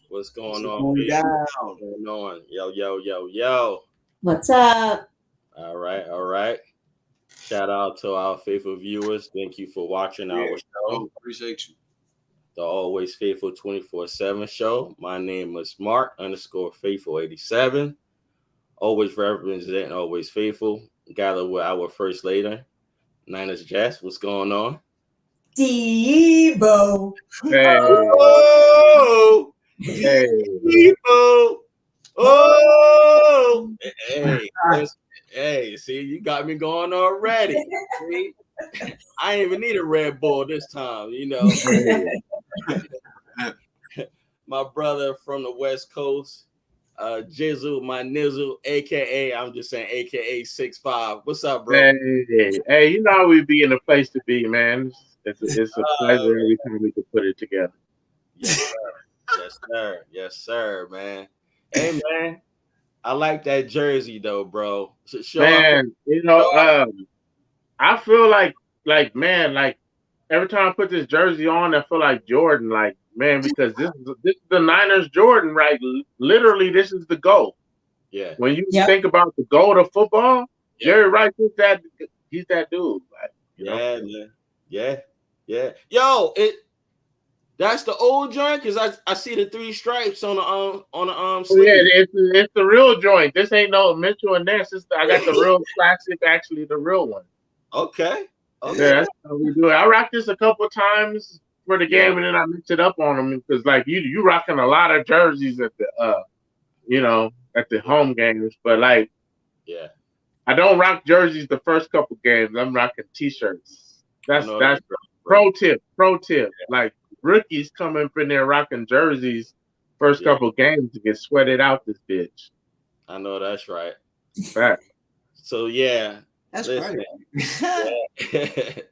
What's going What's on, going people? down? What's going on? Yo, yo, yo, yo. What's up? All right, all right. Shout out to our faithful viewers. Thank you for watching Yeah, our show, appreciate you. the Always Faithful 24/7 show. My name is Mark underscore Faithful 87. Always representing Always Faithful. Gather with our first lady, Niners Jess. What's going on? Debo. Hey, Oh, hey, people. Oh, hey, hey, see, you got me going already. See? I ain't even need a Red Bull this time, My brother from the West Coast, Jizzle, my Nizzle, aka I'm just saying, aka 6'5". What's up, bro? hey, you know we be in a place to be, man. It's a pleasure every time we can put it together. Yes, sir. Yes, sir. Yes, sir, man. Hey, man, I like that jersey though, bro. Show off. Man, I feel man, like every time I put this jersey on, I feel like Jordan, like man, because this is the Niners Jordan, right? Literally, this is the GOAT. Yeah. When you Yep. think about the GOAT of football, Yeah. Jerry Rice is he's that dude. Like, you know? Yeah, man. Yeah. Yo, that's the old joint because I see the three stripes on the Oh yeah, sleeve. it's the real joint. This ain't no Mitchell and Ness. I got the real classic, actually the real one. Okay. Yeah, that's how we do it. I rocked this a couple times for the Yeah. game, and then I mix it up on them because like you rocking a lot of jerseys at the at the home games, but like Yeah. I don't rock jerseys the first couple games. I'm rocking t-shirts. I That's know that's that's right, bro. pro tip. Like rookies come up in there rocking jerseys first Yeah. couple games to get sweated out this bitch. I know that's right. Fact. So yeah, That's listen. crazy. Yeah.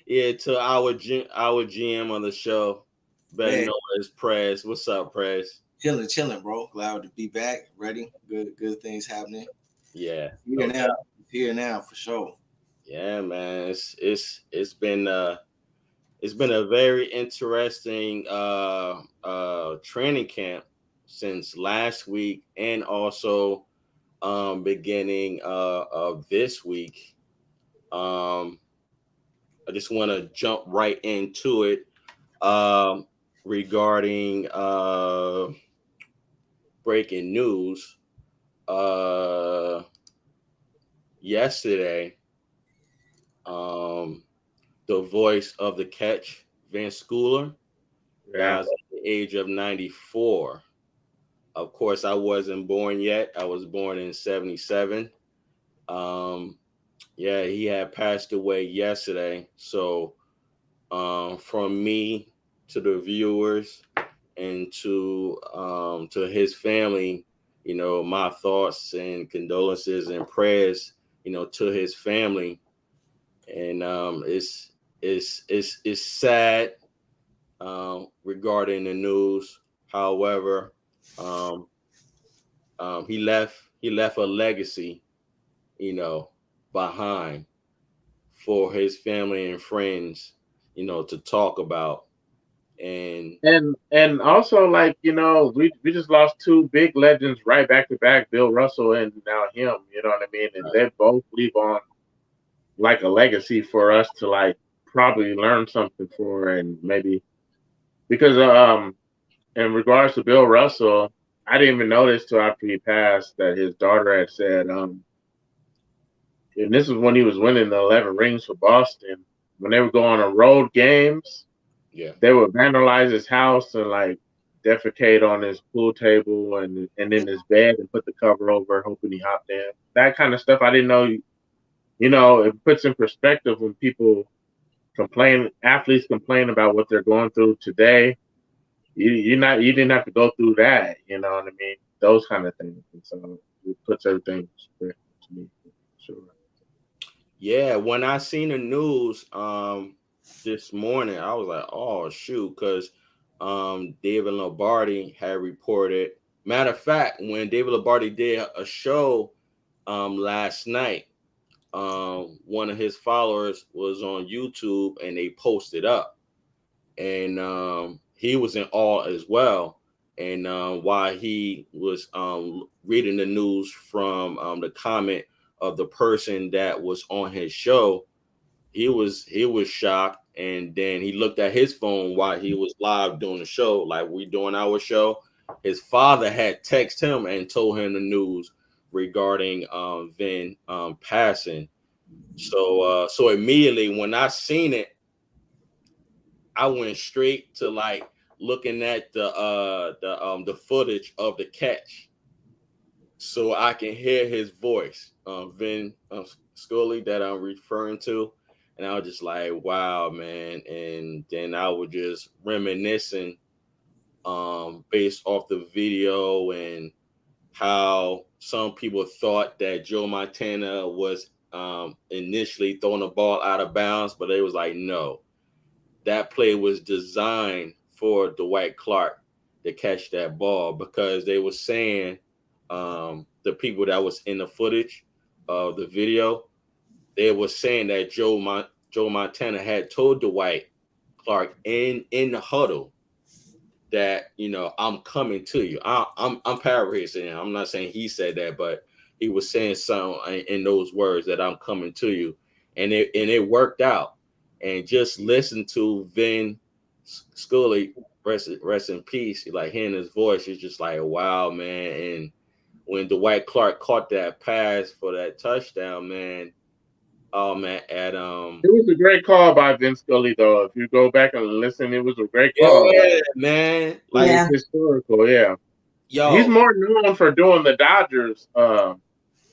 Yeah, to our GM on the show, better Man, known as Prez. What's up, Prez? chilling, bro. Glad to be back. Ready. Good things happening. Yeah. Here No now. doubt. Here now for sure. Yeah, man. It's been a very interesting training camp since last week and also beginning of this week. Um I just want to jump right into it regarding breaking news. Uh Yesterday, um the voice of the catch, Vince Schooler, Yeah. dies at the age of 94. Of course, I wasn't born yet. I was born in 77. Um, yeah, he had passed away yesterday. So, from me to the viewers and to his family, my thoughts and condolences and prayers, to his family. And it's sad regarding the news. However, um, he left a legacy, behind for his family and friends, to talk about. And And also like we just lost two big legends right back to back, Bill Russell and now him. You know what I mean? And they both leave on like a legacy for us to like probably learn something for and maybe because in regards to Bill Russell, I didn't even notice till after he passed that his daughter had said and this was when he was winning the 11 rings for Boston when they would go on a road games. yeah, They would vandalize his house and like defecate on his pool table and in his bed and put the cover over, hoping he hopped in. That kind of stuff I didn't know. You know, it puts in perspective when people athletes complain about what they're going through today. You didn't have to go through that. You know what I mean? Those kind of things. And so it puts everything in perspective to me. Sure. yeah. When I seen the news this morning, I was like, oh shoot, because David Lombardi had reported. Matter of fact, when David Lombardi did a show last night, one of his followers was on YouTube and they posted up, and he was in awe as well. and while he was reading the news from the comment of the person that was on his show, he was shocked, and then he looked at his phone while he was live doing the show, like we doing our show. His father had texted him and told him the news regarding Vin passing. So immediately when I seen it, I went straight to like looking at the footage of the catch, so I can hear his voice, Vin Scully that I'm referring to, and I was just like, wow, man. And then I was just reminiscing, based off the video and how some people thought that Joe Montana was initially throwing the ball out of bounds, but it was like, no, that play was designed for Dwight Clark to catch that ball, because they were saying, the people that was in the footage of the video, they were saying that Joe Montana had told Dwight Clark in the huddle that, I'm coming to you. I'm paraphrasing. I'm not saying he said that, but he was saying something in those words, that I'm coming to you, and it worked out. And just listen to Vin Scully, rest in peace. Like hearing his voice is just like, wow, man. And when Dwight Clark caught that pass for that touchdown, man, oh man, It was a great call by Vince Scully, though. If you go back and listen, it was a great call. yeah, man, like, It's historical, yeah. He's yo, more known for doing the Dodgers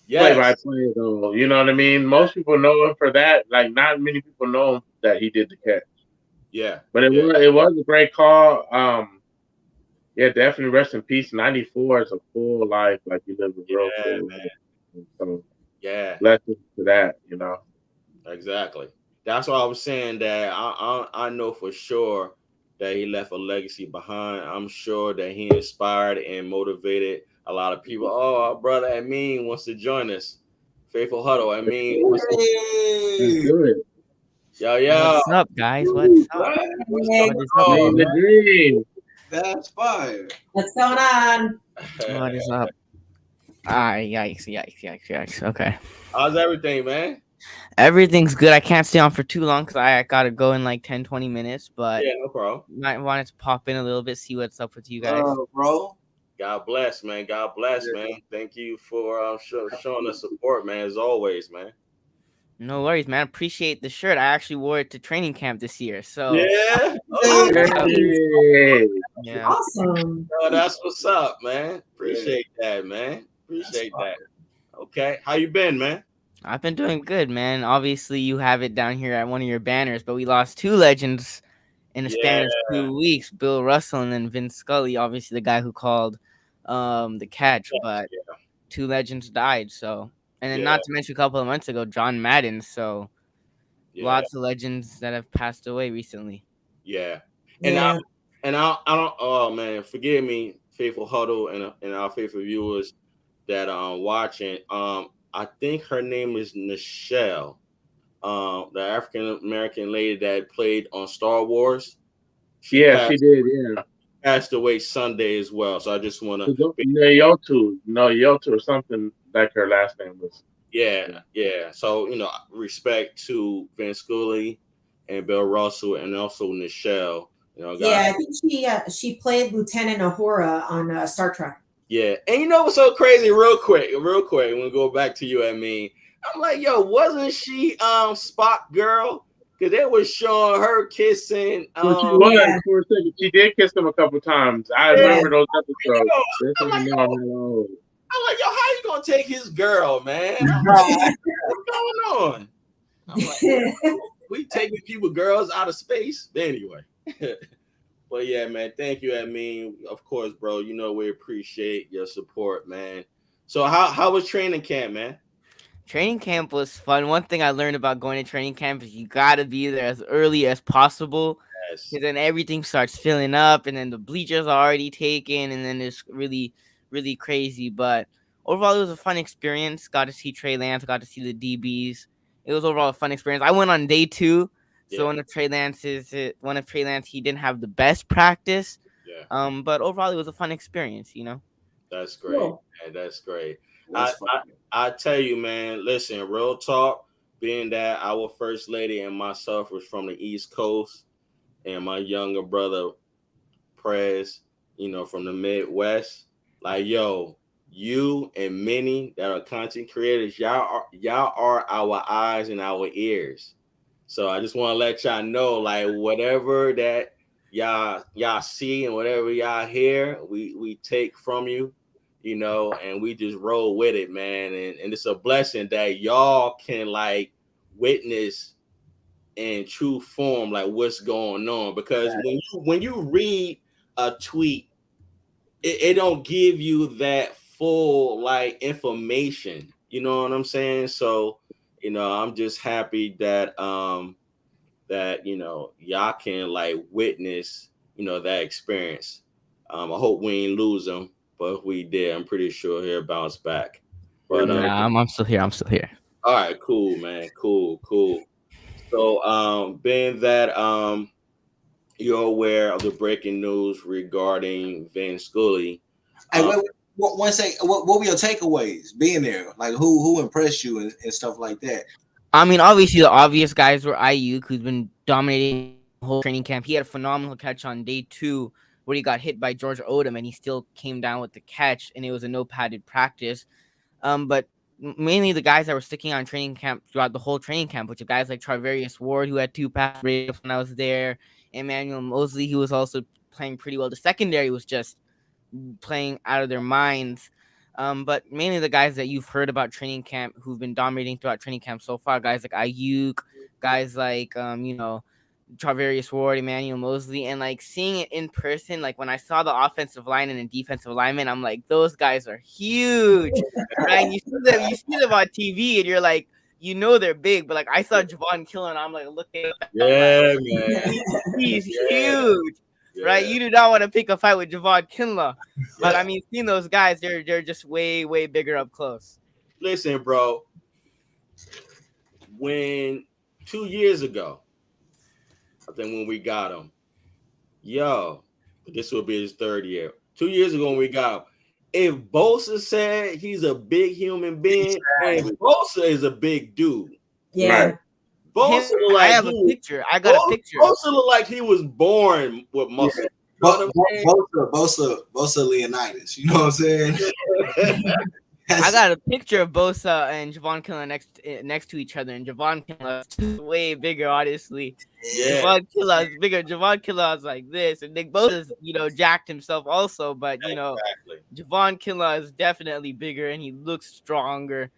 yes, play-by-play, though. You know what I mean? Most people know him for that. Like, not many people know that he did the catch. yeah, But it was a great call. Yeah, definitely rest in peace. 94 is a full life. Like, he lived a real yeah, full man, life. So, yeah, blessings to that, you know. exactly. That's why I was saying that I know for sure that he left a legacy behind. I'm sure that he inspired and motivated a lot of people. Oh, our brother Amin wants to join us. Faithful Huddle. Amin, Let's Hey, do it. yo, What's up, guys? What's up? what? What's Hey, going What is up, on, Living the everyone? dream. that's fire. what's going on? What is up? Yikes. Okay. How's everything, man? Everything's good. I can't stay on for too long because I gotta go in like 10, 20 minutes, but Yeah, no problem. might wanted to pop in a little bit, see what's up with you guys. Bro. God bless, man. God bless, Yeah. man. Thank you for showing us support, man. As always, man. No worries, man. Appreciate the shirt. I actually wore it to training camp this year. So Yeah. Oh, Okay. Hey. yeah. awesome. Oh, that's what's up, man. Appreciate that, man. Appreciate that. Okay. How you been, man? I've been doing good, man. Obviously you have it down here at one of your banners, but we lost two legends in a span Yeah. of 2 weeks. Bill Russell and then Vince Scully, obviously the guy who called the catch, but Yeah. two legends died. So, and then Yeah. not to mention a couple of months ago, John Madden. So, Yeah. lots of legends that have passed away recently. Yeah. Yeah. I don't. Oh man, forgive me, faithful Huddle and our faithful viewers that are watching. I think her name is Nichelle, the African American lady that played on Star Wars. She Yeah, passed she did, yeah. passed away Sunday as well. So I just want to, Yotu or something like her last name was. yeah. So respect to Vince Scully and Bill Russell and also Nichelle. Yeah, I think she played Lieutenant Uhura on Star Trek. Yeah, and you know what's so crazy? Real quick, when we go back to you, I'm like, yo, wasn't she Spock girl? Because they were showing her kissing. Well, she was Yeah. for a second. She did kiss him a couple times. I Yeah. remember those episodes. Yo, This I'm is like, know I'm not old. yo, how you gonna take his girl, man? I'm like, Right. what's going on? I'm like, we taking people girls out of space. But anyway. But yeah, man, thank you, of course, bro. We appreciate your support, man. So how was training camp, man? Training camp was fun. One thing I learned about going to training camp is you gotta be there as early as possible, Yes. because then everything starts filling up, and then the bleachers are already taken, and then it's really, really crazy. But overall, it was a fun experience. Got to see Trey Lance, got to see the DBs. It was overall a fun experience. I went on day 2, so Yeah. one of Trey Lance, he didn't have the best practice, Yeah. But overall, it was a fun experience. That's great. Cool. Man. That's great. I, That's fun. I tell you, man, listen, real talk, being that our first lady and myself was from the East Coast and my younger brother Prez, from the Midwest, like, yo, you and many that are content creators, y'all are our eyes and our ears. So I just want to let y'all know, like, whatever that y'all see and whatever y'all hear, we take from you, and we just roll with it, man. And it's a blessing that y'all can like witness in true form, like what's going on. Because when you read a tweet, it don't give you that full like information. You know what I'm saying? So, I'm just happy that y'all can like witness that experience. I hope we ain't lose them, but if we did, I'm pretty sure he'll bounce back. But Nah, I'm still here. I'm still here. all right, cool, man, cool. So being that you're aware of the breaking news regarding Van Scully. Hey, wait, one second. What were your takeaways being there? Like who impressed you and stuff like that? I mean, obviously the obvious guys were Ayuk, who's been dominating the whole training camp. He had a phenomenal catch on day 2 where he got hit by George Odom, and he still came down with the catch, and it was a no padded practice. But mainly the guys that were sticking on training camp throughout the whole training camp, which are guys like Charvarius Ward, who had 2 pass breakups when I was there, Emmanuel Mosley, who was also playing pretty well. The secondary was just playing out of their minds. But mainly the guys that you've heard about training camp who've been dominating throughout training camp so far, guys like Ayuk, guys like Charvarius Ward, Emmanuel Mosley, and like seeing it in person, like when I saw the offensive line and defensive linemen, I'm like, those guys are huge, right? You see them on TV, and you're like, they're big, but like I saw Javon Killen, and I'm like, looking up, Yeah, man. he's Yeah. huge. Yeah. Right, you do not want to pick a fight with Javon Kinlaw, but I mean, seeing those guys, they're just way bigger up close. Listen, bro. When 2 years ago, I think when we got him, this will be his 3rd year. 2 years ago when we got him, if Bosa said he's a big human being, and Bosa is a big dude. Yeah. Right. Bosa look like I have a picture. I got a picture. Bosa look like he was born with muscle. Yeah. You know what I'm saying? Bosa Leonidas. You know what I'm saying? I got a picture of Bosa and Javon Kinlaw next to each other, and Javon Kinlaw is way bigger, honestly. Yeah. Javon Kinlaw is bigger. Javon Kinlaw is like this, and Nick Bosa's jacked himself also, but Exactly. Javon Kinlaw is definitely bigger and he looks stronger.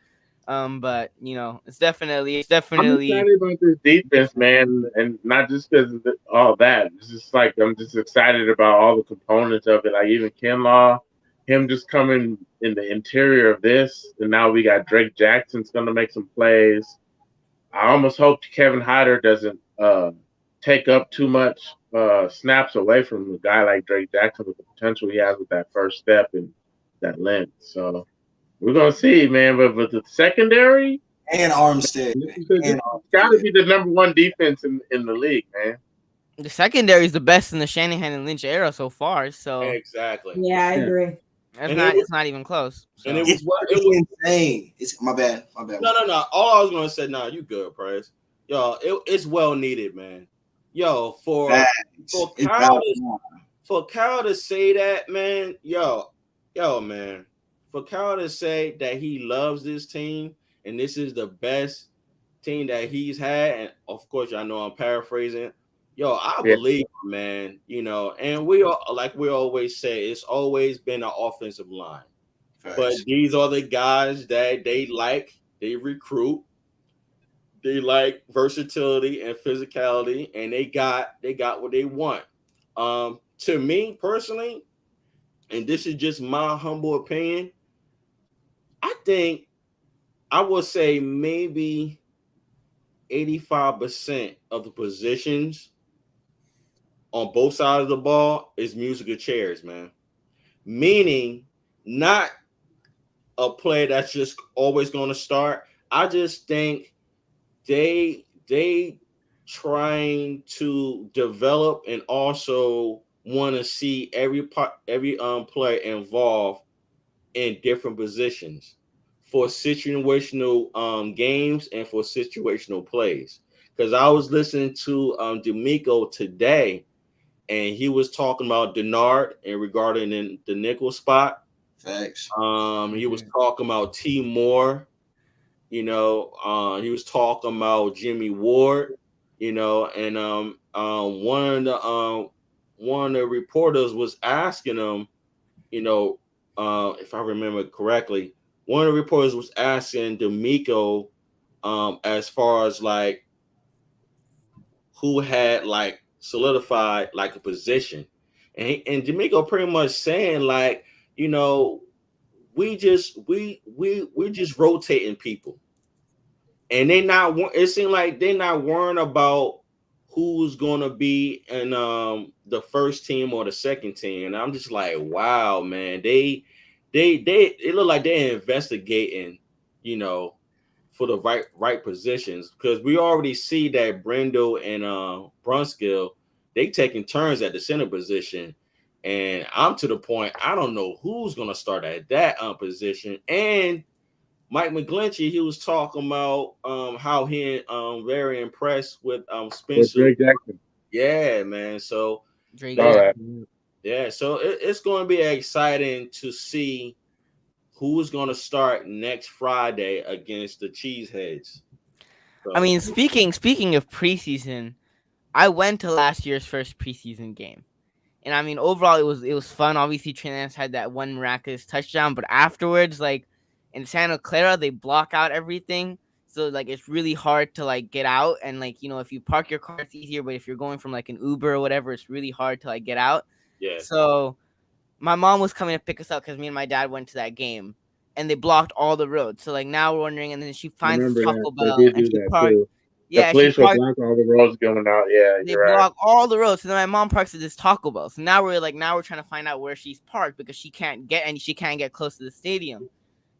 But it's definitely. I'm excited about this defense, man, and not just because of all that. It's just like I'm just excited about all the components of it. Like even Kinlaw, him just coming in the interior of this, and now we got Drake Jackson's going to make some plays. I almost hope Kevin Hyder doesn't take up too much snaps away from a guy like Drake Jackson with the potential he has with that first step and that length. So we're gonna see, man. But with the secondary and Armstead, it's got to be the number 1 defense in the league, man. The secondary is the best in the Shanahan and Lynch era so far. So Exactly. Yeah, I agree. it's not even close. So. And it it's was insane. It's my bad. No. All I was gonna say, you good, Price. Yo, it's well needed, man. Yo, for Kyle to say that, man, man, for Kyle to say that he loves this team and this is the best team that he's had, and of course, y'all know I'm paraphrasing. I believe, man, and we always say, it's always been an offensive line. But these are the guys that they recruit. They like versatility and physicality, and they got what they want. To me personally, and this is just my humble opinion, I think I would say maybe 85% of the positions on both sides of the ball is musical chairs, man. Meaning not a play that's just always going to start. I just think they trying to develop and also want to see every player involved in different positions for situational games and for situational plays. Because I was listening to D'Amico today, and he was talking about Denard and regarding the nickel spot. Facts. He was talking about T. Moore. He was talking about Jimmy Ward. And one of the reporters was asking him, if I remember correctly, one of the reporters was asking D'Amico, as far as like who had like solidified like a position, and D'Amico pretty much saying like, we're just rotating people, and they not. It seemed like they're not worrying about who's gonna be in the first team or the second team. And I'm just like, wow, man, they it look like they're investigating, for the right positions, because we already see that Brendel and Brunskill, they taking turns at the center position. And I'm to the point, I don't know who's gonna start at that position. And Mike McGlinchey, he was talking about how he very impressed with With Spencer. Drake Jackson. Yeah, man. So Drake. All right. yeah, so it's going to be exciting to see who's going to start next Friday against the Cheeseheads. So, I mean, speaking of preseason, I went to last year's first preseason game, and I mean, overall it was fun. Obviously, Trey Lance had that one miraculous touchdown, but afterwards, like in Santa Clara, they block out everything, so like it's really hard to like get out. And like if you park your car, it's easier, but if you're going from like an Uber or whatever, it's really hard to like get out. yeah, So my mom was coming to pick us up because me and my dad went to that game, and they blocked all the roads. So like now we're wondering, and then she I finds remember Taco that. They Bell, did and do she that parked. too. Yeah, The she police would parked. block all the roads going out. Yeah, They you're right. block all the roads. So then my mom parks at this Taco Bell. So now we're trying to find out where she's parked because she can't get close to the stadium.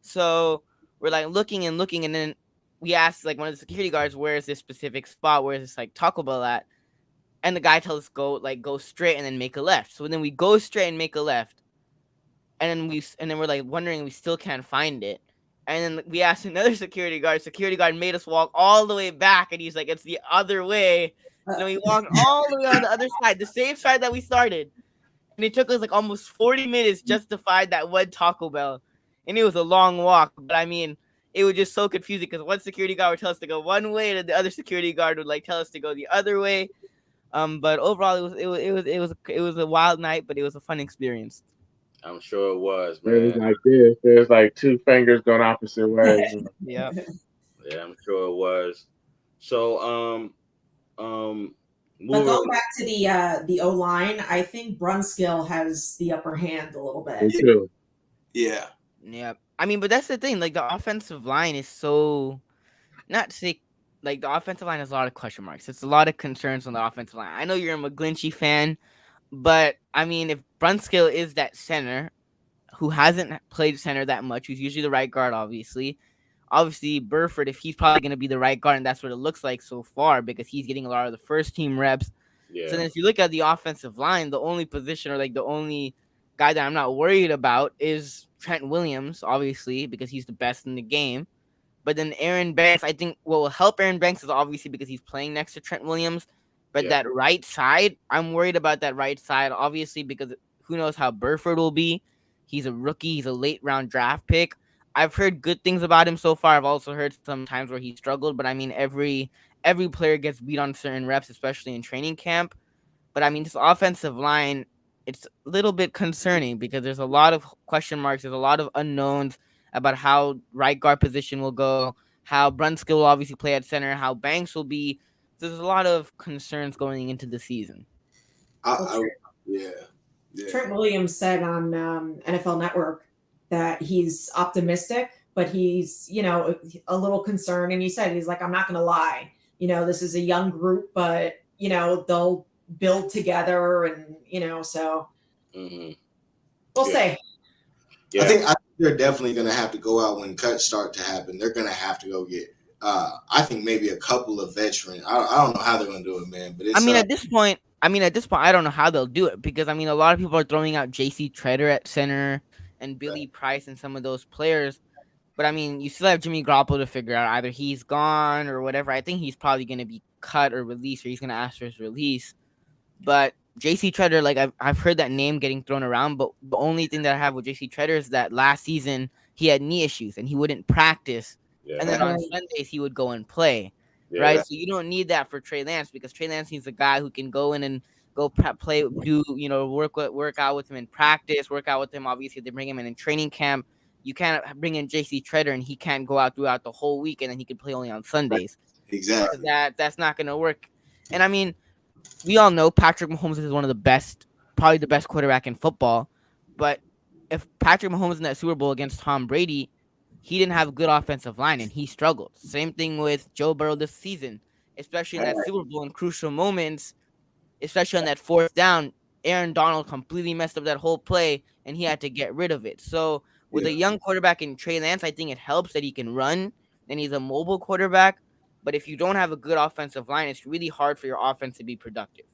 So we're like looking, and then we asked like one of the security guards, where is this specific spot? Where is this like Taco Bell at? And the guy tells us go straight and then make a left. So then we go straight and make a left. And then we're like wondering, we still can't find it. And then we asked another security guard. Security guard made us walk all the way back, and he's like, "It's the other way." And we walked all the way on the other side, the same side that we started. And it took us like almost 40 minutes just to find that one Taco Bell. And it was a long walk, but I mean, it was just so confusing because one security guard would tell us to go one way, and the other security guard would like tell us to go the other way. But overall, it was a wild night, but it was a fun experience. I'm sure it was, It was man. like this. There's like two fingers going opposite ways. Yeah. Yeah, I'm sure it was. So But moving going back to the O line, I think Brunskill has the upper hand a little Me bit. too. Yeah. Yeah. I mean, but that's the thing. Like, the offensive line is so, not to say, like, the offensive line has a lot of question marks. It's a lot of concerns on the offensive line. I know you're a McGlinchey fan, but I mean, if Brunskill is that center who hasn't played center that much, who's usually the right guard, obviously Burford, if he's probably going to be the right guard, and that's what it looks like so far because he's getting a lot of the first team reps. yeah, So then if you look at the offensive line, the only position or like the only guy that I'm not worried about is Trent Williams, obviously, because he's the best in the game. But then Aaron Banks, I think what will help Aaron Banks is obviously because he's playing next to Trent Williams. But Yeah. that right side, I'm worried about that right side, obviously, because who knows how Burford will be. He's a rookie. He's a late round draft pick. I've heard good things about him so far. I've also heard some times where he struggled. But I mean, every player gets beat on certain reps, especially in training camp. But I mean, this offensive line, it's a little bit concerning because there's a lot of question marks. There's a lot of unknowns about how right guard position will go, how Brunskill will obviously play at center, how Banks will be. So there's a lot of concerns going into the season. Yeah. Trent Williams said on NFL Network that he's optimistic, but he's, a little concerned. And he said, he's like, I'm not going to lie. This is a young group, but, they'll build together and, so Mm-hmm. we'll Yeah. see. Yeah. I think they're definitely going to have to go out when cuts start to happen. They're going to have to go get, I think maybe a couple of veterans. I don't know how they're going to do it, man. But it's, I mean, at this point, I mean, at this point, I don't know how they'll do it because I mean, a lot of people are throwing out J.C. Treader at center and Billy Price and some of those players. But I mean, you still have Jimmy Garoppolo to figure out. Either he's gone or whatever. I think he's probably going to be cut or released, or he's going to ask for his release. But J.C. Treader, like I've heard that name getting thrown around, but the only thing that I have with J.C. Treader is that last season he had knee issues and he wouldn't practice, and then on Sundays he would go and play. Right, so you don't need that for Trey Lance because Trey Lance needs a guy who can go in and go play, do work out with him in practice, work out with him. Obviously, they bring him in training camp. You can't bring in J.C. Treader and he can't go out throughout the whole week and then he can play only on Sundays. Exactly. That's not gonna work. And I mean, we all know Patrick Mahomes is one of the best, probably the best quarterback in football. But if Patrick Mahomes in that Super Bowl against Tom Brady, he didn't have a good offensive line and he struggled. Same thing with Joe Burrow this season, especially in that Super Bowl in crucial moments, especially on that fourth down. Aaron Donald completely messed up that whole play and he had to get rid of it. So with a young quarterback in Trey Lance, I think it helps that he can run and he's a mobile quarterback. But if you don't have a good offensive line, it's really hard for your offense to be productive.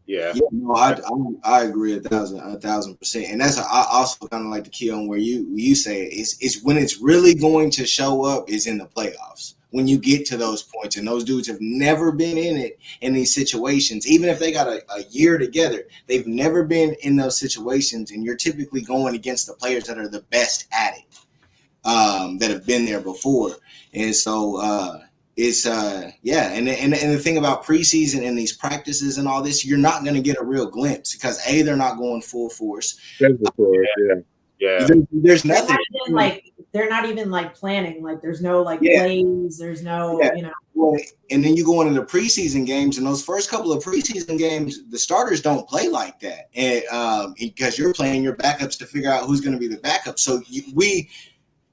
Yeah, no, I agree 1,000%, and that's I also kind of like the key on where you say it's when it's really going to show up is in the playoffs. When you get to those points, and those dudes have never been in it in these situations, even if they got a year together, they've never been in those situations, and you're typically going against the players that are the best at it, that have been there before, and so. It's and the thing about preseason and these practices and all this, you're not going to get a real glimpse because they're not going full force. There's nothing. They're not even planning. Like there's no plays. There's no Well, and then you go into the preseason games, and those first couple of preseason games, the starters don't play like that, and because you're playing your backups to figure out who's going to be the backup. So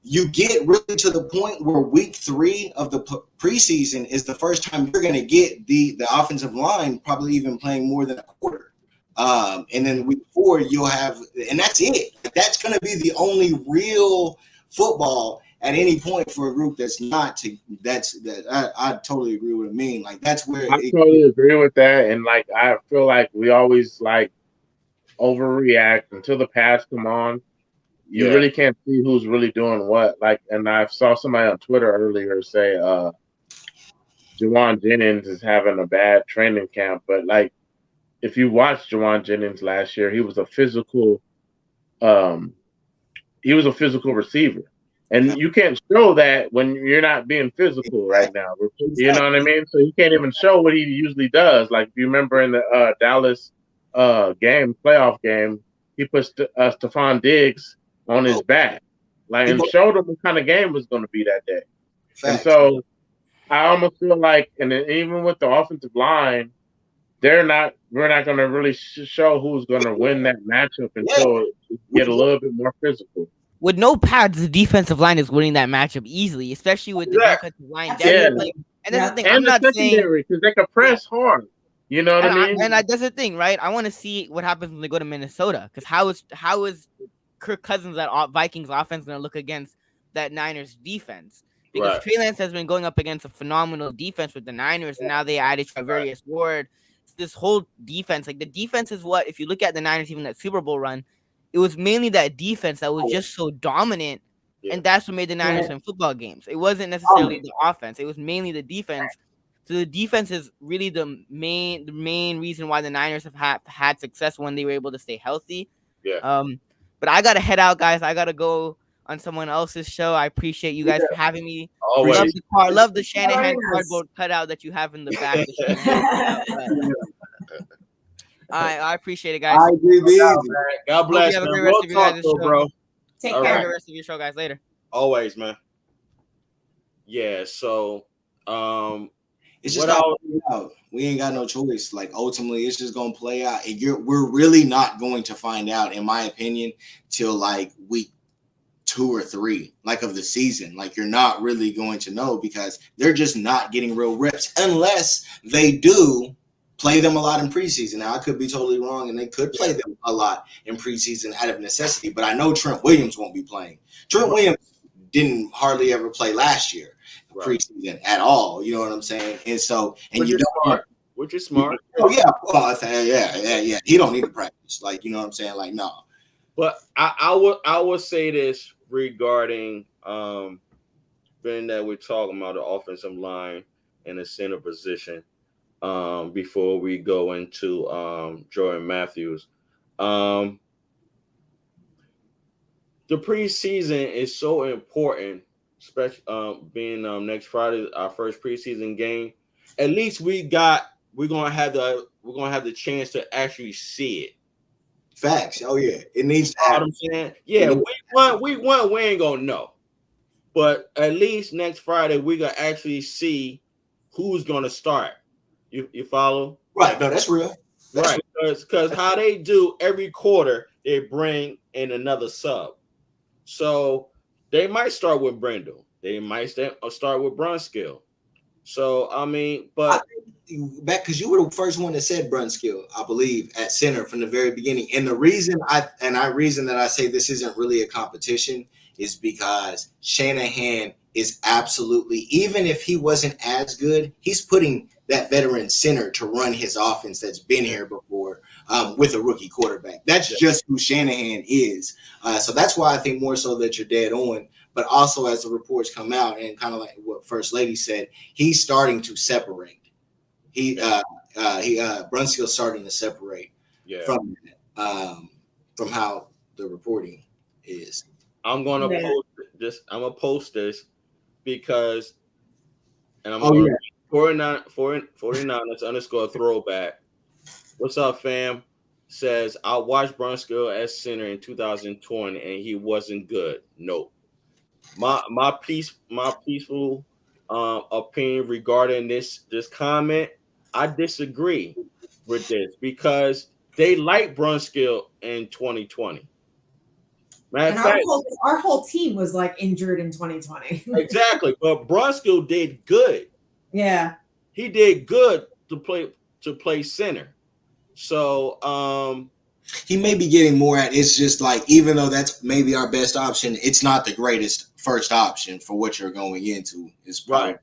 you get really to the point where week 3 of the preseason is the first time you're going to get the offensive line probably even playing more than a quarter. And then week 4, you'll have, and that's it. That's going to be the only real football at any point for a group that's not to, I totally agree with Amin. Like that's where I totally agree with that. And I feel like we always overreact until the pads come on. You really can't see who's really doing what. And I saw somebody on Twitter earlier say Juwan Jennings is having a bad training camp. But if you watched Juwan Jennings last year, he was a physical receiver. And you can't show that when you're not being physical right now. You know what I mean? So you can't even show what he usually does. Like if you remember in the Dallas playoff game, he put Stephon Diggs on his back, and showed him what kind of game was going to be that day. And so I almost feel like, and even with the offensive line, we're not going to really show who's going to win that matchup until we get a little bit more physical. With no pads, the defensive line is winning that matchup easily, especially with the defensive line. And that's the thing. I'm not saying because they can press hard. You know what I mean? And that's the thing, right? I want to see what happens when they go to Minnesota, because how is Kirk Cousins, that Vikings offense, going to look against that Niners defense? Because Trey Lance has been going up against a phenomenal defense with the Niners, and now they added Travarius Ward. This whole defense, the defense is what, if you look at the Niners, even that Super Bowl run, it was mainly that defense that was just so dominant, and that's what made the Niners win football games. It wasn't necessarily the offense; it was mainly the defense. So the defense is really the main reason why the Niners have had success when they were able to stay healthy. But I gotta head out, guys. I gotta go on someone else's show. I appreciate you guys for having me. Always. Love the Shanahan cardboard cutout that you have in the back. All right, I appreciate it, guys. I agree. God bless. Have a great rest of your guys' show, bro. Take care. care. Have the rest of your show, guys. Later. Always, man. Yeah. So, it's just gonna play out. We ain't got no choice. Ultimately, it's just gonna play out. And we're really not going to find out, in my opinion, till week 2 or 3, of the season. You're not really going to know because they're just not getting real reps unless they do play them a lot in preseason. Now, I could be totally wrong, and they could play them a lot in preseason out of necessity. But I know Trent Williams won't be playing. Trent Williams didn't hardly ever play last year. Preseason at all, you know what I'm saying? And so, and which is smart. Oh yeah, well, yeah. He don't need to practice. Like, you know what I'm saying? Like, no. But I would say this regarding being that we're talking about the offensive line and the center position. Before we go into Jordan Matthews. The preseason is so important, especially being next Friday, our first preseason game. At least we're gonna have the chance to actually see it. Facts. Oh yeah, it needs to You know what happen. I'm saying? Yeah, we ain't gonna know. But at least next Friday we gonna actually see who's gonna start. You follow? Right. No, that's real. Right, because how they do every quarter, they bring in another sub. So they might start with Brendel. They might start with Brunskill. So I mean, but back because you were the first one that said Brunskill, I believe, at center from the very beginning. And the reason that I say this isn't really a competition is because Shanahan is absolutely, even if he wasn't as good, he's putting that veteran center to run his offense that's been here before with a rookie quarterback. That's just who Shanahan is. So that's why I think more so that you're dead on. But also as the reports come out and kind of like what First Lady said, he's starting to separate. Brunskill's starting to separate from how the reporting is. I'm gonna post this. I'm gonna post this because, and I'm gonna 49ers underscore throwback. What's up, fam? Says I watched Brunskill as center in 2020 and he wasn't good. Nope. My peaceful opinion regarding this comment, I disagree with this because they like Brunskill in 2020. And our whole team was like injured in 2020. Exactly, but Brunskill did good. Yeah, he did good to play center. So he may be getting more at. It's just like, even though that's maybe our best option, it's not the greatest first option for what you're going into. It's probably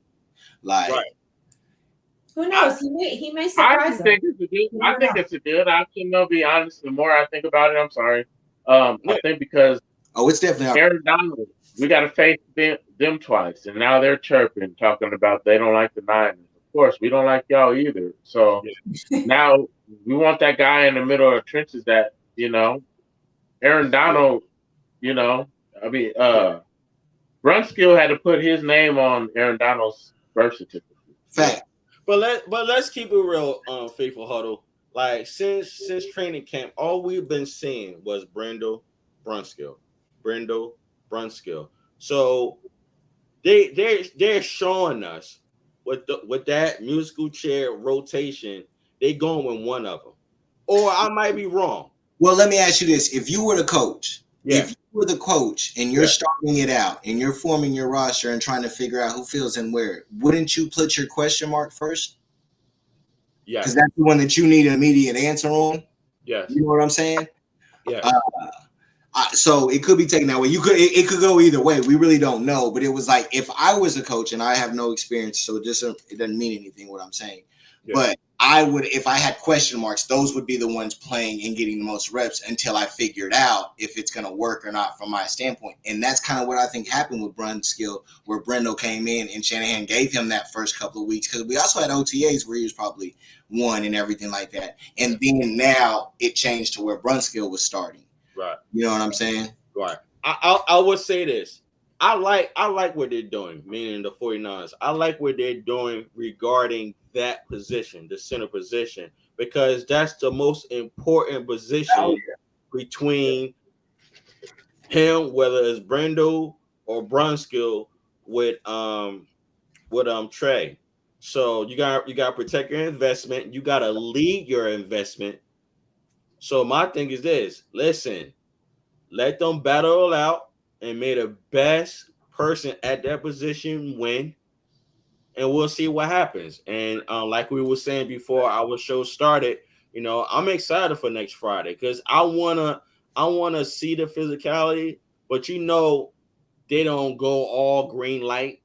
who knows? He may surprise us. I think it's a good option. Though, be honest, the more I think about it, I'm sorry. I think because it's definitely Aaron Donald. We got to face them twice, and now they're chirping, talking about they don't like the Niners. Of course, we don't like y'all either. So now we want that guy in the middle of the trenches that, Aaron Donald, I mean, Brunskill had to put his name on Aaron Donald's birth certificate. Fact. But let's keep it real, Faithful Huddle. Like since training camp, all we've been seeing was Brendel, Brunskill. So they're showing us with that musical chair rotation, they going with one of them. Or I might be wrong. Well, let me ask you this: if you were the coach, if you were the coach and you're starting it out and you're forming your roster and trying to figure out who fills in where, wouldn't you put your question mark first? Yeah, because that's the one that you need an immediate answer on. Yes, you know what I'm saying. Yeah. So it could be taken that way. It could go either way. We really don't know. But it was like, if I was a coach, and I have no experience, so it doesn't mean anything what I'm saying. Yeah. But I would, if I had question marks, those would be the ones playing and getting the most reps until I figured out if it's going to work or not from my standpoint. And that's kind of what I think happened with Brunskill, where Brendel came in and Shanahan gave him that first couple of weeks, because we also had OTAs where he was probably one and everything like that. And then now it changed to where Brunskill was starting. Right. You know what I'm saying? Right. I would say this. I like what they're doing, meaning the 49ers. I like what they're doing regarding that position, the center position, because that's the most important position between him, whether it's Brendel or Brunskill with Trey. So you got to protect your investment. You got to lead your investment. So my thing is this: listen, let them battle it out, and may the best person at that position win, and we'll see what happens. And like we were saying before our show started, I'm excited for next Friday because I wanna see the physicality, but they don't go all green light,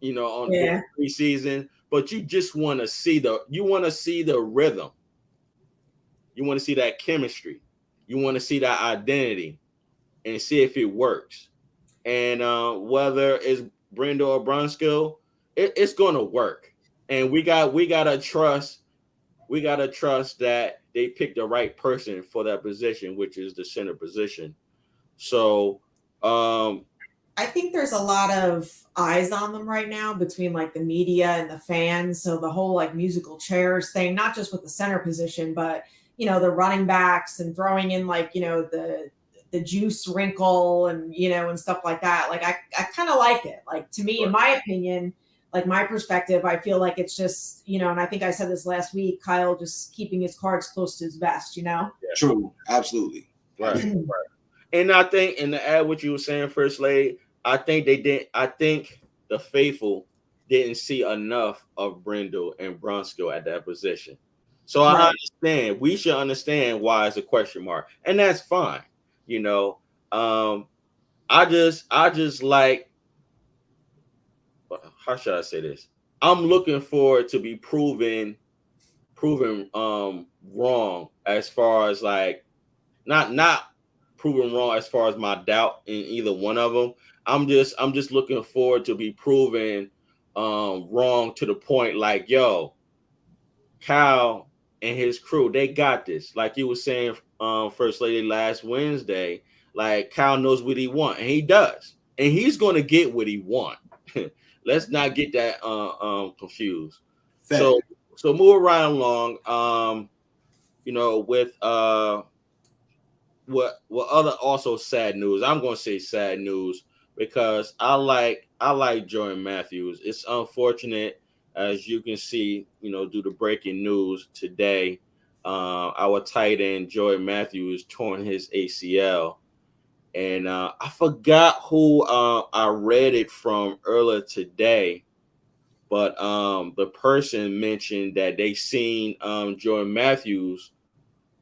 on the preseason. but you just want to see the rhythm. You want to see that chemistry. You want to see that identity and see if it works. And whether it's Brendo or Bronskill, it's going to work. And we gotta trust that they pick the right person for that position, which is the center position. So I think there's a lot of eyes on them right now between like the media and the fans. So the whole like musical chairs thing, not just with the center position, but the running backs and throwing in like, the juice wrinkle and, and stuff like that. Like I kind of like it. Like to me, in my opinion, like my perspective, I feel like it's just, and I think I said this last week, Kyle just keeping his cards close to his vest, True. Absolutely. Right. And I think, and to add what you were saying, First Lady, I think the faithful didn't see enough of Brindle and Bronskill at that position. So I understand. We should understand why it's a question mark, and that's fine. I just like, how should I say this? I'm looking forward to be proven wrong as far as like not proven wrong as far as my doubt in either one of them. I'm just looking forward to be proven wrong to the point like, yo, Kyle and his crew, they got this. Like you were saying, First Lady, last Wednesday, like Kyle knows what he wants, and he does, and he's going to get what he wants. Let's not get that confused. Fair. So moving right along, with what other also sad news. I'm going to say sad news because I like Jordan Matthews. It's unfortunate, as you can see, due to breaking news today, our tight end Jordan Matthews torn his ACL. And I forgot who I read it from earlier today, but the person mentioned that they seen Jordan Matthews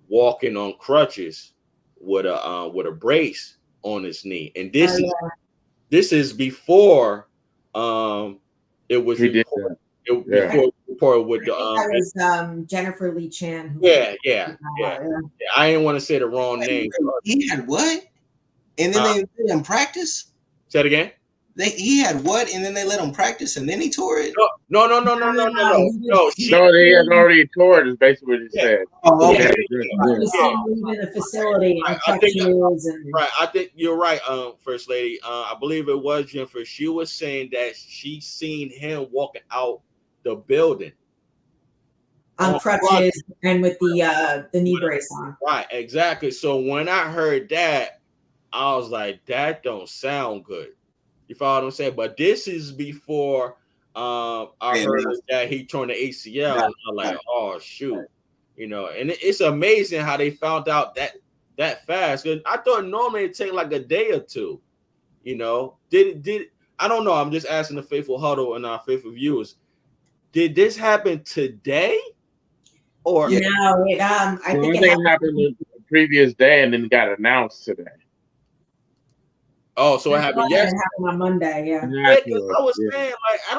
walking on crutches with a brace on his knee, and this is before it was reported. Before with that was Jennifer Lee Chan. Yeah. I didn't want to say the wrong name. He had what? And then they let him practice? Say it again. He had what? And then they let him practice, and then he tore it? No. They had already tore it, is basically what he said. Oh, okay. In the facility. I think you're right, First Lady. I believe it was Jennifer. She was saying that she seen him walking out the building on crutches and with the knee brace on. Right, exactly. So when I heard that, I was like, that don't sound good. You follow what I'm saying? But this is before I heard that he torn the ACL. And I'm like, oh shoot, and it's amazing how they found out that fast. Because I thought normally it'd take like a day or two. Did I don't know. I'm just asking the faithful Huddle and our faithful viewers. Did this happen today? Or no? I think it happened the previous day and then got announced today. Oh, so it happened yesterday. It happened on Monday, yeah. Because I was saying, like, I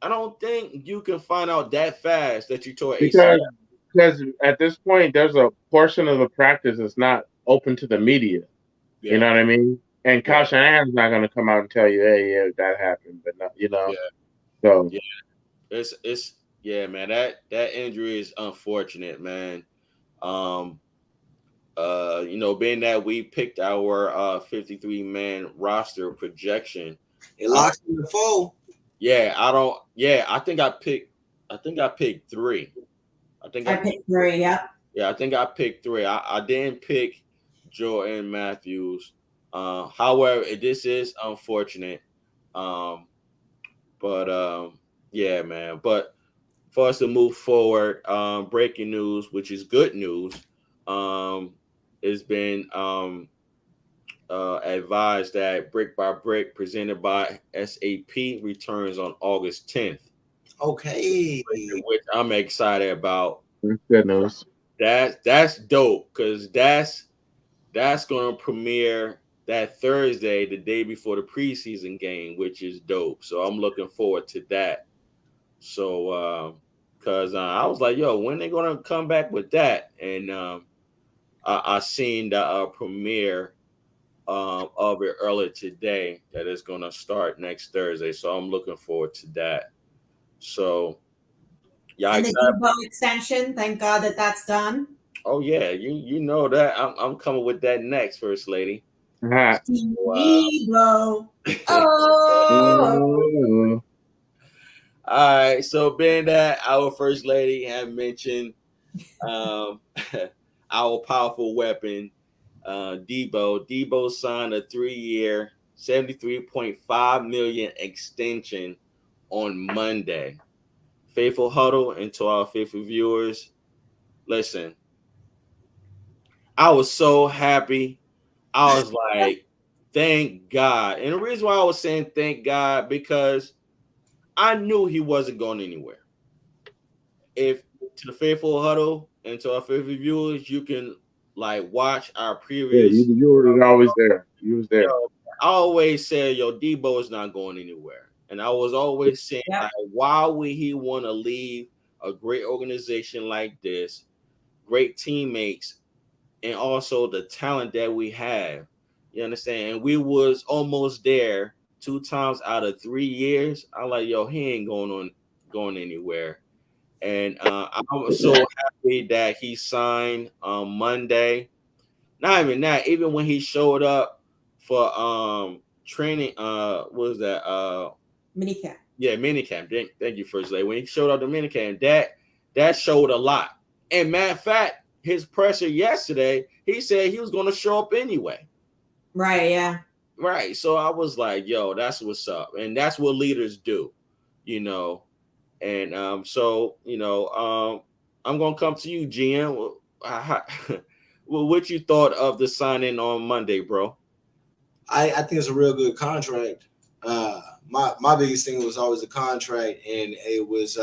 don't think you can find out that fast that you tore ACL. Because at this point, there's a portion of the practice that's not open to the media. Yeah. You know what I mean? And Kyle Shanahan's not going to come out and tell you, hey, yeah, that happened, but not, So it's man. That injury is unfortunate, man. Being that we picked our 53-man roster projection, it locks in the fold. I think I picked 3. I picked 3, yeah. Yeah, I think I picked 3. I didn't pick Jordan Matthews. However, this is unfortunate. Man. But for us to move forward, breaking news, which is good news, it's been advised that Brick by Brick, presented by SAP, returns on August 10th. Okay. Which I'm excited about. Good news. That's dope, because that's going to premiere that Thursday, the day before the preseason game, which is dope. So I'm looking forward to that. So, because I was like, yo, when they gonna come back with that? And I seen the premiere of it earlier today that is gonna start next Thursday. So I'm looking forward to that. So, yeah, And the excited. Debo extension, thank God that that's done. Oh yeah, you know that I'm coming with that next, First Lady. Ah. Wow. Debo. Oh. All right, so being that our First Lady had mentioned um, our powerful weapon, Debo signed a 3-year, 73.5 million extension on Monday. Faithful Huddle, and to our faithful viewers, listen, I was so happy. I was like, thank God. And the reason why I was saying thank God, because I knew he wasn't going anywhere. If to the faithful huddle and to our faithful viewers, you can like watch our Yeah, previous. you were always there. You was there. Yo, I always said, yo, Debo is not going anywhere. And I was always saying, Yep. like, why would he want to leave a great organization like this, great teammates, and also the talent that we have? You understand? And we was almost there 2 times out of 3 years. I like, yo, he ain't going anywhere. And I'm so happy that he signed on Monday. Not even that, even when he showed up for training, what was that? Minicamp. Yeah, minicamp. Thank you, First Lady. When he showed up to minicamp, that showed a lot. And matter of fact, his presser yesterday, he said he was gonna show up anyway. Right, yeah. Right. So I was like, yo, that's what's up. And that's what leaders do, you know. And so I'm gonna come to you, GM. Well, what you thought of the signing on Monday, bro? I think it's a real good contract. My biggest thing was always the contract, and it was.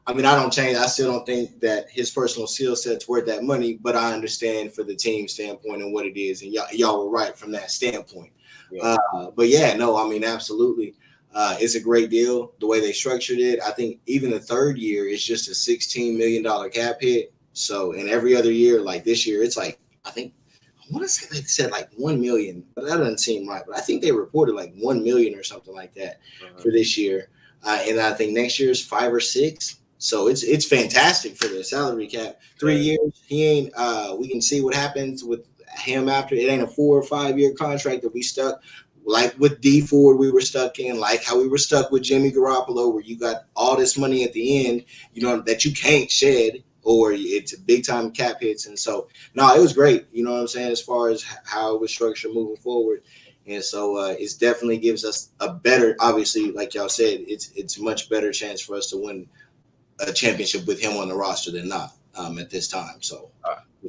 I mean, I don't change. I still don't think that his personal skill set's worth that money, but I understand for the team standpoint and what it is, and y'all were right from that standpoint. Yeah. But yeah, no, I mean, absolutely. It's a great deal the way they structured it. I think even the third year is just a $16 million cap hit. So, and every other year, like this year, it's like, I think, I want to say they said like 1 million, but that doesn't seem right. But I think they reported like 1 million or something like that for this year. And I think next year is 5 or 6. So it's fantastic for the salary cap. 3 years, he ain't. We can see what happens with him after. It ain't a 4 or 5 year contract that we stuck like with D Ford. We were stuck in, like how we were stuck with Jimmy Garoppolo, where you got all this money at the end, that you can't shed, or it's a big time cap hits. And so, no, it was great. You know what I'm saying, as far as how it was structured moving forward. And so it definitely gives us a better, obviously, like y'all said, it's much better chance for us to win a championship with him on the roster than not at this time. So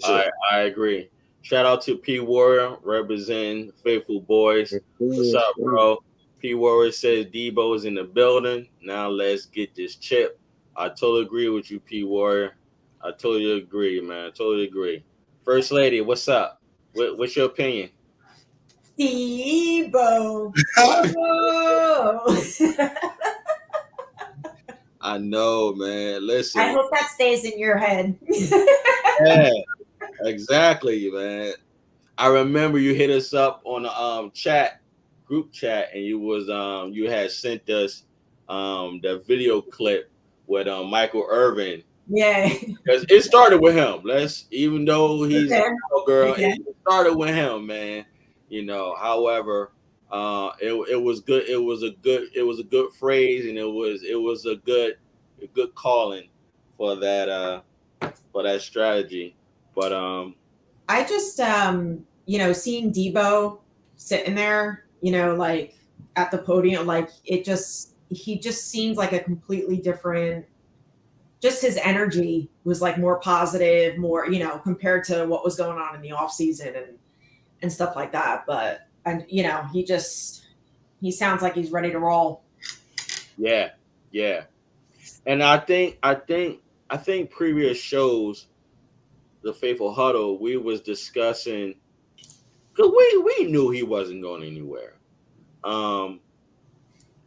sure. I agree. Shout out to P Warrior representing Faithful Boys. What's up, bro? P Warrior says Debo is in the building. Now let's get this chip. I totally agree with you, P Warrior. I totally agree, man. I totally agree. First Lady, what's up? What's your opinion? Debo. Oh. I know, man. Listen. I hope that stays in your head. Yeah, exactly, man. I remember you hit us up on the group chat, and you had sent us the video clip with Michael Irvin. Yeah, because it started with him. Even though he's okay. a girl, Okay. it started with him, man. However, it was good. It was a good phrase, and it was a good calling for that strategy. But I just seeing Debo sitting there, like at the podium, like he just seems like a completely different. Just his energy was like more positive, more compared to what was going on in the off season and stuff like that. But he sounds like he's ready to roll. Yeah. And I think previous shows, the Faithful Huddle, we was discussing, because we knew he wasn't going anywhere.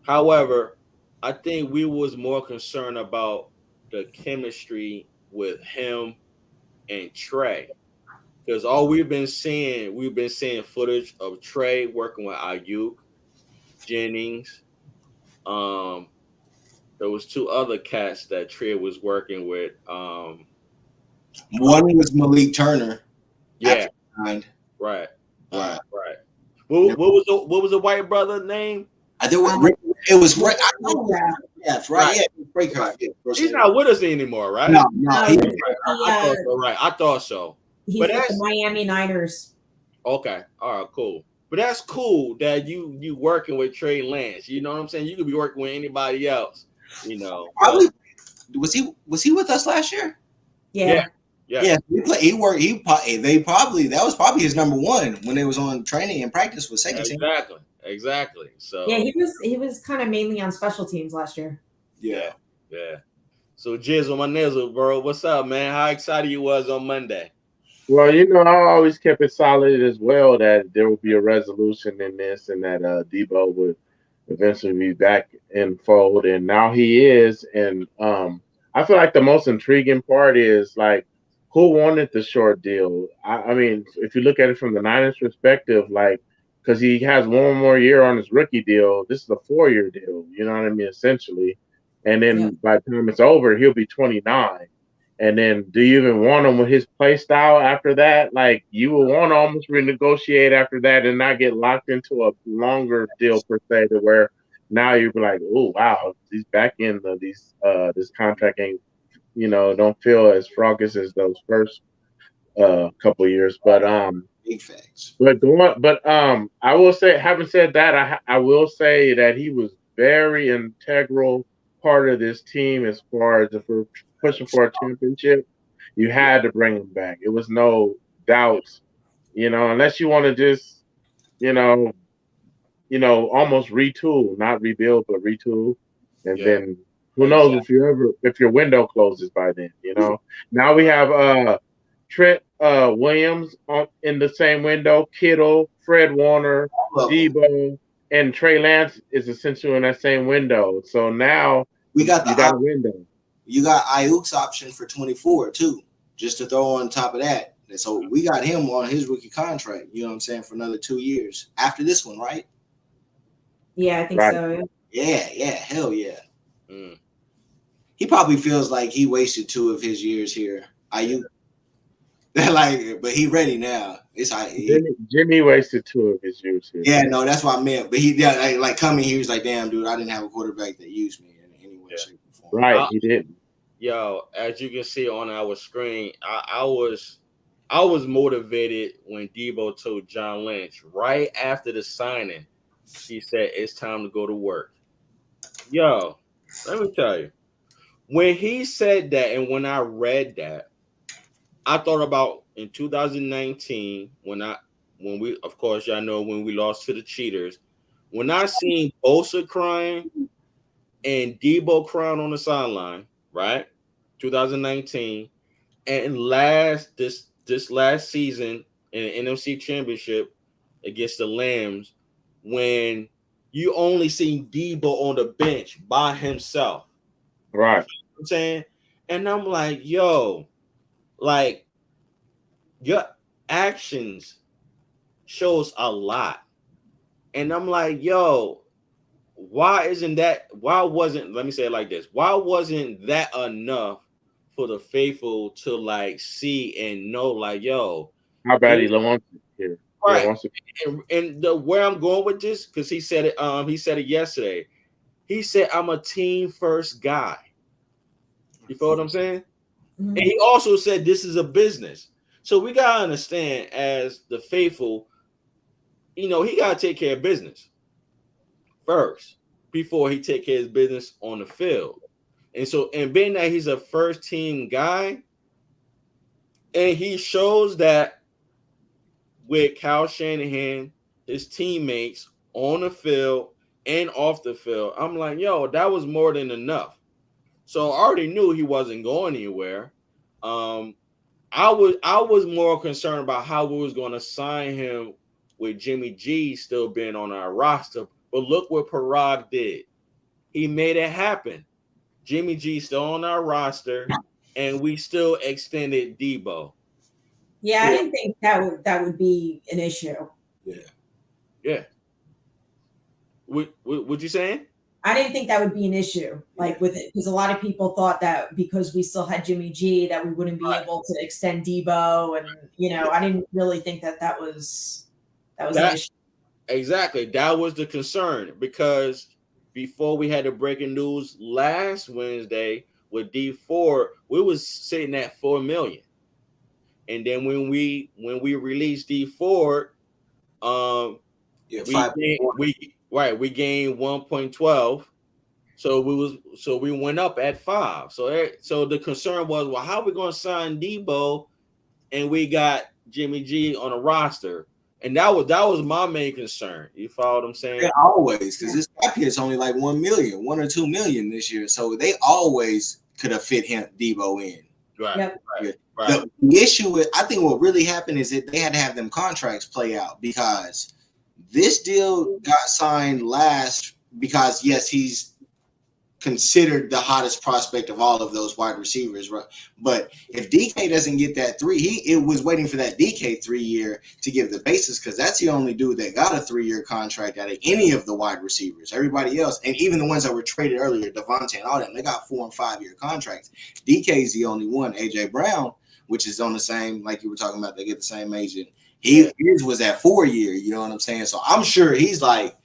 However, I think we was more concerned about the chemistry with him and Trey. Because all we've been seeing footage of Trey working with Ayuk, Jennings. Um, there was two other cats that Trey was working with. One was Malik Turner. Yeah, Right. right. Right. What was the white brother name? I think it was right. Yes, right. Right. Yeah, Ray Croft. Yeah, He's not with us anymore, right? No. He's I thought so. Right, I thought so. He's But with the Miami Niners. Okay, all right, cool. But that's cool that you working with Trey Lance. You know what I'm saying? You could be working with anybody else. You know, probably was he with us last year? Yeah. Yeah. He worked. That was probably his number one when they was on training and practice with second team. Exactly. So yeah, he was kind of mainly on special teams last year. Yeah. So Jizzle, my nizzle, bro, what's up, man? How excited you was on Monday? Well, I always kept it solid as well that there would be a resolution in this and that Debo would eventually be back in fold. And now he is. And I feel like the most intriguing part is like who wanted the short deal? I mean, if you look at it from the Niners perspective, like because he has one more year on his rookie deal, this is a 4-year deal, you know what I mean, essentially. And then by the time it's over, he'll be 29. And then, do you even want him with his play style after that? Like, you will want to almost renegotiate after that and not get locked into a longer deal per se, to where now you're like, oh wow, he's back in this contract ain't don't feel as froggish as those first couple of years. But big facts. I will say, having said that, I will say that he was very integral part of this team as far as if we're pushing for a championship. You had to bring him back. It was no doubts, unless you want to just, almost retool, not rebuild, but retool. And then who knows if your window closes by then, Now we have Trent Williams in the same window, Kittle, Fred Warner, Debo, and Trey Lance is essentially in that same window. So now you got a window. You got Ayuk's option for 24 too, just to throw on top of that. And so we got him on his rookie contract, you know what I'm saying, for another 2 years after this one, right? Yeah, I think so. Yeah, hell yeah. He probably feels like he wasted 2 of his years here. Ayuk, but he ready now. It's Jimmy wasted 2 of his years here. Yeah, no, that's what I meant. But he like coming here, he's like, damn, dude, I didn't have a quarterback that used me in any way, shape, or form. Right, he didn't. Yo, as you can see on our screen, I was motivated when Debo told John Lynch right after the signing. He said it's time to go to work. Yo, let me tell you, when he said that and when I read that, I thought about in 2019 when we, of course, y'all know when we lost to the Cheaters, when I seen Bosa crying and Debo crying on the sideline, right? 2019, and this last season in the NFC Championship against the Lambs, when you only seen Debo on the bench by himself, right? You know what I'm saying, and I'm like, yo, like your actions shows a lot, and I'm like, yo, why wasn't, let me say it like this, why wasn't that enough for the faithful to like see and know, like, yo, how bad he wants it here, right? And the where I'm going with this, because he said it yesterday. He said, I'm a team first guy. You feel what I'm saying? Mm-hmm. And he also said this is a business. So we gotta understand, as the faithful, he gotta take care of business first before he take care of his business on the field. And so, and being that he's a first team guy, and he shows that with Kyle Shanahan, his teammates on the field and off the field, I'm like, yo, that was more than enough. So I already knew he wasn't going anywhere. I was more concerned about how we was going to sign him with Jimmy G still being on our roster. But look what Parag did. he made it happen. Jimmy G still on our roster, and we still extended Debo. Yeah, I didn't think that would be an issue. Yeah. What you saying? I didn't think that would be an issue, like with it, because a lot of people thought that because we still had Jimmy G, that we wouldn't be able to extend Debo, and I didn't really think that was an issue. Exactly, that was the concern, because before we had the breaking news last Wednesday with D4, we was sitting at 4 million, and then when we released D4, we gained 1.12. So we went up at 5. So the concern was, well, how are we going to sign Debo and we got Jimmy G on a roster? And that was my main concern. You follow what I'm saying? Yeah, always, because this cap hit's only like 1 million, 1 or 2 million this year. So they always could have fit Debo in. Right. Yep. Right. The issue with, I think what really happened is that they had to have them contracts play out, because this deal got signed last because, yes, he's considered the hottest prospect of all of those wide receivers, right? But if DK doesn't get that 3, it was waiting for that DK 3 year to give the basis, because that's the only dude that got a 3-year contract out of any of the wide receivers. Everybody else, and even the ones that were traded earlier, Devontae and all them, they got 4 and 5 year contracts. DK's the only one. AJ Brown, which is on the same, like you were talking about, they get the same agent. His was at 4 year. You know what I'm saying? So I'm sure he's like,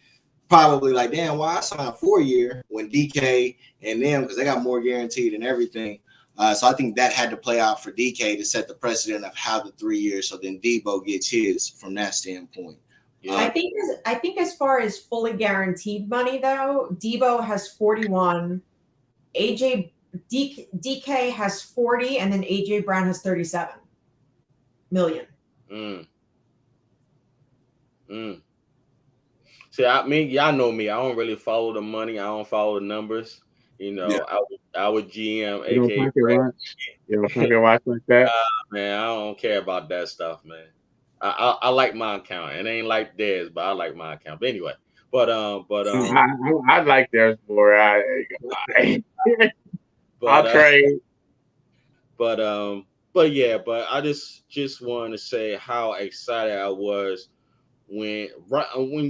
probably like, damn, why I signed 4 year when DK and them, because they got more guaranteed and everything. So I think that had to play out for DK to set the precedent of how the 3 years. So then Debo gets his from that standpoint. Yeah. I think as far as fully guaranteed money, though, Debo has 41, DK has 40, and then AJ Brown has 37 million. See, y'all know me. I don't really follow the money. I don't follow the numbers. I would GM, aka You don't watch like that. Man, I don't care about that stuff, man. I like my account. It ain't like theirs, but I like my account. But anyway, I like theirs more. I'll trade. But yeah, but I just wanted to say how excited I was when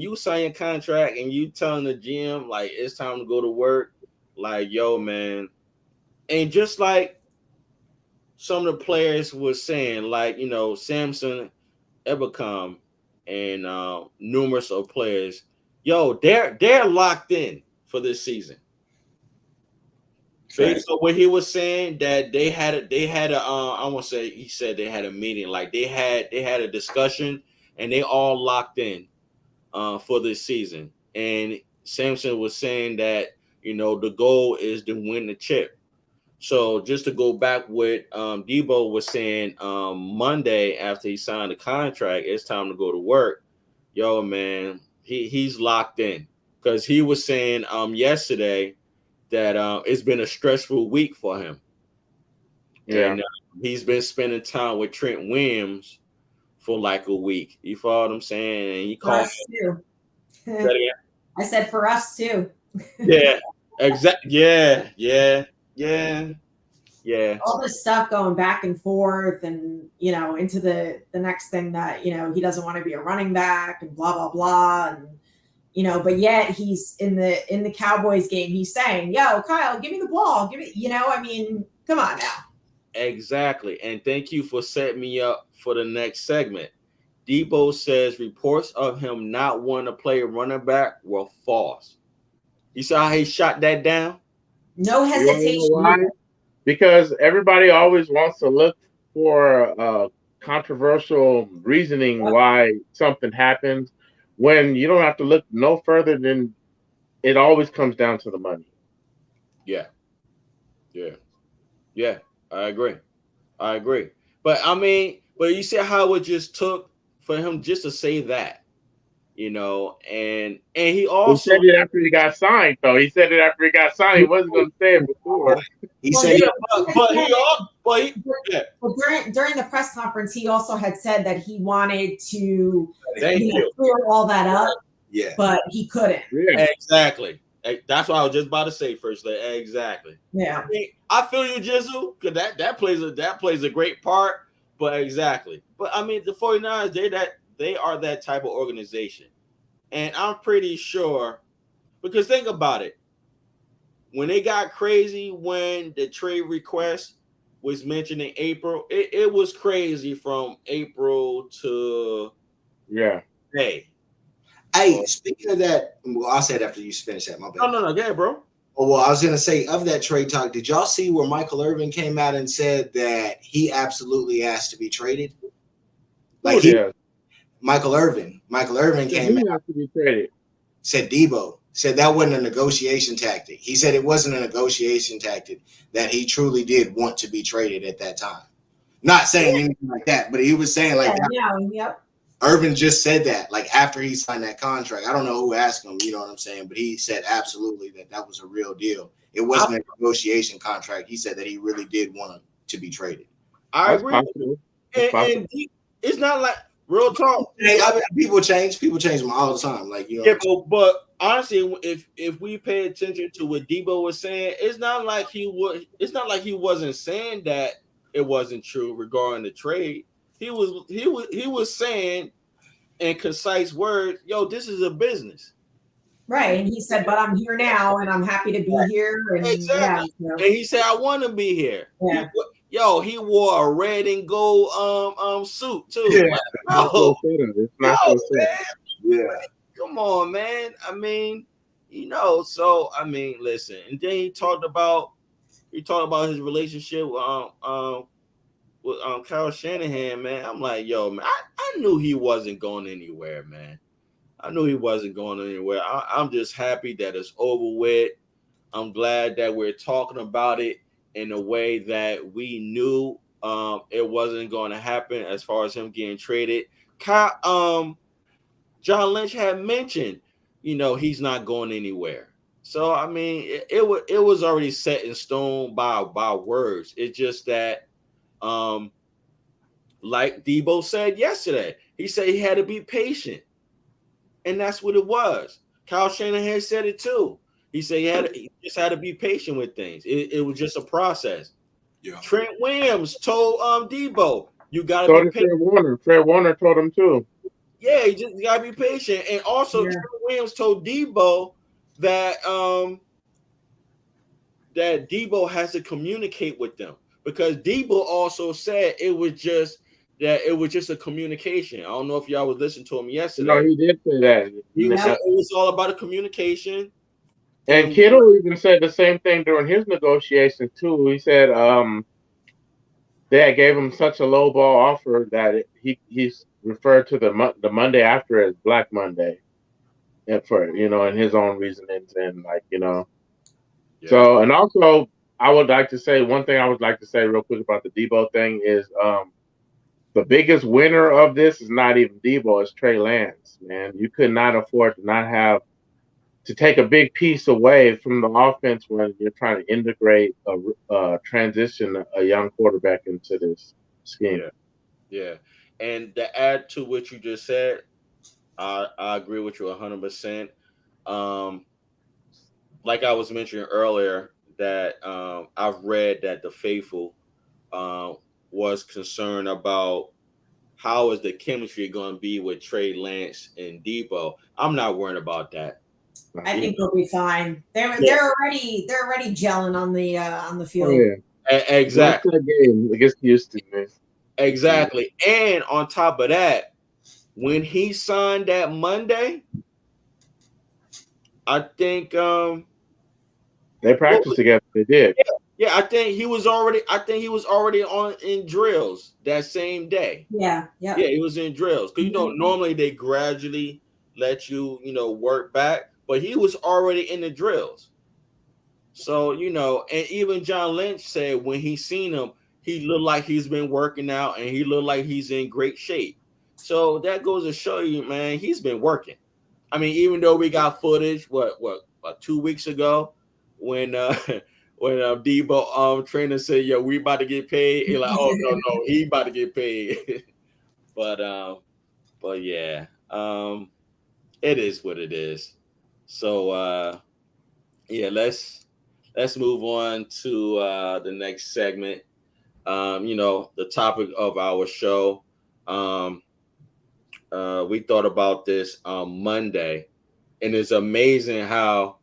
you sign your contract and you telling the GM like it's time to go to work, like, yo, man. And just like some of the players were saying, like, Samson Ebukam and numerous of players, yo, they're locked in for this season. Based on what he was saying, that they had a I won't say he said they had a meeting, like they had a discussion and they all locked in for this season. And Samson was saying that the goal is to win the chip. So just to go back with Debo was saying Monday after he signed the contract, it's time to go to work. Yo, man, he's locked in, because he was saying yesterday that it's been a stressful week for him. Yeah. And he's been spending time with Trent Williams for like a week. You follow what I'm saying? And he called too. I said for us too. Yeah, exactly. Yeah. All this stuff going back and forth, and into the next thing that he doesn't want to be a running back and blah blah blah, and but yet he's in the Cowboys game. He's saying, "Yo, Kyle, give me the ball. Give me." I mean, come on now. Exactly, and thank you for setting me up for the next segment. Debo says reports of him not wanting to play running back were false. You saw how he shot that down? No hesitation. Why? Because everybody always wants to look for controversial reasoning why something happens, when you don't have to look no further than it always comes down to the money. Yeah. I agree. But I mean, you see how it just took for him just to say that, and he also said it after he got signed, though. He said it after he got signed. He wasn't going to say it before. During the press conference, he also had said that he wanted to clear all that up. Yeah, but he couldn't. Yeah. Exactly. That's what I was just about to say first. Like, exactly. Yeah. I feel you, Jizzle, because that plays a great part. But exactly. But I mean, the 49ers, they are that type of organization. And I'm pretty sure, because think about it. When they got crazy when the trade request was mentioned in April, it was crazy from April to May. Hey, speaking of that, well, I'll say it after you finish that. My bad. No, yeah, bro. Oh, well, I was gonna say of that trade talk. Did y'all see where Michael Irvin came out and said that he absolutely asked to be traded? Like Michael Irvin came out to be traded. Said Debo said that wasn't a negotiation tactic. He said it wasn't a negotiation tactic, that he truly did want to be traded at that time. Not saying anything like that, but he was saying like Yep. Irvin just said that like after he signed that contract. I don't know who asked him, you know what I'm saying, but he said absolutely that was a real deal. It wasn't a negotiation contract. He said that he really did want to be traded. I agree. And it's not like real talk. Hey, people change them all the time. Like, you know. Yeah, but honestly, if we pay attention to what Debo was saying, it's not like he wasn't saying that it wasn't true regarding the trade. He was saying in concise words, yo, this is a business. Right. And he said, but I'm here now and I'm happy to be here. And exactly. Yeah, so. And he said, I want to be here. Yeah. He wore a red and gold suit too. Yeah. Yeah. Come on, man. I mean, so I mean, listen. And then he talked about his relationship with Kyle Shanahan, man. I'm like, yo, man, I knew he wasn't going anywhere, man. I knew he wasn't going anywhere. I'm just happy that it's over with. I'm glad that we're talking about it in a way that we knew it wasn't going to happen as far as him getting traded. John Lynch had mentioned, he's not going anywhere. So I mean, it was already set in stone by words. It's just that, like Debo said yesterday, he said he had to be patient, and that's what it was. Kyle Shanahan said it too. He said he just had to be patient with things. It was just a process. Yeah. Trent Williams told Debo, you gotta be patient. Fred Warner told him too. Yeah, you gotta be patient. And also Trent Williams told Debo that that Debo has to communicate with them, because Debo also said it was just a communication. I don't know if y'all was listening to him yesterday. No, he did say that. It was all about a communication. And Kittle even said the same thing during his negotiations too. He said they gave him such a low ball offer that he's referred to the Monday after as Black Monday, and for in his own reasonings and Yeah. So, and also I would like to say one thing. I would like to say real quick about the Debo thing is the biggest winner of this is not even Debo, it's Trey Lance. Man, you could not afford to not have to take a big piece away from the offense when you're trying to integrate transition a young quarterback into this scheme. Yeah. And to add to what you just said, I agree with you 100%. Like I was mentioning earlier, that I've read that the faithful was concerned about how is the chemistry going to be with Trey Lance and Debo. I'm not worried about that. I think they'll be fine. They're already gelling on the field. Oh, yeah. Exactly. That game against Houston, man. Exactly. And on top of that, when he signed that Monday, I think they practiced together. They did. Yeah, I think he was already on in drills that same day. Yeah. Yeah, he was in drills. Because normally they gradually let you, work back, but he was already in the drills. So, and even John Lynch said when he seen him, he looked like he's been working out and he looked like he's in great shape. So that goes to show you, man, he's been working. I mean, even though we got footage, what 2 weeks ago when Debo trainer said, "Yo, we about to get paid." He's like, "Oh no, he about to get paid." but yeah, it is what it is. So yeah, let's move on to the next segment. The topic of our show. Um, we thought about this on Monday, and it's amazing how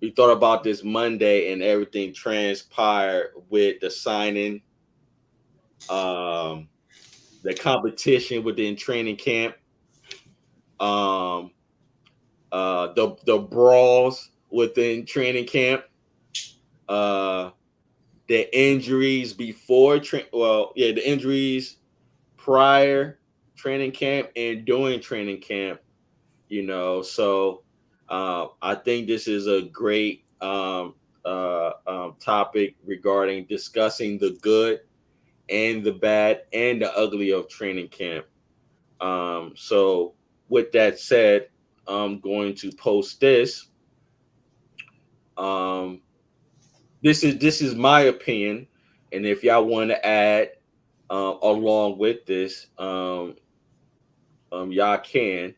we thought about this Monday and everything transpired with the signing, um, the competition within training camp, um, the brawls within training camp, uh, the injuries the injuries prior training camp and during training camp. So I think this is a great topic regarding discussing the good and the bad and the ugly of training camp. So with that said, I'm going to post this. Um, this is my opinion, and if y'all want to add along with this, y'all can.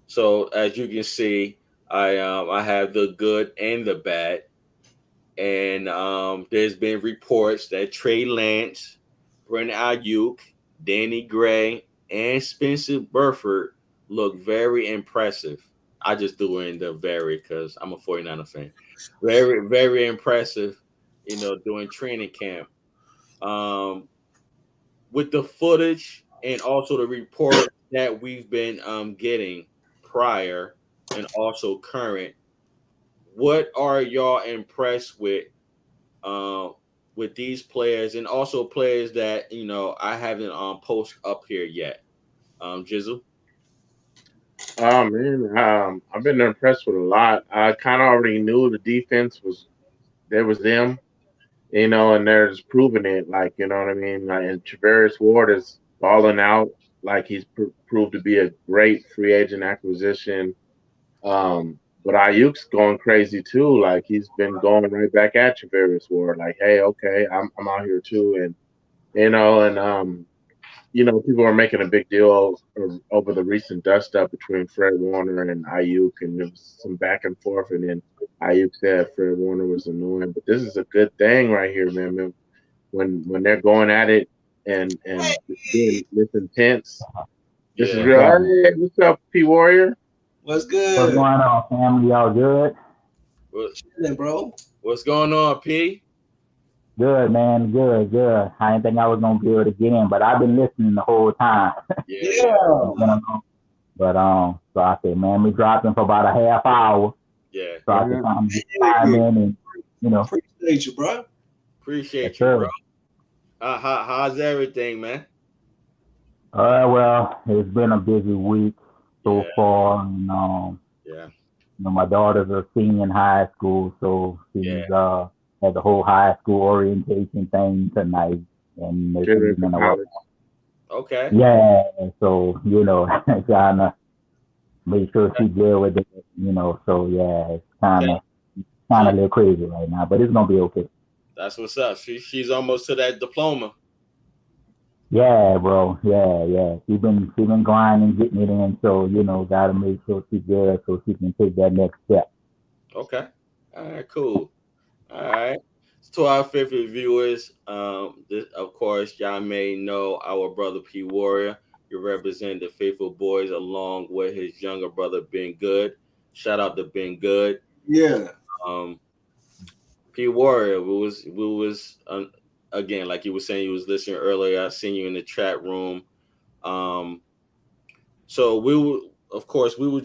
So as you can see, I have the good and the bad, and there's been reports that Trey Lance, Brandon Ayuk, Danny Gray, and Spencer Burford look very impressive. I just threw in the very because I'm a 49er fan. Very, very impressive, during training camp. Um, with the footage and also the report that we've been getting prior and also current, what are y'all impressed with these players and also players that I haven't post up here yet? Jizzle. Oh man, I've been impressed with a lot. I kind of already knew the defense was there was them, and they're just proving it. Like, you know what I mean? Like, and Travaris Ward is balling out. Like, he's proved to be a great free agent acquisition. But Ayuk's going crazy too. Like, he's been going right back at Travaris Ward. Like, hey, okay, I'm out here too, and people are making a big deal over the recent dust up between Fred Warner and Ayuk, and there was some back and forth, and then Ayuk said Fred Warner was annoying. But this is a good thing right here, man. When they're going at it and being this intense, this is Yeah. real. Hey, what's up, P Warrior? What's What's good? going on, family? Y'all good? Chilling, bro. What's going on, P? Good, man. Good, good. I didn't think I was gonna be able to get in, but I've been listening the whole time. Yeah. But so I said, man, we dropped in for about a half hour, Yeah. so I could come get time in and Appreciate you, bro. Appreciate Yes, you, sir. bro. How's everything, man? Well, it's been a busy week so Yeah. far, and Yeah. my daughter's a senior in high school, so she's had the whole high school orientation thing tonight, and this Good evening. college. Okay. Yeah, so trying to make sure she's good with it, So yeah, it's kind of a little crazy right now, but it's gonna be okay. That's what's up. She's almost to that diploma. Yeah, bro. Yeah. She's been grinding, getting it in. So gotta make sure she's good so she can take that next step. Okay. All right. Cool. All right. To our favorite viewers, of course, y'all may know our brother P Warrior. You represent the Faithful Boys along with his younger brother Ben Good. Shout out to Ben Good. Yeah. P Warrior, we was again, like you were saying, you was listening earlier. I seen you in the chat room. So of course, we were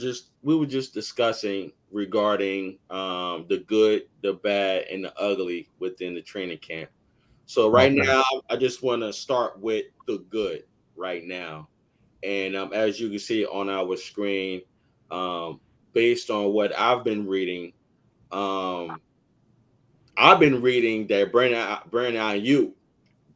just discussing regarding the good, the bad, and the ugly within the training camp. So right now, I just want to start with the good right now, and as you can see on our screen, based on what I've been reading that Brandon Ayuk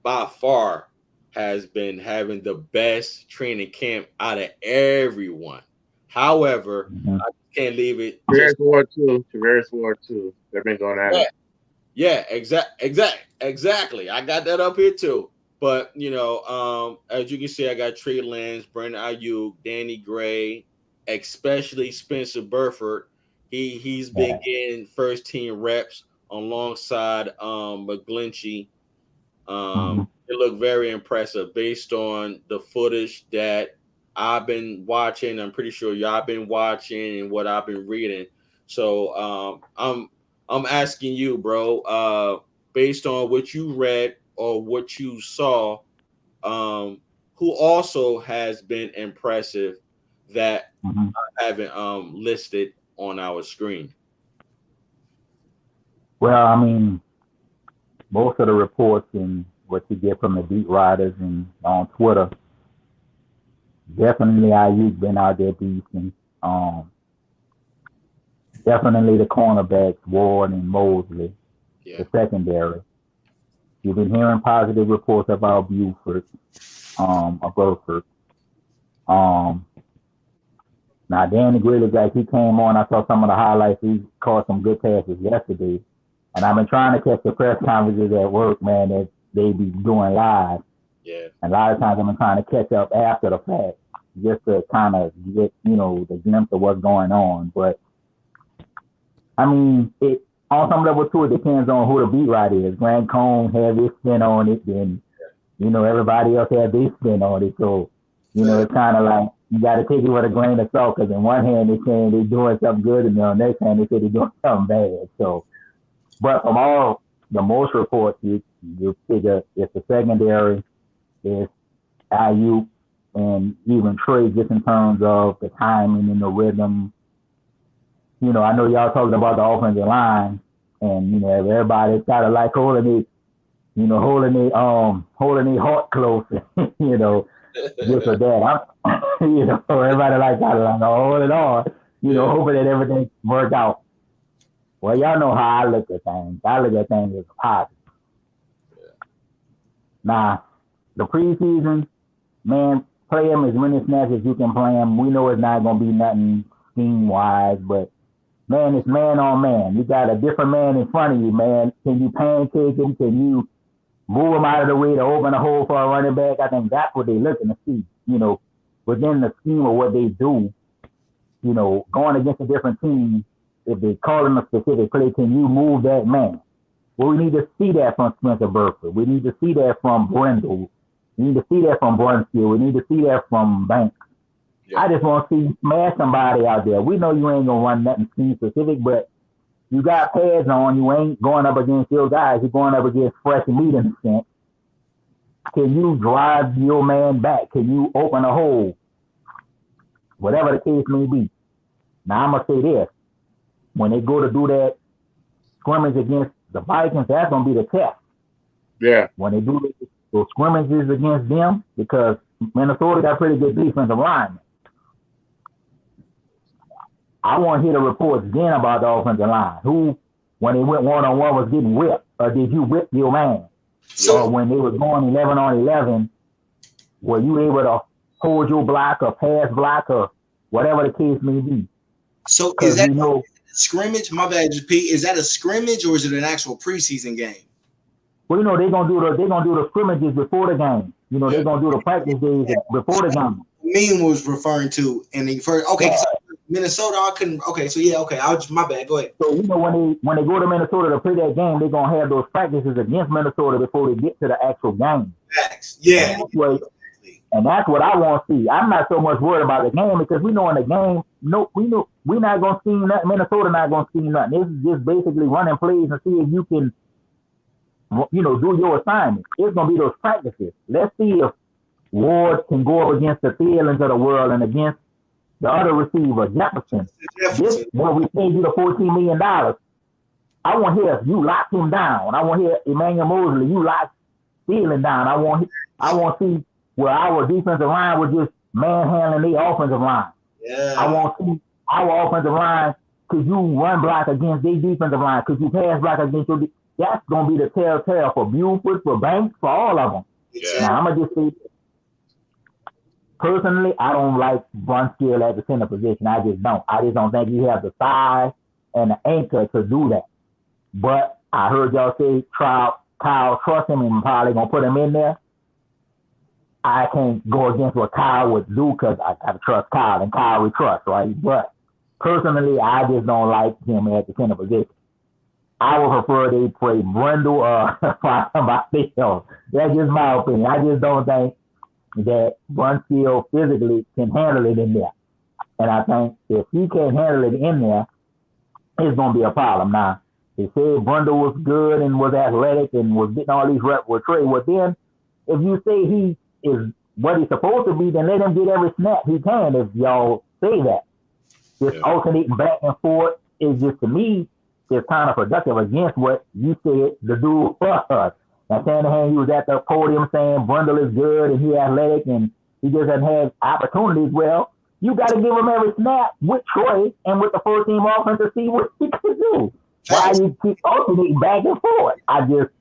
by far has been having the best training camp out of everyone. However, I can't leave it. Travaris Ward too. They've been going at it. Yeah, exactly. I got that up here too. But as you can see, I got Trey Lance, Brandon Ayuk, Danny Gray, especially Spencer Burford, He's been getting first team reps alongside McGlinchey. It looked very impressive based on the footage that I've been watching. I'm pretty sure y'all been watching and what I've been reading. So I'm asking you, bro, based on what you read or what you saw, who also has been impressive that I haven't listed on our screen. Well, I mean, most of the reports and what you get from the beat writers and on Twitter, definitely IU's been out there beasting. Definitely the cornerbacks, Ward and Mosley, the secondary. You've been hearing positive reports about Buford, or Burford. Now, Danny Greeley, guys, he came on. I saw some of the highlights. He caught some good passes yesterday. And I've been trying to catch the press conferences at work, man, that they be doing live. Yeah. And a lot of times I've been trying to catch up after the fact just to kind of get, the glimpse of what's going on. But, I mean, on some level, too, it depends on who the beat writer is. Grant Cohn had his spin on it, and, everybody else had their spin on it. So, it's kind of like, you got to take it with a grain of salt, because in one hand they're saying they're doing something good, and on the next hand they say they're doing something bad. So, but from all the most reports, you figure it's the secondary, it's IU, and even Trey, just in terms of the timing and the rhythm. I know y'all talking about the offensive line, and everybody's kind of like holding their heart close, this or that. Everybody like kind of like hold it on, hoping that everything worked out. Well, y'all know how I look at things. I look at things as positive. Yeah. Now, the preseason, man, play them as many snaps as you can play them. We know it's not going to be nothing scheme-wise, but, man, it's man on man. You got a different man in front of you, man. Can you pancake him? Can you move him out of the way to open a hole for a running back? I think that's what they're looking to see, within the scheme of what they do, going against a different team. If they call him a specific play, can you move that man? Well, we need to see that from Spencer Burford. We need to see that from Brindle. We need to see that from Brunskill. We need to see that from Banks. Yeah. I just want to see smash somebody out there. We know you ain't going to run nothing scheme specific, but you got pads on. You ain't going up against your guys. You're going up against fresh meat in a sense. Can you drive your man back? Can you open a hole? Whatever the case may be. Now, I'm going to say this. When they go to do that scrimmage against the Vikings, that's going to be the test. Yeah. When they do those scrimmages against them, because Minnesota got pretty good defensive linemen. I want to hear the reports again about the offensive line. Who, when they went one-on-one, was getting whipped, or did you whip your man? So, or when they were going 11 on 11, were you able to hold your block or pass block or whatever the case may be? So is that scrimmage? My bad, Pete. Is that a scrimmage or is it an actual preseason game? Well, they're gonna do the scrimmages before the game. They're gonna do the practice days before the game. Meme was referring to in the first. Okay, yeah. So Minnesota, I couldn't. Okay, so yeah, okay. My bad. Go ahead. So when they go to Minnesota to play that game, they're gonna have those practices against Minnesota before they get to the actual game. Yeah. And that's what I want to see. I'm not so much worried about the game because we know in the game, we're not going to see nothing. Minnesota not going to see nothing. This is just basically running plays and see if you can, do your assignment. It's going to be those practices. Let's see if Ward can go up against the Thielens of the world and against the other receiver, Jefferson. This when we paid you the $14 million. I want to hear you lock him down. I want to hear Emmanuel Mosley, you lock Thielen down. I want to see where our defensive line was just manhandling the offensive line. Yeah. I want to see our offensive line, could you run block against their defensive line? Could you pass block against your That's going to be the telltale for Buford, for Banks, for all of them. Yeah. Now, I'm going to just say, personally, I don't like Brunskill at the center position. I just don't think he has the size and the anchor to do that. But I heard y'all say Kyle trust him and probably going to put him in there. I can't go against what Kyle would do because I got to trust Kyle, and Kyle we trust, right? But personally, I just don't like him at the center position. I would prefer they play Brundle or somebody else. That's just my opinion. I just don't think that Brunskill physically can handle it in there. And I think if he can't handle it in there, it's going to be a problem. Now, they said Brundle was good and was athletic and was getting all these reps with Trey. Well, then, if you say he is what he's supposed to be, then let him get every snap he can if y'all say that. Just alternating back and forth is just, to me, is kind of productive against what you said the dude was. Now, Shanahan, he was at the podium saying Brundle is good and he's athletic and he just doesn't have opportunities. Well, you got to give him every snap with Troy and with the first team offense to see what he can do. Why you keep alternating back and forth?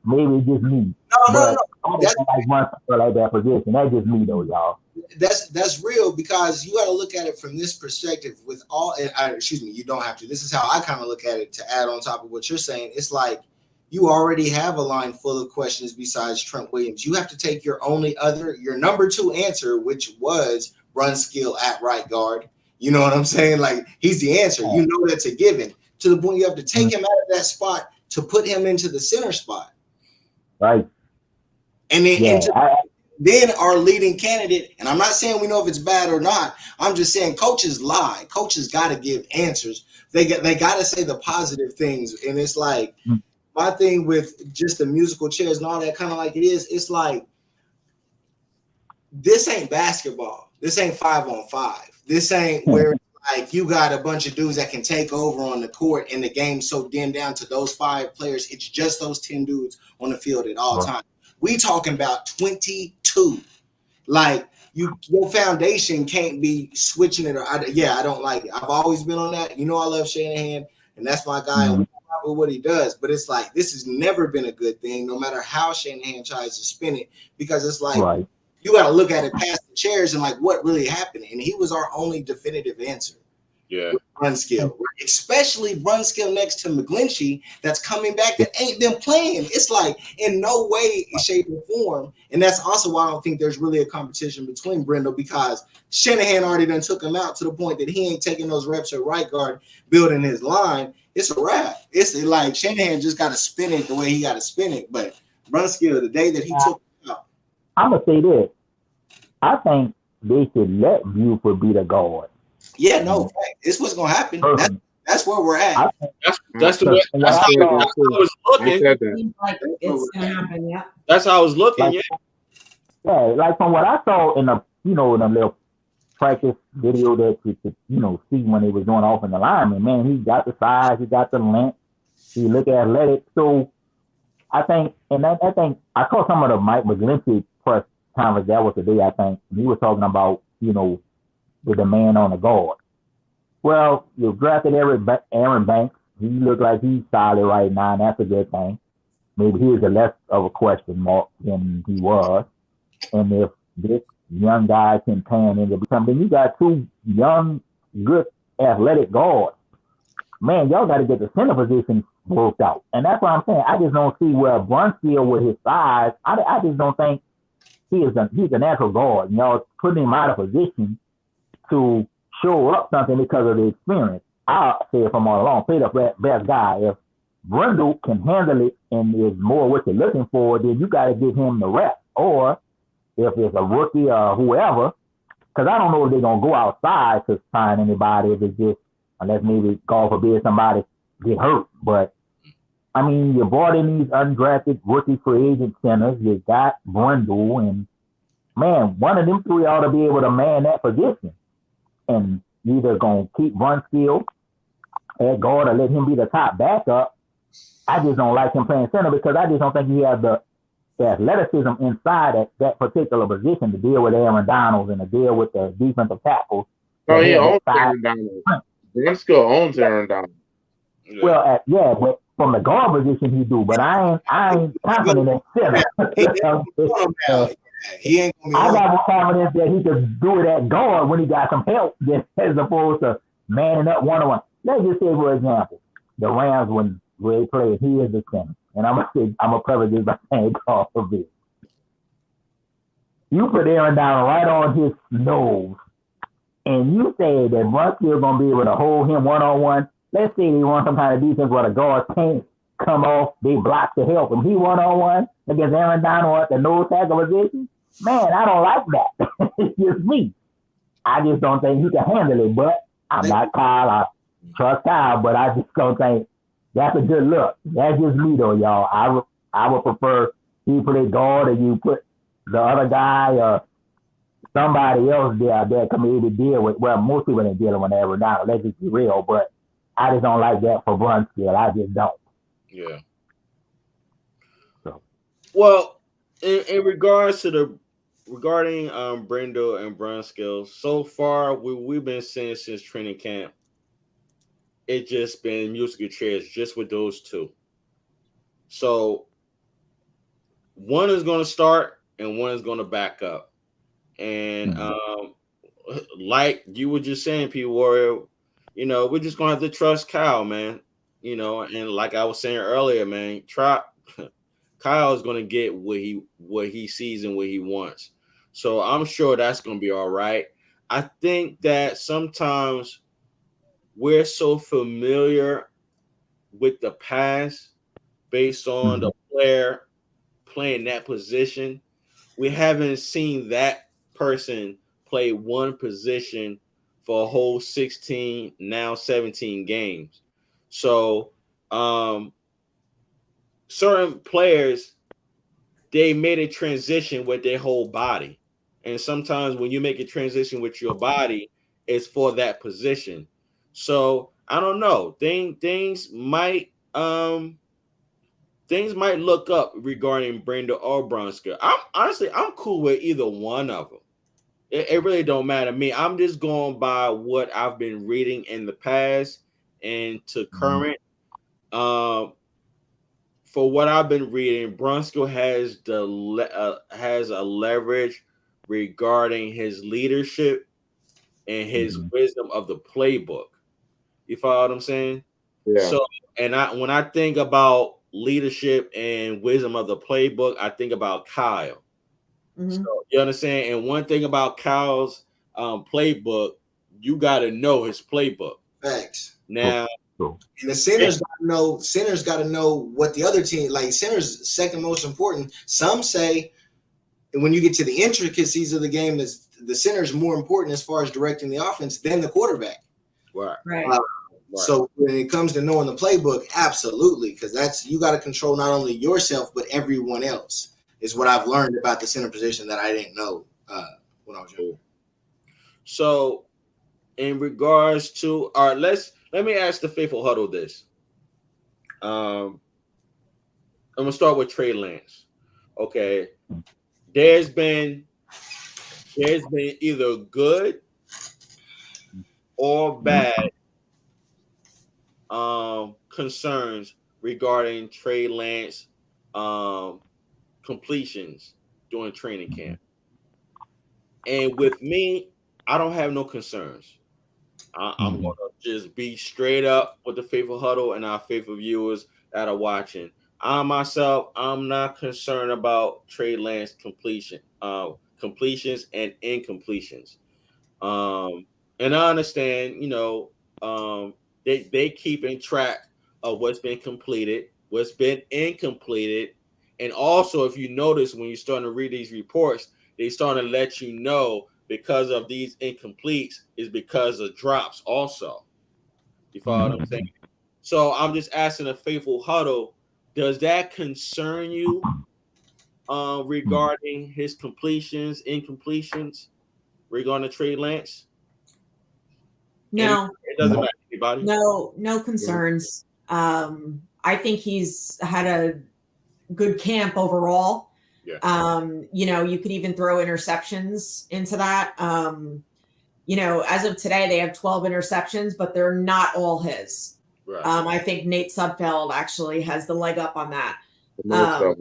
Maybe it's just me. No. I don't like one like that position. That's just me, though, y'all. That's real, because you got to look at it from this perspective. With all, you don't have to. This is how I kind of look at it. To add on top of what you're saying, it's like you already have a line full of questions besides Trent Williams. You have to take your number 2 answer, which was Brunskill at right guard. You know what I'm saying? Like, he's the answer. You know that's a given. To the point you have to take him out of that spot to put him into the center spot. Right. And then then our leading candidate, and I'm not saying we know if it's bad or not. I'm just saying coaches lie. Coaches got to give answers. They got to say the positive things. And it's like my thing with just the musical chairs and all that, kind of like it is. It's like, this ain't basketball. This ain't 5-on-5. This ain't where like you got a bunch of dudes that can take over on the court and the game's so dimmed down to those 5 players. It's just those 10 dudes on the field at all times. We talking about 22. Like, your foundation can't be switching it. I don't like it. I've always been on that. You know, I love Shanahan, and that's my guy with what he does. But it's like, this has never been a good thing, no matter how Shanahan tries to spin it, because it's like, you got to look at it past the chairs and like what really happened. And he was our only definitive answer. Yeah. Brunskill, especially Brunskill next to McGlinchey, that's coming back, that ain't been playing. It's like, in no way, shape, or form. And that's also why I don't think there's really a competition between Brindle, because Shanahan already done took him out to the point that he ain't taking those reps at right guard, building his line. It's a wrap. It's like Shanahan just got to spin it the way he got to spin it. But Brunskill, the day that he took him out, I'm gonna say this. I think they should let Buford be the guard. Yeah, no, it's what's gonna happen. That's where we're at. That's how I was looking. Like it's gonna happen. Yeah. That's how I was looking. Yeah, like from what I saw in the in the little practice video that you could see when they was doing off in the lineman, man, he got the size, he got the length, he look athletic. So I think, I saw some of the Mike McGlinchey press conference. That was the day I think he was talking about the demand on the guard. Well, you drafted Aaron Banks. He looked like he's solid right now, and that's a good thing. Maybe he is a less of a question mark than he was. And if this young guy can pan into something, you got 2 young, good, athletic guards. Man, y'all got to get the center position worked out. And that's what I'm saying. I just don't see where Brunskill with his size, I just don't think he's a natural guard. Y'all putting him out of position to show up something because of the experience. I'll say it from all along, play the best guy. If Brundle can handle it and is more what you're looking for, then you got to give him the rep. Or if it's a rookie or whoever, because I don't know if they're going to go outside to sign anybody, if it's just, unless maybe, God forbid, somebody get hurt. But, I mean, you brought in these undrafted rookie free agent centers. You got Brundle, and, man, one of them 3 ought to be able to man that position. And either going to keep Brunskill at guard or let him be the top backup. I just don't like him playing center because I just don't think he has the athleticism inside that particular position to deal with Aaron Donald and to deal with the defensive tackles. Oh, he owns Aaron Donald. Brunskill owns Aaron Donald. Yeah. Well, but from the guard position he do, but I ain't confident in center. He ain't gonna be I got more confidence that he could do it at guard when he got some help as opposed to manning up one-on-one. Let's just say, for example, the Rams when they play, he is the center. And I'm gonna preface this by saying God forbid. You put Aaron Donald right on his nose and you say that Brunskill gonna be able to hold him one-on-one. Let's say they run some kind of defense where the guards can't come off, they block to help him. He one-on-one against Aaron Donald at the nose tackle position. Man, I don't like that. It's just me. I just don't think he can handle it. But I'm not Kyle. I trust Kyle, but I just don't think that's a good look. That's just me, though, y'all. I would prefer he play guard and you put the other guy or somebody else there that can maybe deal with. Well, most people ain't dealing with Aaron Donald. Let's just be real. But I just don't like that for Brunskill. I just don't. Yeah. So. Well, in regards to regarding Brindle and Brunskill, so far we've been seeing since training camp, it just been musical chairs just with those two. So one is going to start and one is going to back up. And like you were just saying, P Warrior, we're just going to have to trust Kyle, man. And like I was saying earlier, man, Kyle is going to get what he sees and what he wants. So I'm sure that's going to be all right. I think that sometimes we're so familiar with the past based on the player playing that position. We haven't seen that person play one position for a whole 16, now 17 games. So certain players, they made a transition with their whole body. And sometimes when you make a transition with your body, it's for that position. So I don't know. Things might look up regarding Brindle or Brunskill. I'm cool with either one of them. It really don't matter to me. I'm just going by what I've been reading in the past and to current. For what I've been reading, Brunskill has a leverage regarding his leadership and his wisdom of the playbook. You follow what I'm saying? Yeah. So, when I think about leadership and wisdom of the playbook, I think about Kyle. So you understand? And one thing about Kyle's playbook, you got to know his playbook. Facts. Now, and the centers got to know what the other team, like centers second most important. Some say when you get to the intricacies of the game, is the center is more important as far as directing the offense than the quarterback. Right. So when it comes to knowing the playbook, absolutely, because you got to control not only yourself but everyone else. Is what I've learned about the center position that I didn't know when I was younger. So, in regards to let me ask the faithful huddle this. I'm gonna start with Trey Lance. Okay, there's been either good or bad concerns regarding Trey Lance completions during training camp. And with me, I don't have no concerns. I'm going to just be straight up with the faithful huddle and our faithful viewers that are watching. I'm not concerned about Trey Lance completions and incompletions. And I understand, they keeping track of what's been completed, what's been incompleted. And also, if you notice, when you're starting to read these reports, they starting to let you know because of these incompletes is because of drops also. You follow what I'm saying? So I'm just asking a faithful huddle, does that concern you regarding his completions, incompletions, regarding Trey Lance? No. It doesn't matter to anybody. No concerns. I think he's had a good camp overall. Yeah. You could even throw interceptions into that. As of today, they have 12 interceptions, but they're not all his. Right. I think Nate Sudfeld actually has the leg up on that. I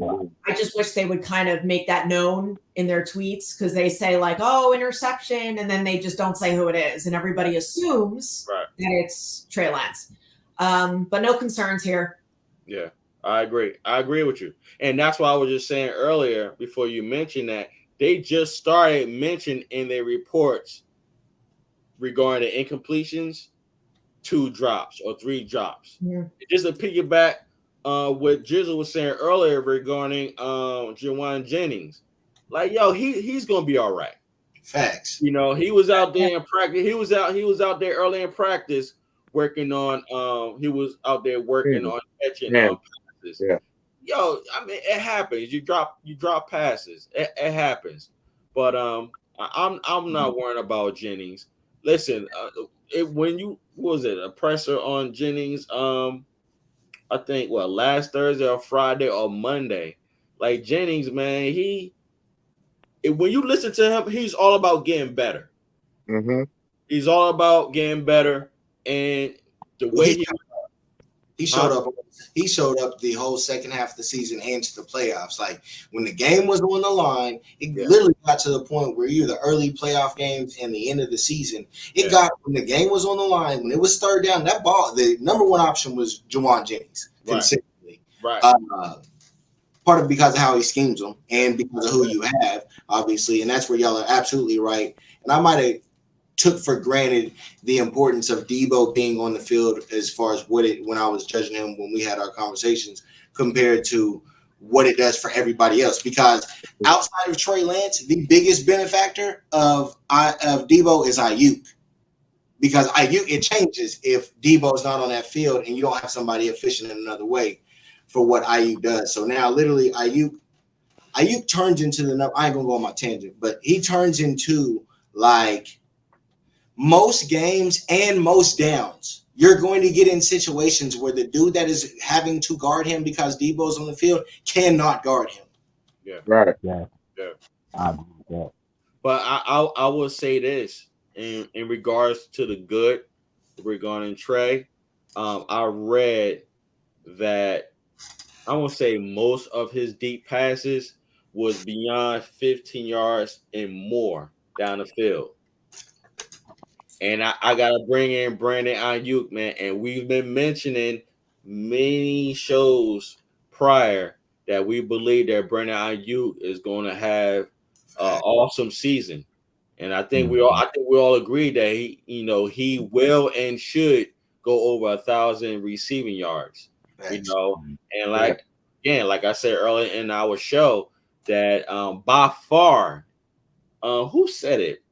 just wish they would kind of make that known in their tweets, because they say like, oh, interception, and then they just don't say who it is, and everybody assumes that it's Trey Lance. But no concerns here. Yeah, I agree with you. And that's why I was just saying earlier, before you mentioned that, they just started mentioning in their reports regarding the incompletions, 2 drops or 3 drops. Yeah. Just to piggyback what Jizzle was saying earlier regarding Jawan Jennings. Like, yo, he's gonna be all right. Facts. You know, he was out there in practice. He was out there early in practice working on he was out there working on catching passes. Yeah. Yo, I mean, it happens. You drop passes. It happens. But I'm not worrying about Jennings. Listen, when you what was it a presser on Jennings? I think last Thursday or Friday or Monday. Like Jennings, man, when you listen to him, he's all about getting better. Mm-hmm. He's all about getting better, and the way he showed up. He showed up the whole second half of the season and to the playoffs. Like when the game was on the line, it literally got to the point where either the early playoff games and the end of the season. It got when the game was on the line, when it was third down, that ball, the number one option was Jawan Jennings consistently. Right. Part of because of how he schemes them and because of who you have, obviously, and that's where y'all are absolutely right. And I might have took for granted the importance of Debo being on the field as far as when I was judging him when we had our conversations compared to what it does for everybody else. Because outside of Trey Lance, the biggest benefactor of Debo is Ayuk. Because Ayuk, it changes if Debo's not on that field and you don't have somebody efficient in another way for what Ayuk does. So now literally Ayuk turns into I ain't gonna go on my tangent, but he turns into like most games and most downs. You're going to get in situations where the dude that is having to guard him because Debo's on the field cannot guard him. Yeah. Right. Yeah. But I will say this in regards to the good regarding Trey. I read that I won't say most of his deep passes was beyond 15 yards and more down the field. And I gotta bring in Brandon Ayuk, man. And we've been mentioning many shows prior that we believe that Brandon Ayuk is going to have an awesome season. And I think we all agree that he will and should go over 1,000 receiving yards. And like I said earlier in our show, that by far, who said it?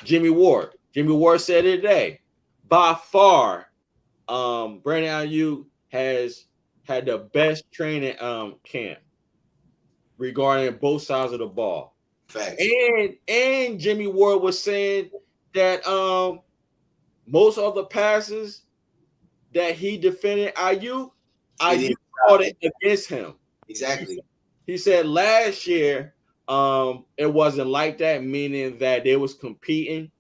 Jimmy Ward. Jimmy Ward said it today. By far, Brandon Ayuk has had the best training camp regarding both sides of the ball. Facts. And Jimmy Ward was saying that most of the passes that he defended Ayuk caught it against him. Exactly. He said last year it wasn't like that, meaning that they was competing,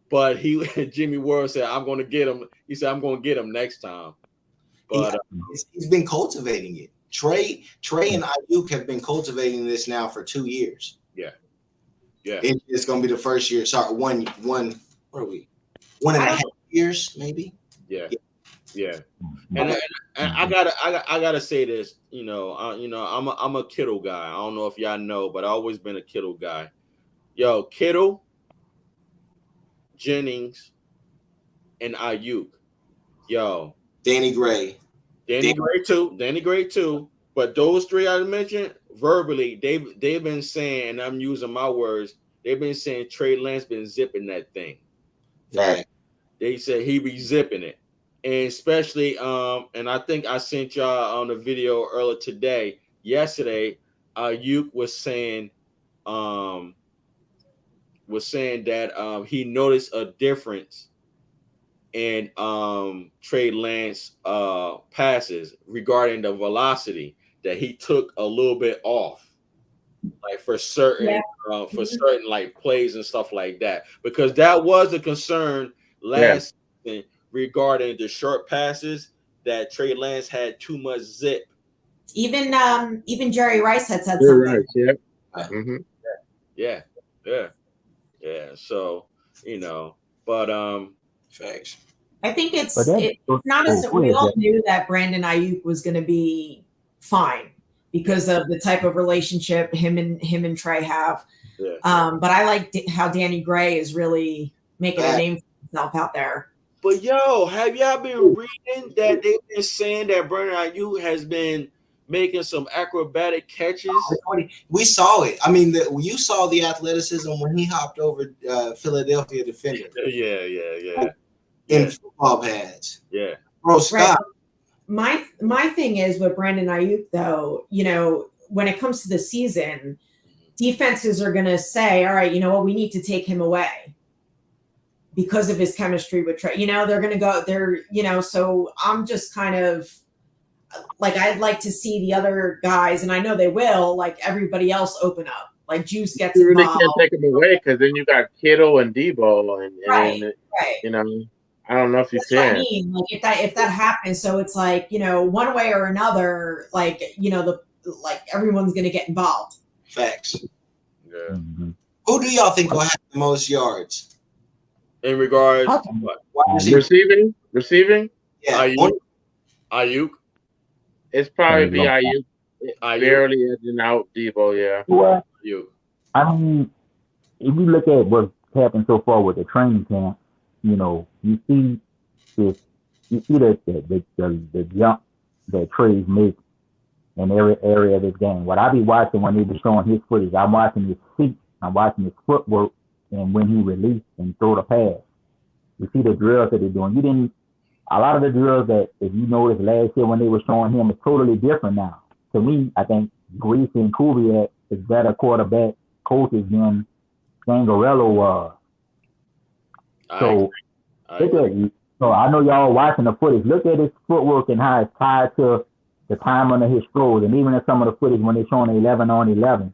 but Jimmy Ward said, I'm going to get him. He said, I'm going to get him next time. But he's been cultivating it. Trey and Ayuk have been cultivating this now for 2 years. Yeah. It's going to be the first year. Sorry, one. What are we? 1.5 years, maybe. Yeah. And I gotta say this. I'm a Kittle guy. I don't know if y'all know, but I've always been a Kittle guy. Yo, Kittle, Jennings, and Ayuk. Yo, Danny Gray too. But those three I mentioned verbally, they've been saying, and I'm using my words, they've been saying Trey Lance been zipping that thing. Right. They said he be zipping it. And especially, and I think I sent y'all on the video earlier yesterday, Ayuk was saying that he noticed a difference in Trey Lance passes regarding the velocity, that he took a little bit off, like for certain like plays and stuff like that, because that was a concern last season regarding the short passes, that Trey Lance had too much zip. Even Jerry Rice had said something. Right, yeah. Mm-hmm. Yeah. So, but facts. I think it's not as we all knew that Brandon Ayuk was going to be fine. because of the type of relationship him and Trey have. Yeah. But I like how Danny Gray is really making a name for himself out there. But yo, have y'all been reading that they've been saying that Brandon Ayuk has been making some acrobatic catches? We saw it. I mean, you saw the athleticism when he hopped over Philadelphia defender. Yeah. In football pads. Yeah. Bro, Scott. Right. My thing is with Brandon Ayuk, though, you know, when it comes to the season, defenses are going to say, all right, you know what, we need to take him away because of his chemistry with Trey. You know, they're going to go there, you know, so I'm just kind of like, I'd like to see the other guys, and I know they will, like everybody else open up. Like Juice gets you really involved. can't take him away because then you got Kittle and Debo, and right. You know, I don't know if you That's can. what I mean. Like if that happens, so it's like, you know, one way or another, like, you know, like everyone's gonna get involved. Facts. Yeah. Mm-hmm. Who do y'all think will have the most yards? In regards to what? Receiving? Yeah. Ayuk. It's probably be Ayuk. Barely edging out Debo, yeah. Well, Ayuk. I mean, if you look at what's happened so far with the training camp, you know, you see the jump that Trey's make in every area of this game. What I be watching when they be showing his footage, I'm watching his feet, I'm watching his footwork, and when he released and throw the pass. You see the drills that they're doing. A lot of the drills that, if you noticed last year when they were showing him, is totally different now. To me, I think Greasy and Kubiak is better quarterback coaches than Scangarello was. So I know y'all watching the footage. Look at his footwork and how it's tied to the time under his throws, and even in some of the footage when they're showing 11 on 11,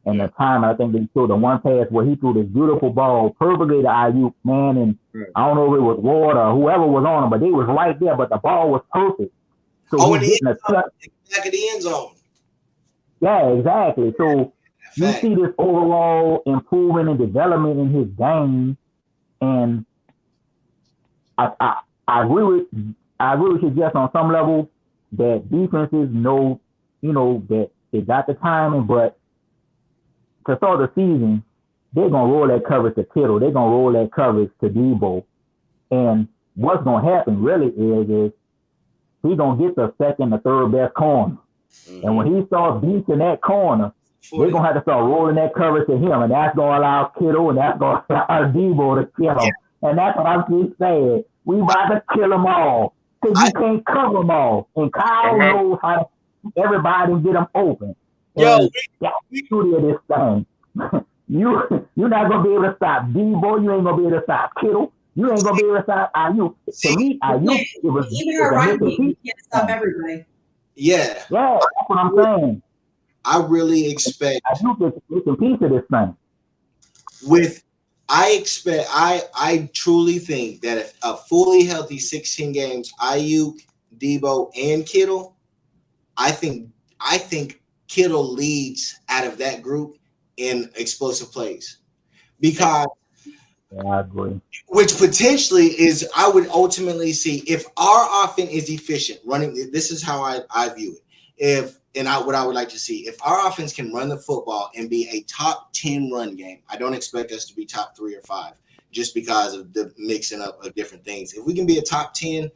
and the time, I think they showed the one pass where he threw this beautiful ball perfectly to Ayuk, man, and I don't know if it was Ward or whoever was on him, but they was right there, but the ball was perfect. So he's getting a touch. Back of the end zone. Yeah, exactly. So you see this overall improvement and development in his game, and I agree with you, Jeff, on some level that defenses know, you know, that they got the timing, but to start the season, they're gonna roll that coverage to Kittle. They're gonna roll that coverage to Debo, and what's gonna happen really is he's gonna get the second or third best corner. Mm-hmm. And when he starts beating that corner, they're gonna have to start rolling that coverage to him, and that's gonna allow Kittle and that's gonna allow Debo to kill him. Yeah. And that's what I'm just saying. We about to kill them all because you can't cover them all. And Kyle knows how to everybody get them open. Yo, that's the beauty of this thing. You're not gonna be able to stop Debo. You ain't gonna be able to stop Kittle. You ain't gonna be able to stop Ayuk. To me, Ayuk, it was even our running game. You can't stop everybody. Yeah, that's what I'm saying. I really expect Ayuk is a piece of this thing. I truly think that if a fully healthy 16 games, Ayuk, Debo, and Kittle, I think Kittle leads out of that group in explosive plays, because I agree. Which potentially is, I would ultimately see if our offense is efficient running. This is how I view it. What I would like to see, if our offense can run the football and be a top 10 run game, I don't expect us to be top 3 or 5 just because of the mixing up of different things. If we can be a top 10,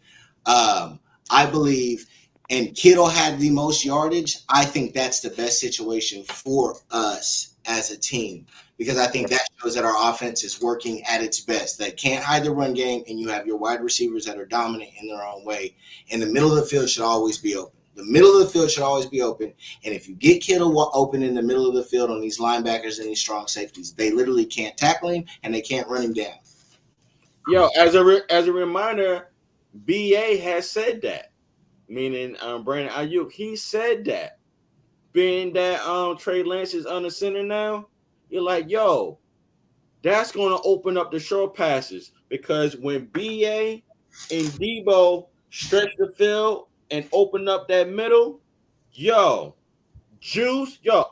I believe, and Kittle had the most yardage, I think that's the best situation for us as a team, because I think that shows that our offense is working at its best. That can't hide the run game, and you have your wide receivers that are dominant in their own way. And the middle of the field should always be open. The middle of the field should always be open. And if you get Kittle open in the middle of the field on these linebackers and these strong safeties, they literally can't tackle him and they can't run him down. Yo, as a reminder, BA has said that, meaning Brandon Ayuk. He said that, being that Trey Lance is under center now, you're like, yo, that's going to open up the short passes, because when BA and Debo stretch the field and open up that middle, yo, Juice, real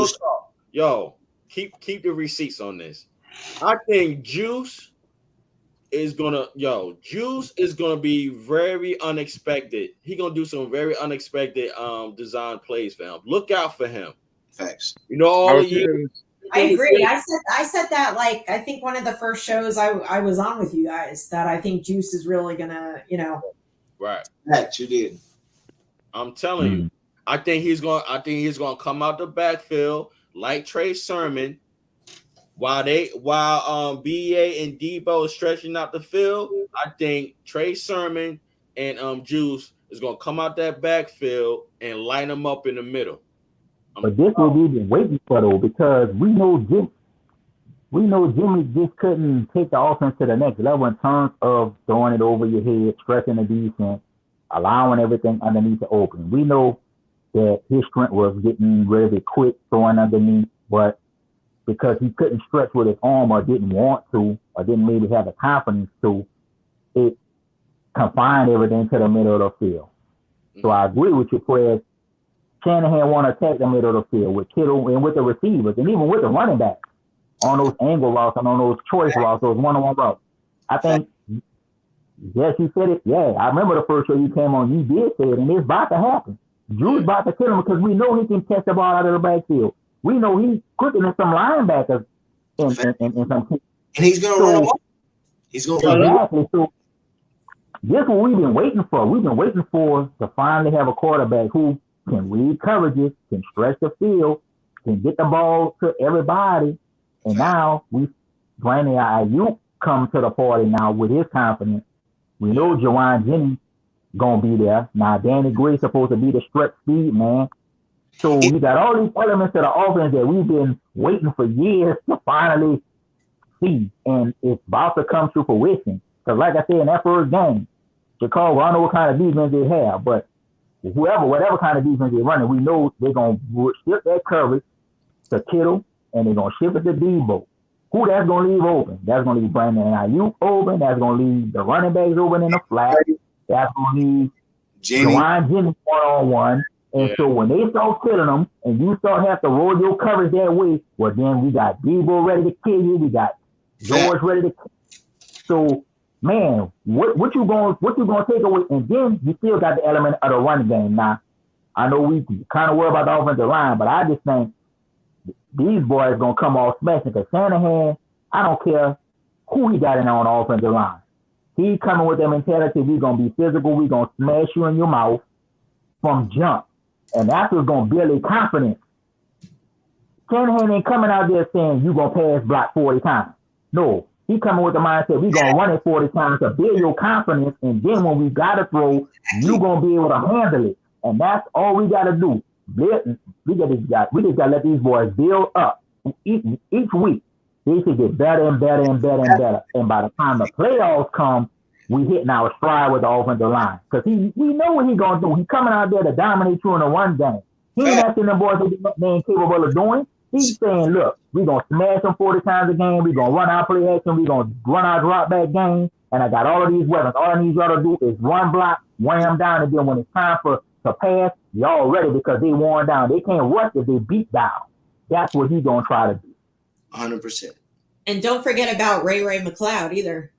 talk, yo, keep the receipts on this. I think Juice is gonna Juice is gonna be very unexpected. He gonna do some very unexpected design plays for him. Look out for him. Facts. You know, all the years. I agree. I said that like I think one of the first shows I was on with you guys that I think Juice is really gonna, Right. That you did. I'm telling you. I think he's gonna come out the backfield like Trey Sermon while BA and Debo is stretching out the field. I think Trey Sermon and Juice is gonna come out that backfield and line them up in the middle. But this will be been waiting for though, because we know Jimmy just couldn't take the offense to the next level in terms of throwing it over your head, stretching the defense, allowing everything underneath to open. We know that his strength was getting rid of it quick, throwing underneath, but because he couldn't stretch with his arm or didn't want to, or didn't maybe have the confidence to, it confined everything to the middle of the field. So I agree with you, Fred. Shanahan want to attack the middle of the field with Kittle and with the receivers and even with the running backs on those angle routes and on those choice routes, those one-on-one routes. I think, yes, you said it. Yeah, I remember the first show you came on, you did say it, and it's about to happen. Drew's about to kill him because we know he can catch the ball out of the backfield. We know he's quicker than some linebackers in some teams. And he's going to run them off. He's going to run them off. Exactly. So this is what we've been waiting for. We've been waiting for to finally have a quarterback who can read coverages, can stretch the field, can get the ball to everybody. And now Brandon Ayuk come to the party now with his confidence. We know Jawan Jennings gonna be there. Now Danny Gray's supposed to be the stretch speed man. So we got all these elements of the offense that we've been waiting for years to finally see. And it's about to come to fruition. Because like I said in that first game, Chicago, I don't know what kind of defense they have, but whatever kind of defense they're running, we know they're going to shift that coverage to Kittle, and they're going to shift it to Debo. Who that's going to leave open? That's going to leave Brandon Ayuk open. That's going to leave the running backs open in the flat. That's going to leave Jawan Jennings one-on-one. And so when they start killing them, and you start have to roll your coverage that way, well, then we got Debo ready to kill you. We got George ready to kill you. So, man, what you gonna take away? And then you still got the element of the running game. Now, I know we kind of worry about the offensive line, but I just think these boys gonna come off smashing. Because Shanahan, I don't care who he got in on the offensive line. He coming with that mentality. We gonna be physical. We gonna smash you in your mouth from jump, and that's what's gonna build your confidence. Shanahan ain't coming out there saying you gonna pass block 40 times. No. He coming with the mindset, we going to run it 40 times to build your confidence, and then when we got to throw, you going to be able to handle it. And that's all we got to do. We just got to let these boys build up. Each week, they should get better and better and better and better. And by the time the playoffs come, we hitting our stride with the offensive line. Because we know what he going to do. He coming out there to dominate you in the run game. He ain't asking them boys what they ain't capable of doing. He's saying, look, we're going to smash them 40 times a game. We're going to run our play action. We're going to run our drop back game. And I got all of these weapons. All I need y'all to do is run block, wham down. And then when it's time to pass, y'all ready because they worn down. They can't rush if they beat down. That's what he's going to try to do. 100%. And don't forget about Ray McLeod either.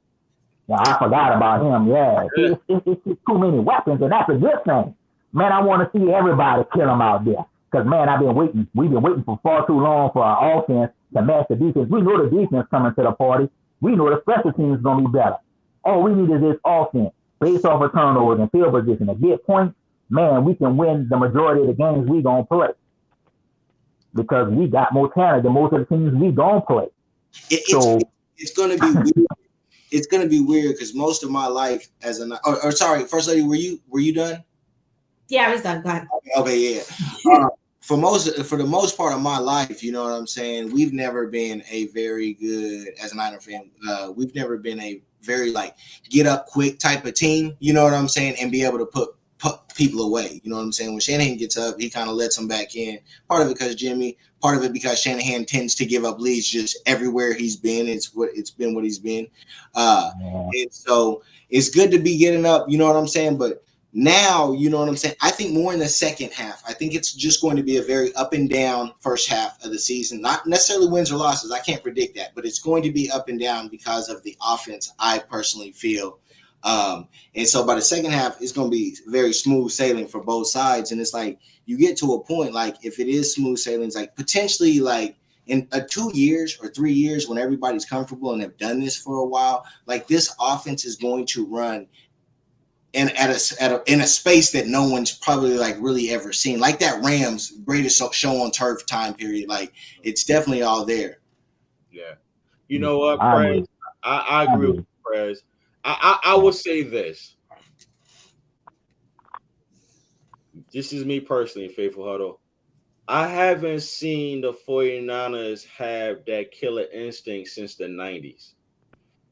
Yeah, I forgot about him. Yeah. It's just too many weapons, and that's a good thing. Man, I want to see everybody kill him out there. Because, man, we've been waiting for far too long for our offense to match the defense. We know the defense coming to the party. We know the special teams is going to be better. All we need is this offense, based off of turnovers and field position. To get points, man, we can win the majority of the games we going to play. Because we got more talent than most of the teams we going to play. It's going to be weird. It's going to be weird because most of my life as sorry, First Lady, were you done? Yeah, I was done. Go ahead. Okay, yeah. For the most part of my life, you know what I'm saying, we've never been a very good, as an Niner fan, we've never been a very like get up quick type of team, you know what I'm saying, and be able to put people away. You know what I'm saying? When Shanahan gets up, he kind of lets them back in. Part of it because Jimmy, part of it because Shanahan tends to give up leads just everywhere he's been. It's been what he's been. And so it's good to be getting up, you know what I'm saying? But Now, you know what I'm saying? I think more in the second half. I think it's just going to be a very up and down first half of the season. Not necessarily wins or losses. I can't predict that, but it's going to be up and down because of the offense, I personally feel. And so by the second half, it's going to be very smooth sailing for both sides. And it's like you get to a point, like if it is smooth sailing, it's like potentially like in 2 years or 3 years when everybody's comfortable and have done this for a while, like this offense is going to run in a space that no one's probably like really ever seen, like that Rams greatest show on turf time period. Like it's definitely all there. Yeah, you know what, Prez? I agree with you, Prez. I will say this. This is me personally, Faithful Huddle. I haven't seen the 49ers have that killer instinct since the 90s.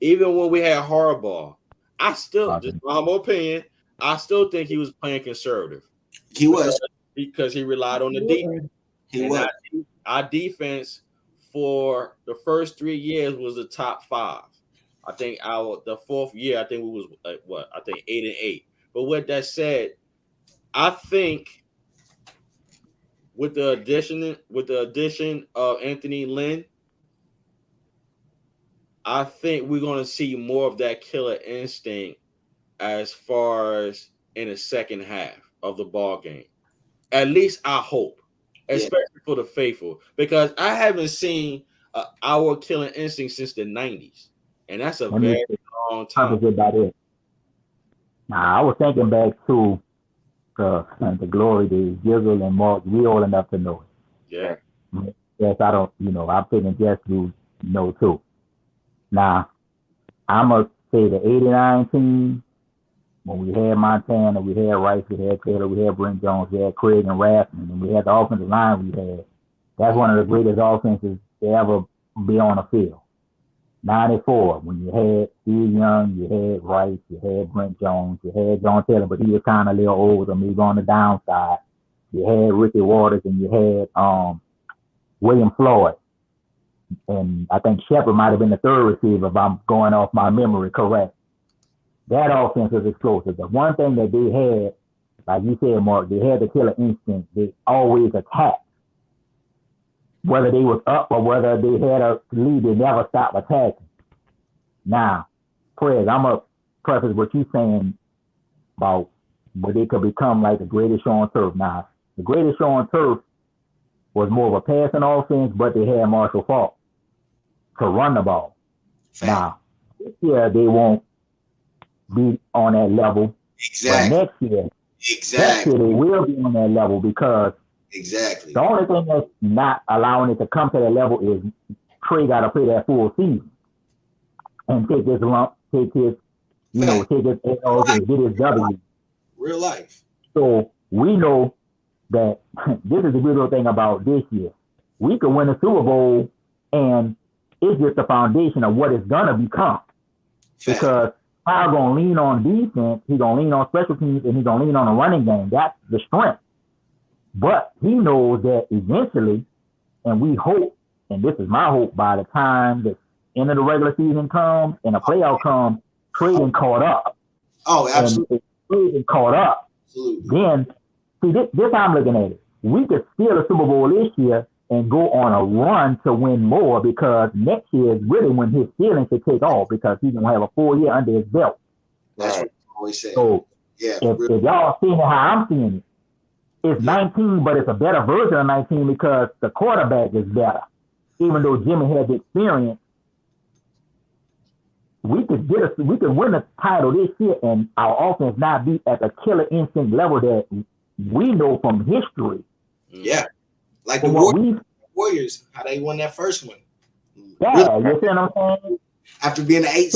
Even when we had Harbaugh, I still, just my humble opinion, I still think he was playing conservative. He was. Because he relied on the defense. He was. Our defense for the first 3 years was the top 5. I think the 4th year, I think we was I think 8-8. But with that said, I think with the addition of Anthony Lynn, I think we're going to see more of that killer instinct as far as in the second half of the ball game. At least I hope, especially for the faithful, because I haven't seen our killing instinct since the 90s, and that's a very long time. About it. Now, I was thinking back to the glory days, Jizzle and Mark. We old enough to know it. Yeah. Yes, I don't. I'm thinking just you know too. Now, I'm going to say the 89 team, when we had Montana, we had Rice, we had Taylor, we had Brent Jones, we had Craig and Rathman, and we had the offensive line we had. That's one of the greatest offenses to ever be on the field. 94, when you had Steve Young, you had Rice, you had Brent Jones, you had John Taylor, but he was kind of a little older, maybe on the downside. You had Ricky Waters, and you had William Floyd. And I think Shepard might have been the third receiver, if I'm going off my memory correct. That offense was explosive. The one thing that they had, like you said, Mark, they had the killer instinct. They always attacked. Whether they was up or whether they had a lead, they never stopped attacking. Now, Prez, I'm going to preface what you're saying about what they could become like the greatest show on turf. Now, the greatest show on turf was more of a passing offense, but they had Marshall Faulk to run the ball. Now, this year they won't be on that level. Exactly. But next year they will be on that level because the only thing that's not allowing it to come to that level is Trey got to play that full season and take his lump, take his L's and get his W. Real life. So we know that this is the beautiful thing about this year. We could win the Super Bowl, and it's just the foundation of what it's gonna become. Because Kyle's gonna lean on defense, he's gonna lean on special teams, and he's gonna lean on the running game. That's the strength. But he knows that eventually, and we hope, and this is my hope, by the time the end of the regular season comes and the playoff comes, trading caught up. Oh, absolutely. And if trading caught up, then see this how I'm looking at it. We could steal a Super Bowl this year and go on a run to win more because next year is really when his ceiling should take off because he's gonna have a full year under his belt. That's what I always say. So if y'all seeing it how I'm seeing it, it's 19, but it's a better version of 19 because the quarterback is better. Even though Jimmy had the experience, we could win the title this year and our offense not be at the killer instinct level that we know from history. Yeah. Like the Warriors, how they won that first one. Yeah, you see what I'm saying? After being an 8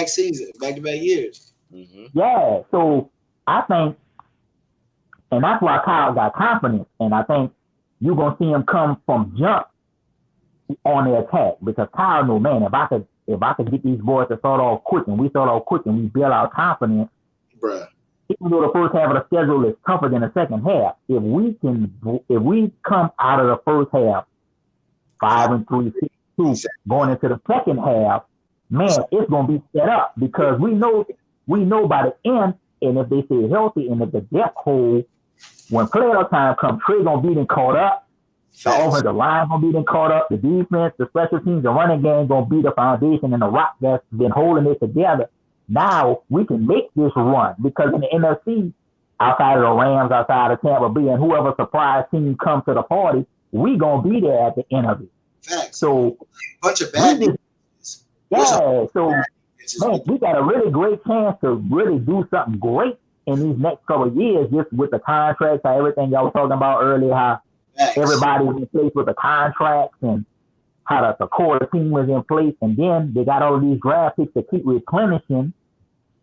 seed back-to-back years. Mm-hmm. Yeah, so I think, and that's why Kyle got confidence, and I think you're going to see him come from jump on the attack because Kyle knew, man, if I could get these boys to start off quick and we build our confidence, bruh. Even though the first half of the schedule is tougher than the second half, if we come out of the first half 5-3, 6-2, going into the second half, man, it's gonna be set up because we know by the end and if they stay healthy, and if the depth hold, when playoff time comes, Trey gonna be then caught up. The offensive line gonna be then caught up. The defense, the special teams, the running game gonna be the foundation and the rock that's been holding it together. Now we can make this run because in the NFC, outside of the Rams, outside of Tampa Bay, and whoever surprise team comes to the party, we gonna be there at the end of it. Facts. So bunch of bad defenses. So man, we got a really great chance to really do something great in these next couple of years, just with the contracts, how everything y'all was talking about earlier, how everybody's in place with the contracts and how the core team was in place, and then they got all of these draft picks to keep replenishing,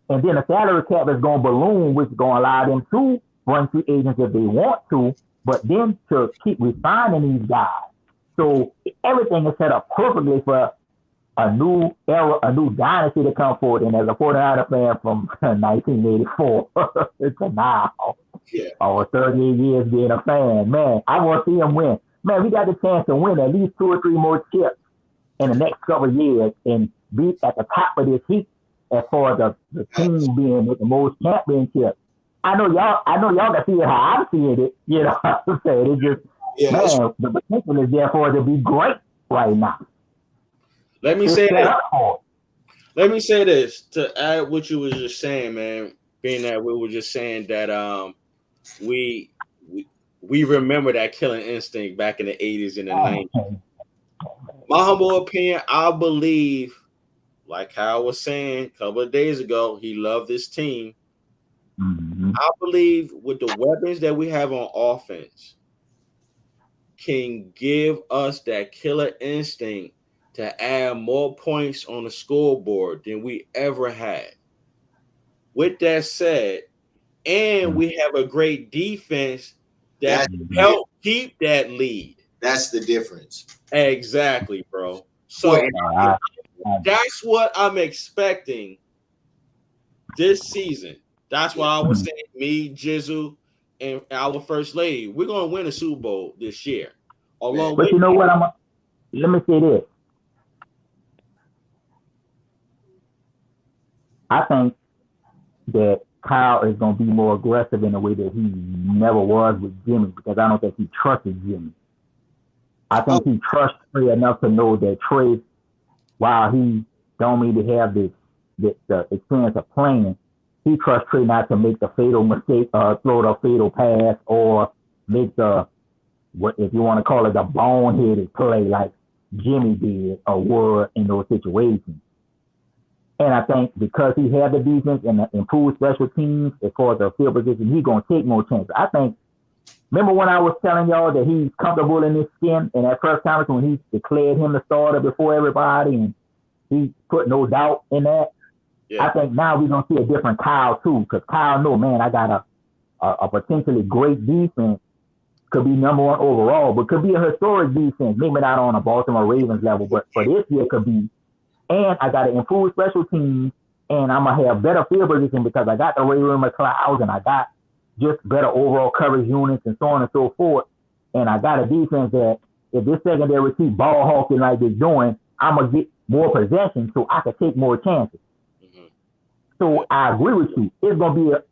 and then the salary cap is going to balloon, which is going to allow them to run free agents if they want to, but then to keep refining these guys. So everything is set up perfectly for a new era, a new dynasty to come forward. And as a 49er fan from 1984 to now, over 38 years being a fan, man, I want to see them win. Man, we got the chance to win at least 2 or 3 more chips in the next couple of years and be at the top of this heap as far as the team being with the most championships. I know y'all can see how I'm seeing it. You know what I'm saying? It's just, man, the potential is there for it to be great right now. Let me say this to add what you was just saying, man. Being that we were just saying that we remember that killing instinct back in the 80s and the 90s. My humble opinion, I believe, like Kyle was saying a couple of days ago, he loved this team. Mm-hmm. I believe with the weapons that we have on offense can give us that killer instinct to add more points on the scoreboard than we ever had. With that said, and we have a great defense that help keep that lead. That's the difference. Exactly, bro. So that's what I'm expecting this season. That's why I was saying me, Jizzle, and our first lady, we're going to win a Super Bowl this year. But you know what? Let me say this. I think that Kyle is going to be more aggressive in a way that he never was with Jimmy, because I don't think he trusted Jimmy. I think he trusts Trey enough to know that Trey, while he don't maybe have the experience of playing, he trusts Trey not to make the fatal mistake, throw the fatal pass, or make what if you want to call it the boneheaded play like Jimmy did or were in those situations. And I think because he had the defense and the improved special teams as far as the field position, he's going to take more chances. I think, remember when I was telling y'all that he's comfortable in his skin in that press conference when he declared him the starter before everybody and he put no doubt in that? Yeah. I think now we're going to see a different Kyle too, because Kyle know, man, I got a potentially great defense, could be number 1 overall, but could be a historic defense, maybe not on a Baltimore Ravens level, but for this year could be. And I got to improve special teams, and I'm going to have better field position because I got the Ray McClouds, and I got just better overall coverage units and so on and so forth. And I got a defense that if this secondary keep ball hawking like they're doing, I'm going to get more possession so I can take more chances. Mm-hmm. So I agree with you. It's going to be an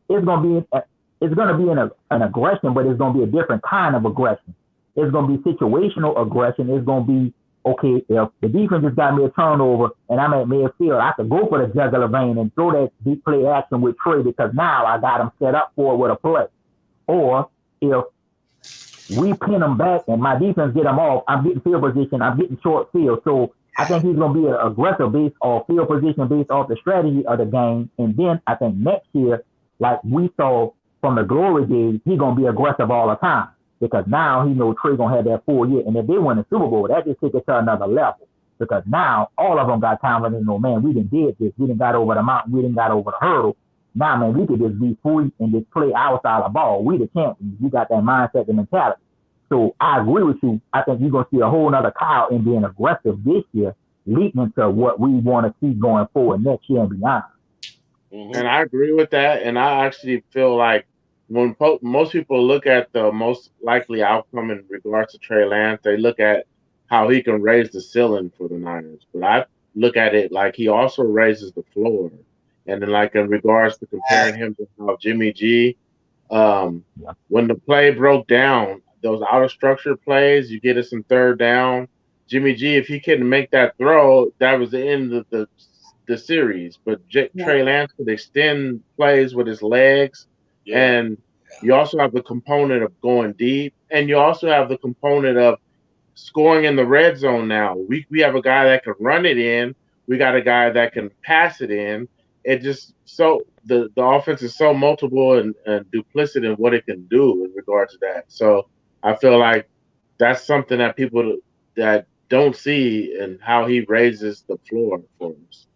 aggression, but it's going to be a different kind of aggression. It's going to be situational aggression. It's going to be, okay, if the defense just got me a turnover and I'm at midfield, I could go for the jugular vein and throw that deep play action with Trey because now I got him set up for it with a play. Or if we pin him back and my defense get him off, I'm getting field position, I'm getting short field. So I think he's going to be an aggressive based off field position based off the strategy of the game. And then I think next year, like we saw from the glory days, he's going to be aggressive all the time. Because now he knows Trey gonna have that full year, and if they win the Super Bowl, that just takes it to another level. Because now all of them got confidence. You know, man, we done did this. We done got over the mountain. We done got over the hurdle. Now, man, we could just be free and just play our style of ball. We the champions. We got that mindset, the mentality. So I agree with you. I think you're gonna see a whole nother Kyle in being aggressive this year, leading into what we want to see going forward next year and beyond. Mm-hmm. And I agree with that. And I actually feel like when most people look at the most likely outcome in regards to Trey Lance, they look at how he can raise the ceiling for the Niners. But I look at it like he also raises the floor. And then, like in regards to comparing him to Jimmy G, when the play broke down, those out of structure plays, you get us in third down. Jimmy G, if he couldn't make that throw, that was the end of the series. But Trey Lance could extend plays with his legs, and you also have the component of going deep, and you also have the component of scoring in the red zone. Now we have a guy that can run it in. We got a guy that can pass it in. It just so the offense is so multiple and duplicit in what it can do in regard to that. So I feel like that's something that people that don't see and how he raises the floor for us.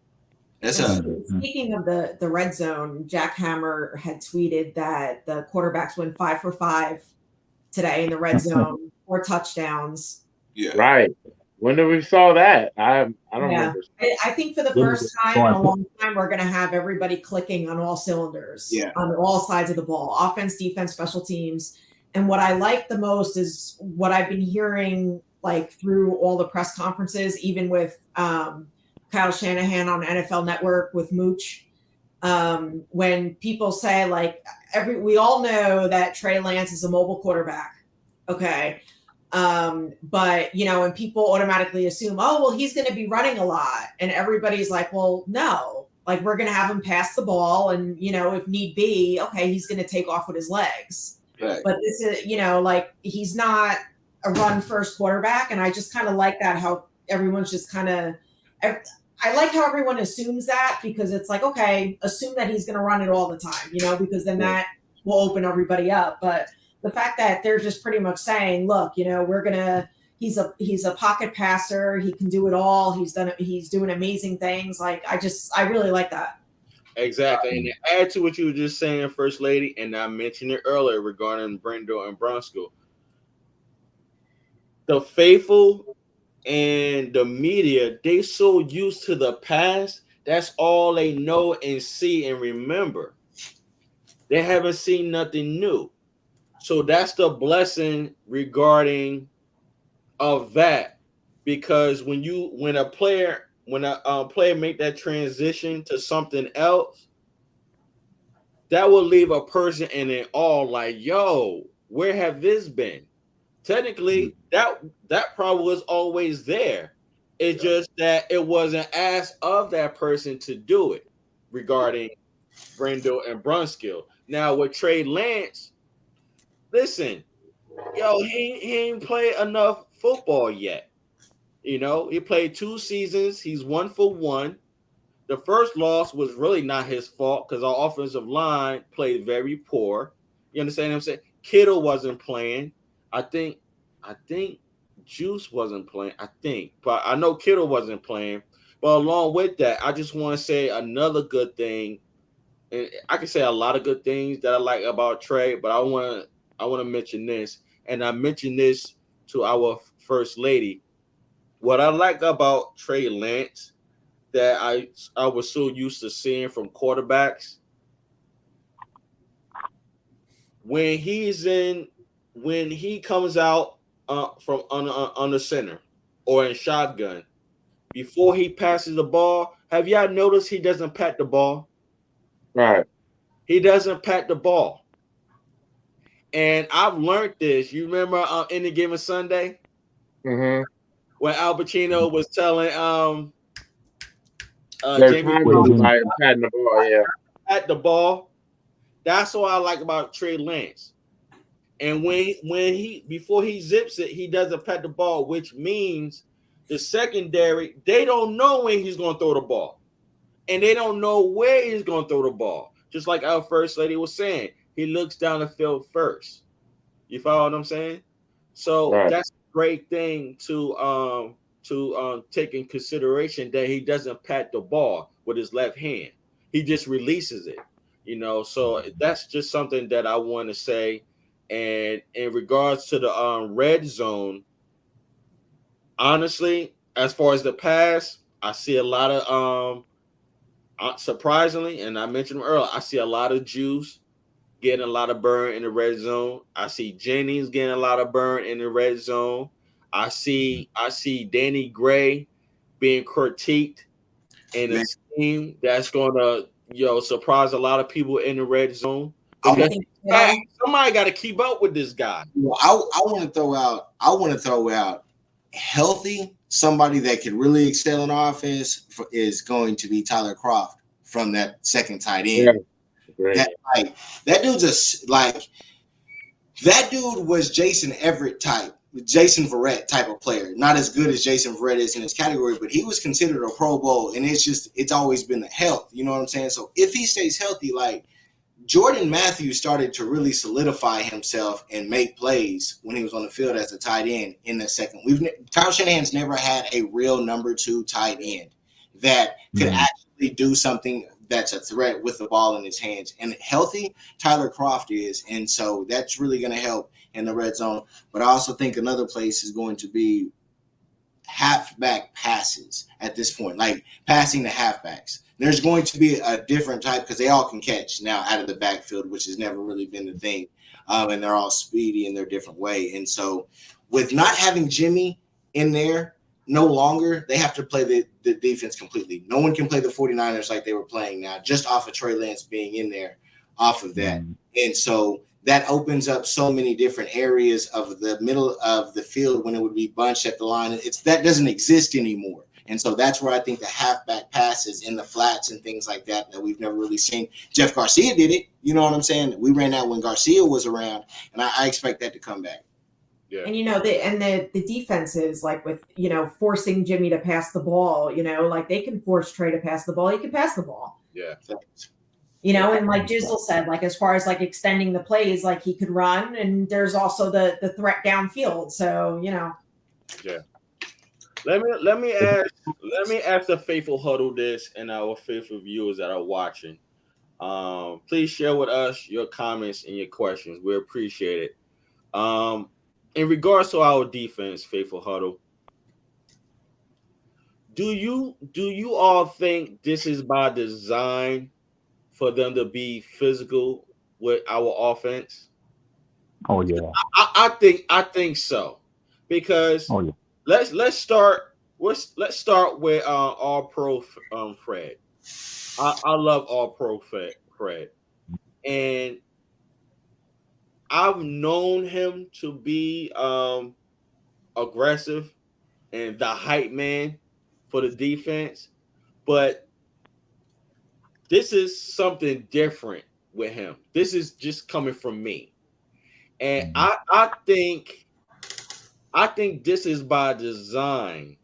Speaking of the red zone, Jack Hammer had tweeted that the quarterbacks went 5 for 5 today in the red zone, 4 touchdowns. Yeah. Right. When did we saw that? I don't remember. I think for the first time in a long time, we're going to have everybody clicking on all cylinders on all sides of the ball, offense, defense, special teams. And what I like the most is what I've been hearing like through all the press conferences, even with Kyle Shanahan on NFL Network with Mooch. When people say like we all know that Trey Lance is a mobile quarterback. Okay. But you know, and people automatically assume, oh, well, he's going to be running a lot. And everybody's like, well, no, like we're going to have him pass the ball. And, you know, if need be, okay, he's going to take off with his legs. Right. But this is, you know, like he's not a run first quarterback. And I just kind of like that, how everyone's just kind of, I like how everyone assumes that, because it's like, okay, assume that he's going to run it all the time, you know, because then that will open everybody up. But the fact that they're just pretty much saying, look, you know, he's a pocket passer. He can do it all. He's doing amazing things. Like, I really like that. Exactly. And to add to what you were just saying, First Lady, and I mentioned it earlier regarding Brendo and Bronsko, the faithful and the media, they so used to the past. That's all they know and see and remember. They haven't seen nothing new. So that's the blessing regarding of that, because when a player make that transition to something else, that will leave a person in it all like, yo, where have this been? Technically, that problem was always there. It's just that it wasn't asked of that person to do it regarding Brendo and Brunskill. Now with Trey Lance, listen, yo, he ain't played enough football yet. You know, he played 2 seasons. He's 1 for 1. The first loss was really not his fault because our offensive line played very poor. You understand what I'm saying? Kittle wasn't playing. I think Juice wasn't playing. But I know Kittle wasn't playing. But along with that, I just want to say another good thing. And I can say a lot of good things that I like about Trey, but I want to mention this, and I mentioned this to our First Lady. What I like about Trey Lance that I was so used to seeing from quarterbacks, when he comes out from on the center or in shotgun, before he passes the ball, have y'all noticed he doesn't pat the ball? Right. He doesn't pat the ball. And I've learned this. You remember Any Given Sunday? Mm-hmm. When Al Pacino was telling Jamie patting the ball, pat the ball. That's what I like about Trey Lance. And before he zips it, he doesn't pat the ball, which means the secondary, they don't know when he's going to throw the ball. And they don't know where he's going to throw the ball. Just like our First Lady was saying, he looks down the field first. You follow what I'm saying? So that's a great thing to take in consideration, that he doesn't pat the ball with his left hand. He just releases it, you know. So that's just something that I want to say. And in regards to the red zone, honestly, as far as the pass, I see a lot of surprisingly, and I mentioned earlier, I see a lot of Jews getting a lot of burn in the red zone. I see Jennings getting a lot of burn in the red zone. I see Danny Gray being critiqued in a scheme that's going to, surprise a lot of people in the red zone. I Because think somebody got to keep up with this guy. Well, I want to throw out. I want to throw out healthy somebody that could really excel in offense is going to be Tyler Croft from that second tight end. Yeah, That dude's that dude was Jason Verrett type of player. Not as good as Jason Verrett is in his category, but he was considered a Pro Bowl, and it's always been the health. You know what I'm saying? So if he stays healthy, like Jordan Matthews started to really solidify himself and make plays when he was on the field as a tight end in the second. Kyle Shanahan's never had a real number 2 tight end that could actually do something that's a threat with the ball in his hands. And healthy, Tyler Croft is. And so that's really going to help in the red zone. But I also think another place is going to be halfback passes at this point, like passing to halfbacks. There's going to be a different type because they all can catch now out of the backfield, which has never really been the thing. And they're all speedy in their different way. And so with not having Jimmy in there no longer, they have to play the defense completely. No one can play the 49ers like they were playing now, just off of Trey Lance being in there off of that. And so that opens up so many different areas of the middle of the field when it would be bunched at the line. That doesn't exist anymore. And so that's where I think the halfback passes in the flats and things like that we've never really seen. Jeff Garcia did it. You know what I'm saying? We ran that when Garcia was around, and I expect that to come back. Yeah. And, the defenses, like with, forcing Jimmy to pass the ball, like they can force Trey to pass the ball. He can pass the ball. Yeah. And like Jizzle said, like as far as like extending the plays, like he could run, and there's also the threat downfield. So, Yeah. Let me ask the faithful Huddle this and our faithful viewers that are watching. Please share with us your comments and your questions. We appreciate it. In regards to our defense, faithful Huddle, do you all think this is by design for them to be physical with our offense? Oh yeah, I think so, because let's start with All Pro Fred. I love All Pro Fred, and I've known him to be aggressive and the hype man for the defense, but this is something different with him. This is just coming from me, and I think this is by design.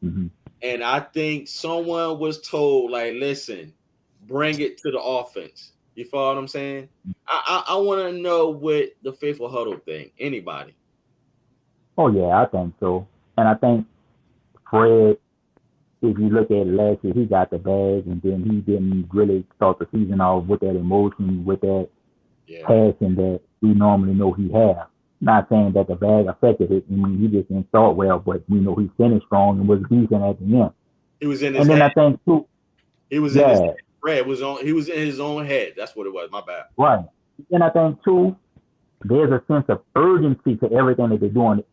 And I think someone was told, like, listen, bring it to the offense. You follow what I'm saying? I want to know what the faithful Huddle think. Anybody? Oh yeah, I think so. And I think Fred, if you look at it last year, he got the bag, and then he didn't really start the season off with that emotion, with that passion that we normally know he has. Not saying that the bag affected it. I mean, he just didn't start well, but we know he finished strong and was decent at the end. He was in his and then head. I think too, he was in his head. Fred was on. He was in his own head. That's what it was. My bad. Right. And I think too, there's a sense of urgency to everything that they're doing.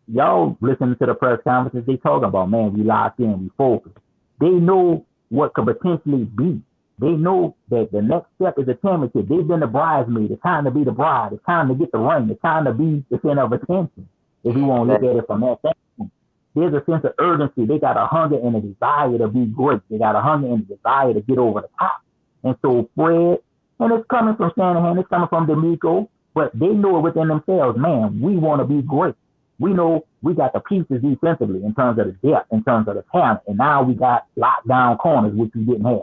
Y'all listening to the press conferences, they talking about, man, we locked in, we focused. They know what could potentially be. They know that the next step is a championship. They've been the bridesmaid. It's time to be the bride. It's time to get the ring. It's time to be the center of attention. If you want to look at it from that standpoint, there's a sense of urgency. They got a hunger and a desire to be great. They got a hunger and a desire to get over the top. And so Fred, and it's coming from Shanahan, it's coming from D'Amico, but they know it within themselves, man, we want to be great. We know we got the pieces defensively in terms of the depth, in terms of the talent, and now we got lockdown corners, which we didn't have.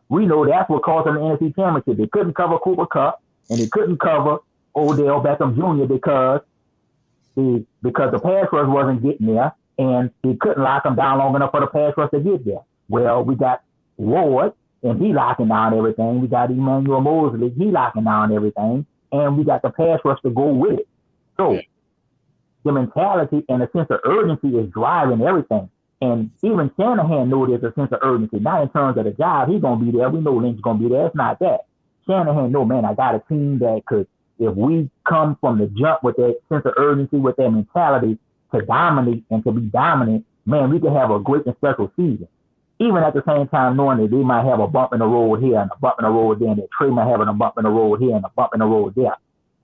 We know that's what cost them the NFC Championship. They couldn't cover Cooper Kupp, and they couldn't cover Odell Beckham Jr. because the pass rush wasn't getting there, and they couldn't lock them down long enough for the pass rush to get there. Well, we got Ward, and he locking down everything. We got Emmanuel Mosley, he locking down everything, and we got the pass rush to go with it. So the mentality and a sense of urgency is driving everything. And even Shanahan knows there's a sense of urgency. Not in terms of the job, he's going to be there. We know Lynch's going to be there. It's not that. Shanahan knows, man, I got a team that could, if we come from the jump with that sense of urgency, with that mentality to dominate and to be dominant, man, we could have a great and special season. even at the same time knowing that they might have a bump in the road here and a bump in the road there, and that Trey might have a bump in the road here and a bump in the road there.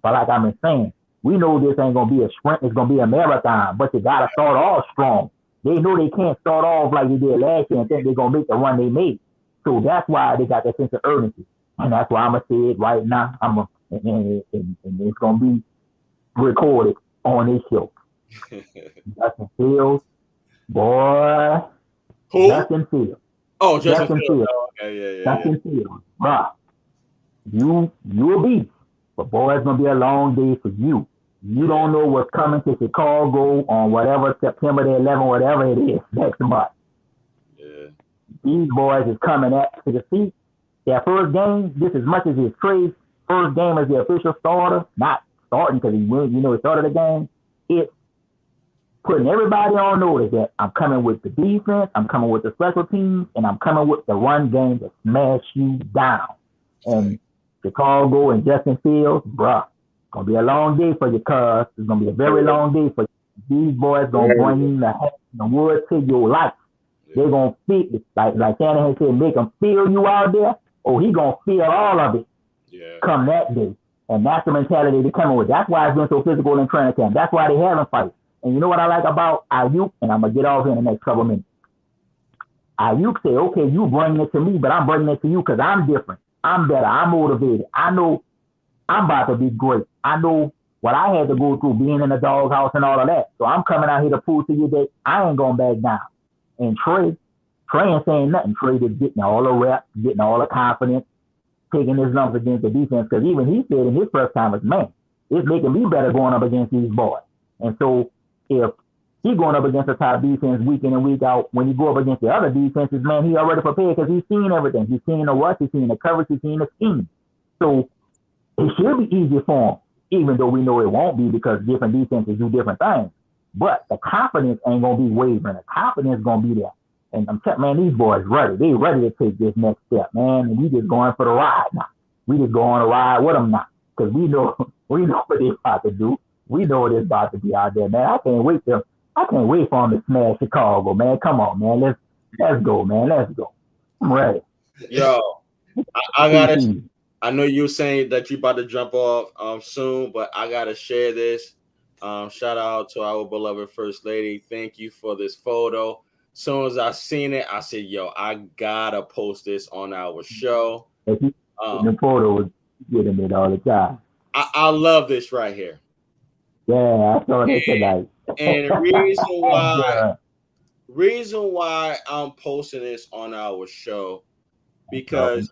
But like I've been saying, we know this ain't gonna be a sprint, it's gonna be a marathon, but you gotta start off strong. They know they can't start off like they did last year and think they're gonna make the run they made. So that's why they got that sense of urgency. And that's why I'm gonna say it right now. And it's gonna be recorded on this show. Justin Fields, boy. Who? Justin Fields. Oh, Justin Fields. Fields. Oh, okay, yeah. Justin Fields. Bruh. You'll be. But boy, it's gonna be a long day for you. You don't know what's coming to Chicago on whatever September the 11th, whatever it is, next month. Yeah. These boys is coming at to the seat. Their first game, just as much as his Trey's first game as the official starter, not starting because he started the game. It's putting everybody on notice that I'm coming with the defense, I'm coming with the special teams, and I'm coming with the run game to smash you down. And Chicago and Justin Fields, bruh, it's gonna be a long day for you, cuz. It's gonna be a very long day for you. These boys gonna bring the wood to your life. They're gonna feel it, like Shanahan said, make them feel you out there. Oh, he gonna feel all of it. Come that day. And that's the mentality they're coming with. That's why it's been so physical in training camp. That's why they haven't fight. And you know what I like about Ayuk? And I'm going to get off in the next couple of minutes. Ayuk say, okay, you bring it to me, but I'm bringing it to you because I'm different. I'm better. I'm motivated. I know I'm about to be great. I know what I had to go through being in the doghouse and all of that. So I'm coming out here to prove to you that I ain't going back down. And Trey ain't saying nothing. Trey just getting all the reps, getting all the confidence, taking his lumps against the defense. Because even he said in his first time was, man, it's making me better going up against these boys. And so if he's going up against the top defense week in and week out, when you go up against the other defenses, man, he already prepared because he's seen everything. He's seen the rush, he's seen the coverage, he's seen the scheme. So it should be easier for him, even though we know it won't be because different defenses do different things. But the confidence ain't going to be wavering. The confidence is going to be there. And I'm telling man, these boys ready. They ready to take this next step, man. And we just going for the ride now. We just go on a ride with them now because we know what they're about to do. We know what it's about to be out there, man. I can't wait for them to smash Chicago, man. Come on, man. Let's go, man. Let's go. I'm ready. Yo, I know you were saying that you about to jump off soon, but I gotta share this. Shout out to our beloved First Lady. Thank you for this photo. As soon as I seen it, I said, yo, I gotta post this on our show. The photo was getting it all the time. I love this right here. Yeah, I saw it tonight. And reason why I'm posting this on our show, because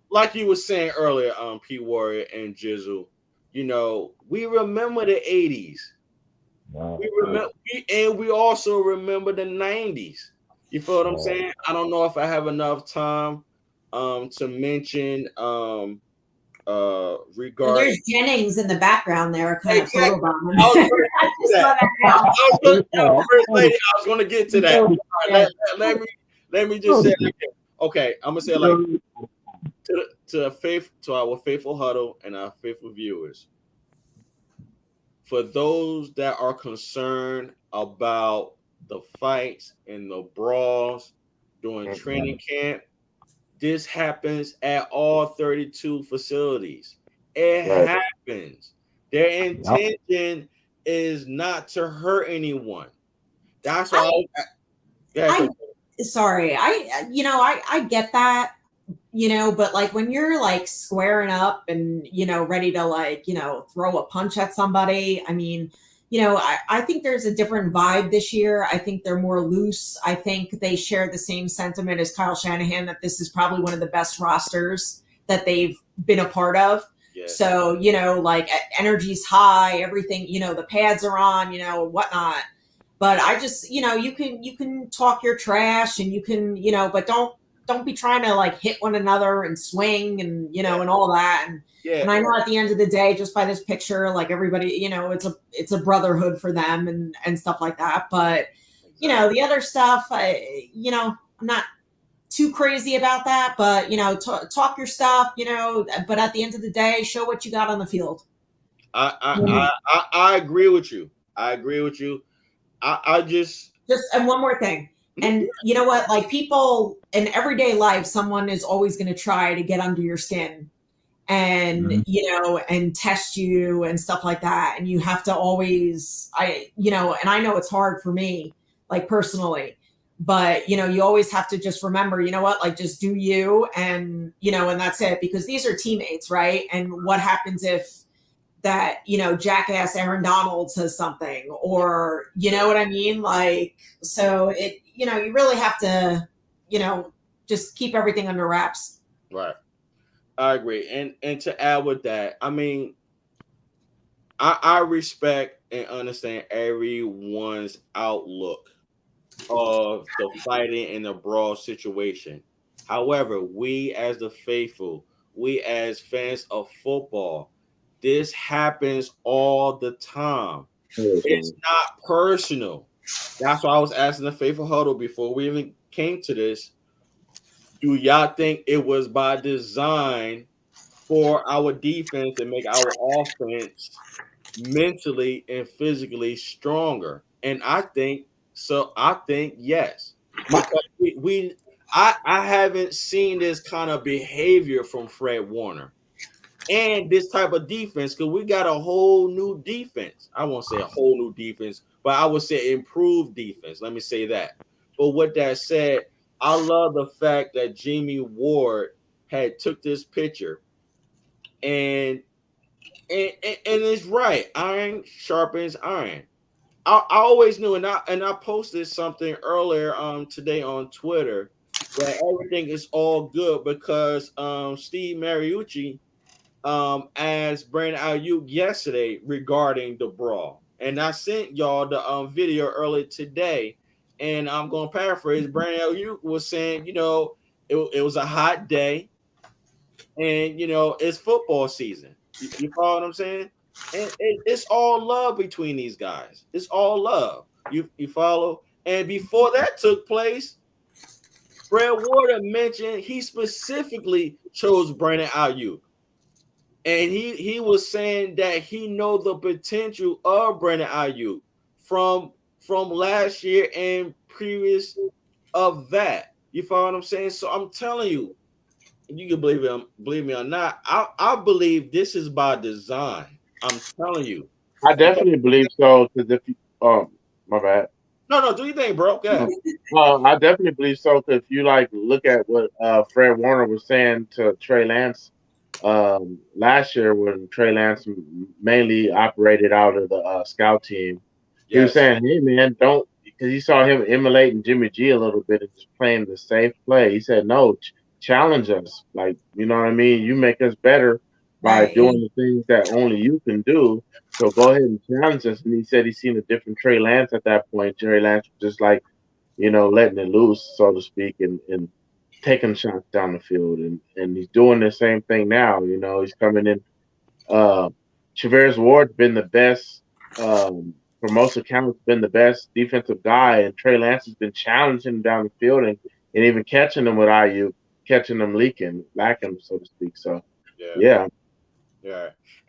like you were saying earlier, P Warrior and Jizzle, we remember the 80s. We also remember the 90s. You feel what I'm saying? I don't know if I have enough time to mention regarding. Well, there's Jennings in the background there, kind of photobombing. I was going to get to that. Let me just say it again. Okay, I'm gonna say it like to our faithful huddle and our faithful viewers. For those that are concerned about the fights and the brawls during training camp, this happens at all 32 facilities. It happens. Their intention is not to hurt anyone. That's all. Sorry, I get that, but like when you're like squaring up and ready to like throw a punch at somebody, I mean, I think there's a different vibe this year. I think they're more loose. I think they share the same sentiment as Kyle Shanahan that this is probably one of the best rosters that they've been a part of. Yes. So like energy's high, everything, the pads are on, whatnot. But I just, you can talk your trash and you can, but don't be trying to like hit one another and swing and, and all that. And I know at the end of the day, just by this picture, like everybody, it's a brotherhood for them and stuff like that. But, the other stuff, I'm not too crazy about that, but, talk your stuff, but at the end of the day, show what you got on the field. I agree with you. I just and one more thing. And you know what? Like people in everyday life, someone is always going to try to get under your skin and, and test you and stuff like that. And you have to always, and I know it's hard for me, like personally, but, you always have to just remember, you know what, like just do you and, and that's it, because these are teammates, right? And what happens if that, jackass Aaron Donald says something, or, you know what I mean? Like, so it, you really have to, just keep everything under wraps. Right. I agree. And to add with that, I mean, I respect and understand everyone's outlook of the fighting and the brawl situation. However, we as the faithful, we as fans of football, this happens all the time. It's not personal. That's why I was asking the faithful huddle before we even came to this. Do y'all think it was by design for our defense to make our offense mentally and physically stronger? And I think so. I think yes, because I haven't seen this kind of behavior from Fred Warner and this type of defense, because we got a whole new defense. I won't say a whole new defense, but I would say improved defense. Let me say that. But with that said, I love the fact that Jimmy Ward had took this picture and it's right. Iron sharpens iron. I always knew, and I posted something earlier today on Twitter that everything is all good because Steve Mariucci asked Brandon Ayuk yesterday regarding the brawl, and I sent y'all the video earlier today, and I'm going to paraphrase. Brandon Ayuk was saying, it was a hot day, and it's football season. You follow what I'm saying? And it's all love between these guys. It's all love. You follow? And before that took place, Fred Warner mentioned he specifically chose Brandon Ayuk. And he was saying that he know the potential of Brandon Ayuk from last year and previous of that. You follow what I'm saying? So I'm telling you, you can believe me or not, I believe this is by design. I'm telling you. I definitely believe so. Because if you, my bad. No, do you think, bro? Go ahead. I definitely believe so. Because if you look at what Fred Warner was saying to Trey Lance last year, when Trey Lance mainly operated out of the scout team, he was saying, "Hey man, don't," because he saw him emulating Jimmy G a little bit and just playing the safe play. He said, "No, challenge us. Like, you know what I mean? You make us better by doing the things that only you can do. So go ahead and challenge us." And he said he's seen a different Trey Lance at that point. Trey Lance was just like, letting it loose, so to speak, and taking shots down the field. And he's doing the same thing now. He's coming in. Chavez Ward's been the best, for most accounts, been the best defensive guy, and Trey Lance has been challenging him down the field and even catching him with IU, catching him lacking, so to speak. So, yeah.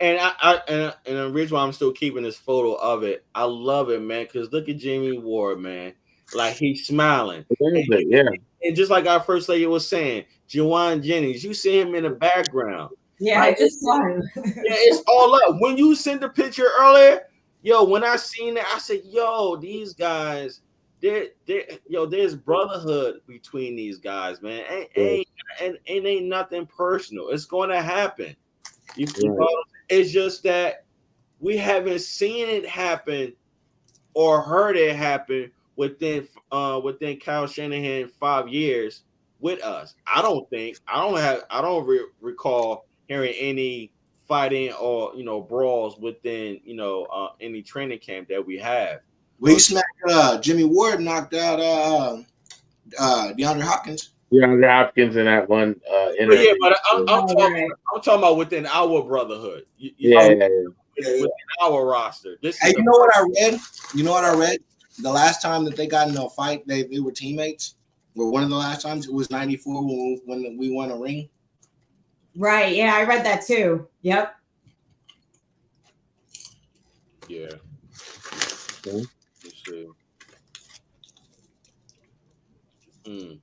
And and the reason why I'm still keeping this photo of it, I love it, man. Because look at Jimmy Ward, man. Like he's smiling. And just like our first lady was saying, Juwan Jennings, you see him in the background. Yeah, like, I just saw him. It's all up. When you sent the picture earlier, when I seen it, I said, these guys, there's brotherhood between these guys, man. Ain't nothing personal. It's going to happen. It's just that we haven't seen it happen or heard it happen within Kyle Shanahan 5 years with us. I don't recall hearing any fighting or brawls within any training camp that we have. We smacked Jimmy Ward knocked out DeAndre Hopkins. DeAndre Hopkins in that one. But I'm talking about within our brotherhood. Within our roster. Hey, you know what I read? The last time that they got in a fight, they were teammates. Or one of the last times, it was '94 when we won a ring. Right. Yeah, I read that too. Yep. Yeah. Let's see. Mm.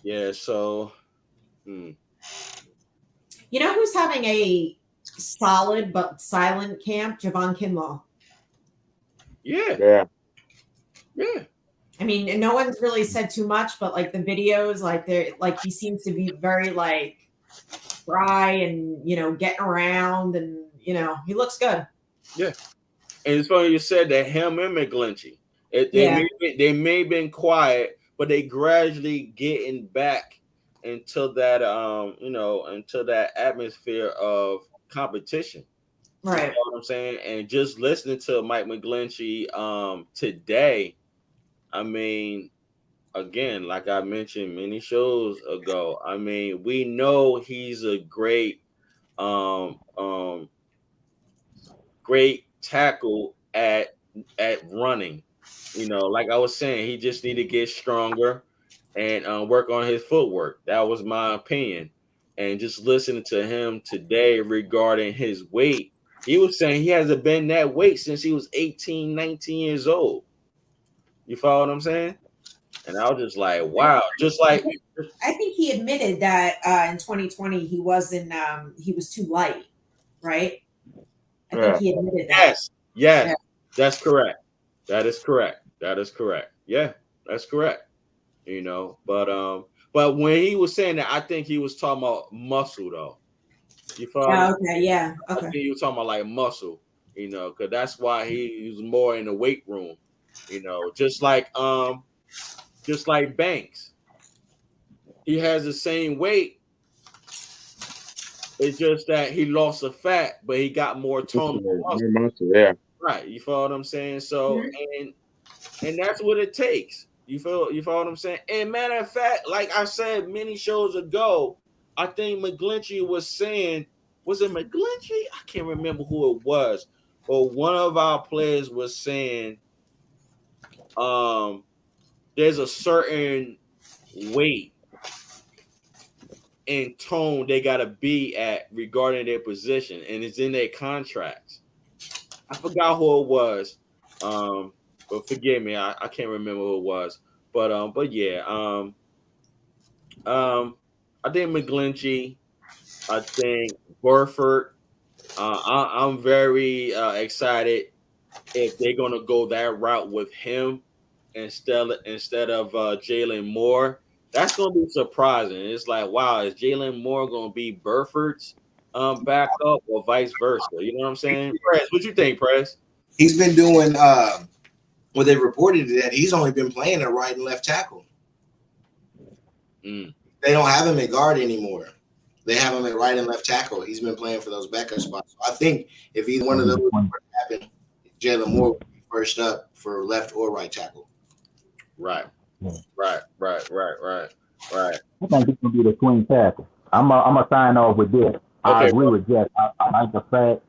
Yeah. So. You know who's having a solid but silent camp? Javon Kinlaw. Yeah. Yeah. I mean, no one's really said too much, but like the videos, like they're like he seems to be very like dry and getting around, and he looks good. Yeah. And it's funny you said that him and McGlinchey. Yeah. They may have been quiet, but they gradually getting back into that into that atmosphere of competition. Right. You know what I'm saying? And just listening to Mike McGlinchey today, I mean, again, like I mentioned many shows ago, I mean, we know he's a um great tackle at running. Like I was saying, he just need to get stronger and work on his footwork. That was my opinion. And just listening to him today regarding his weight, he was saying he hasn't been that weight since he was 18, 19 years old. You follow what I'm saying? And I was just like, wow. Just like I think he admitted that in 2020 he wasn't he was too light, right? I think he admitted that. Yes, that's correct. That is correct. Yeah, that's correct. But when he was saying that, I think he was talking about muscle though. You follow? Oh, okay, yeah, okay. I think he was talking about like muscle, because that's why he was more in the weight room, just like Banks. He has the same weight. It's just that he lost the fat, but he got more tone. Muscle, yeah. Right. You follow what I'm saying? So and that's what it takes. You follow what I'm saying? And matter of fact, like I said many shows ago, I think McGlinchey was saying, was it McGlinchey? I can't remember who it was, but one of our players was saying, there's a certain weight and tone they gotta be at regarding their position, and it's in their contracts. I forgot who it was. But forgive me, I can't remember who it was. But yeah, I think McGlinchey, I think Burford. I'm very excited if they're gonna go that route with him instead of Jalen Moore. That's gonna be surprising. It's like, wow, is Jalen Moore gonna be Burford's backup or vice versa? You know what I'm saying? Press, what you think, Press? He's been doing well, they reported that he's only been playing at right and left tackle. They don't have him at guard anymore. They have him at right and left tackle. He's been playing for those backup spots. So I think if either one of those happen, Jalen Moore will be first up for left or right tackle. Right. Yeah. Right. I think it's gonna be the swing tackle. I'm gonna sign off with this. I agree with Jeff. I like the fact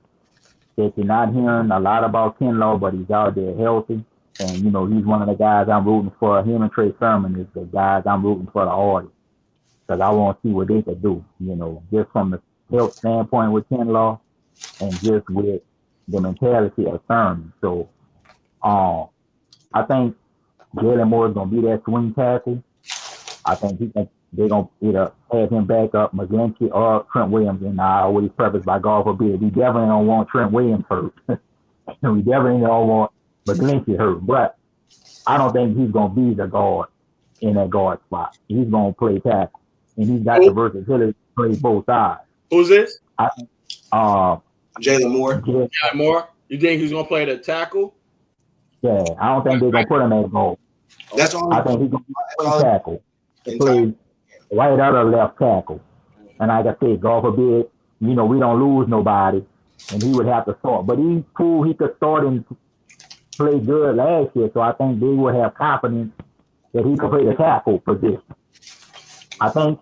that you're not hearing a lot about Kinlaw, but he's out there healthy. And, he's one of the guys I'm rooting for. Him and Trey Sermon is the guys I'm rooting for the audience. Because I want to see what they could do, just from the health standpoint with Kinlaw and just with the mentality of Sermon. So I think Jalen Moore is going to be that swing tackle. I think they're going to either have him back up McGlinchey or Trent Williams. And I always preface by God forbid, we definitely don't want Trent Williams hurt. We definitely don't want McGlinchey hurt. But I don't think he's going to be the guard in that guard spot. He's going to play tackle. And he's got the versatility to play both sides. Who's this? Jalen Moore. Jalen Moore. You think he's going to play the tackle? Yeah, I don't think they're going to put him at guard. That's all. I think he's going to play tackle. Play right out of left tackle. And like I said, God forbid, we don't lose nobody, and he would have to start. But he proved he could start and play good last year, so I think they would have confidence that he could play the tackle position. I think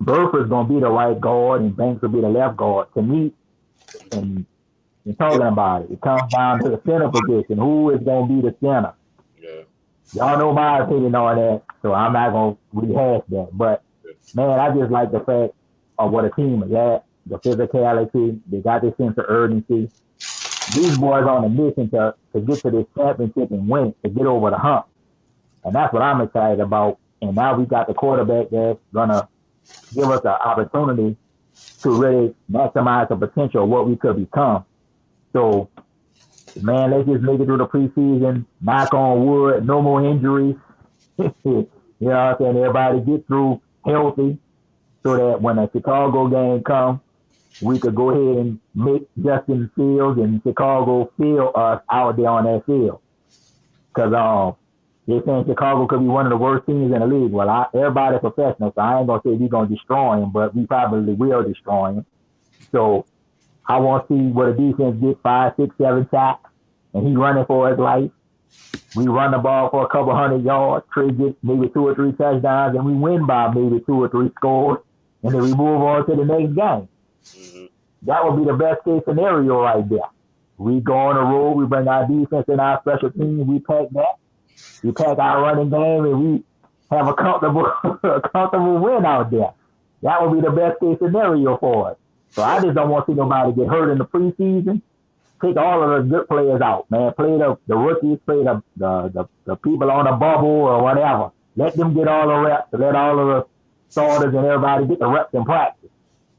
Burford's going to be the right guard, and Banks will be the left guard. To me, and talking about it comes down to the center position. Who is going to be the center? Yeah. Y'all know my opinion on that, so I'm not going to rehash that. But, man, I just like the fact of what a team is at, the physicality. They got this sense of urgency. These boys on a mission to get to this championship and win, to get over the hump. And that's what I'm excited about. And now we got the quarterback that's gonna give us an opportunity to really maximize the potential of what we could become. So, man, let's just make it through the preseason. Knock on wood, no more injuries. You know what I'm saying? Everybody get through healthy so that when a Chicago game comes, we could go ahead and make Justin Fields and Chicago feel us out there on that field. Because they're saying Chicago could be one of the worst teams in the league. Well, everybody's professional, so I ain't going to say we're going to destroy him, but we probably will destroy him. So I want to see what a defense get 5, 6, 7 sacks, and he running for his life. We run the ball for a couple hundred yards, Trey gets maybe 2 or 3 touchdowns, and we win by maybe 2 or 3 scores, and then we move on to the next game. Mm-hmm. That would be the best case scenario right there. We go on the road, we bring our defense and our special teams, we pack that. We pack our running game, and we have a comfortable win out there. That would be the best case scenario for us. So I just don't want to see nobody get hurt in the preseason. Take all of the good players out, man. Play the rookies, play the people on the bubble or whatever. Let them get all the reps. Let all of the starters and everybody get the reps in practice.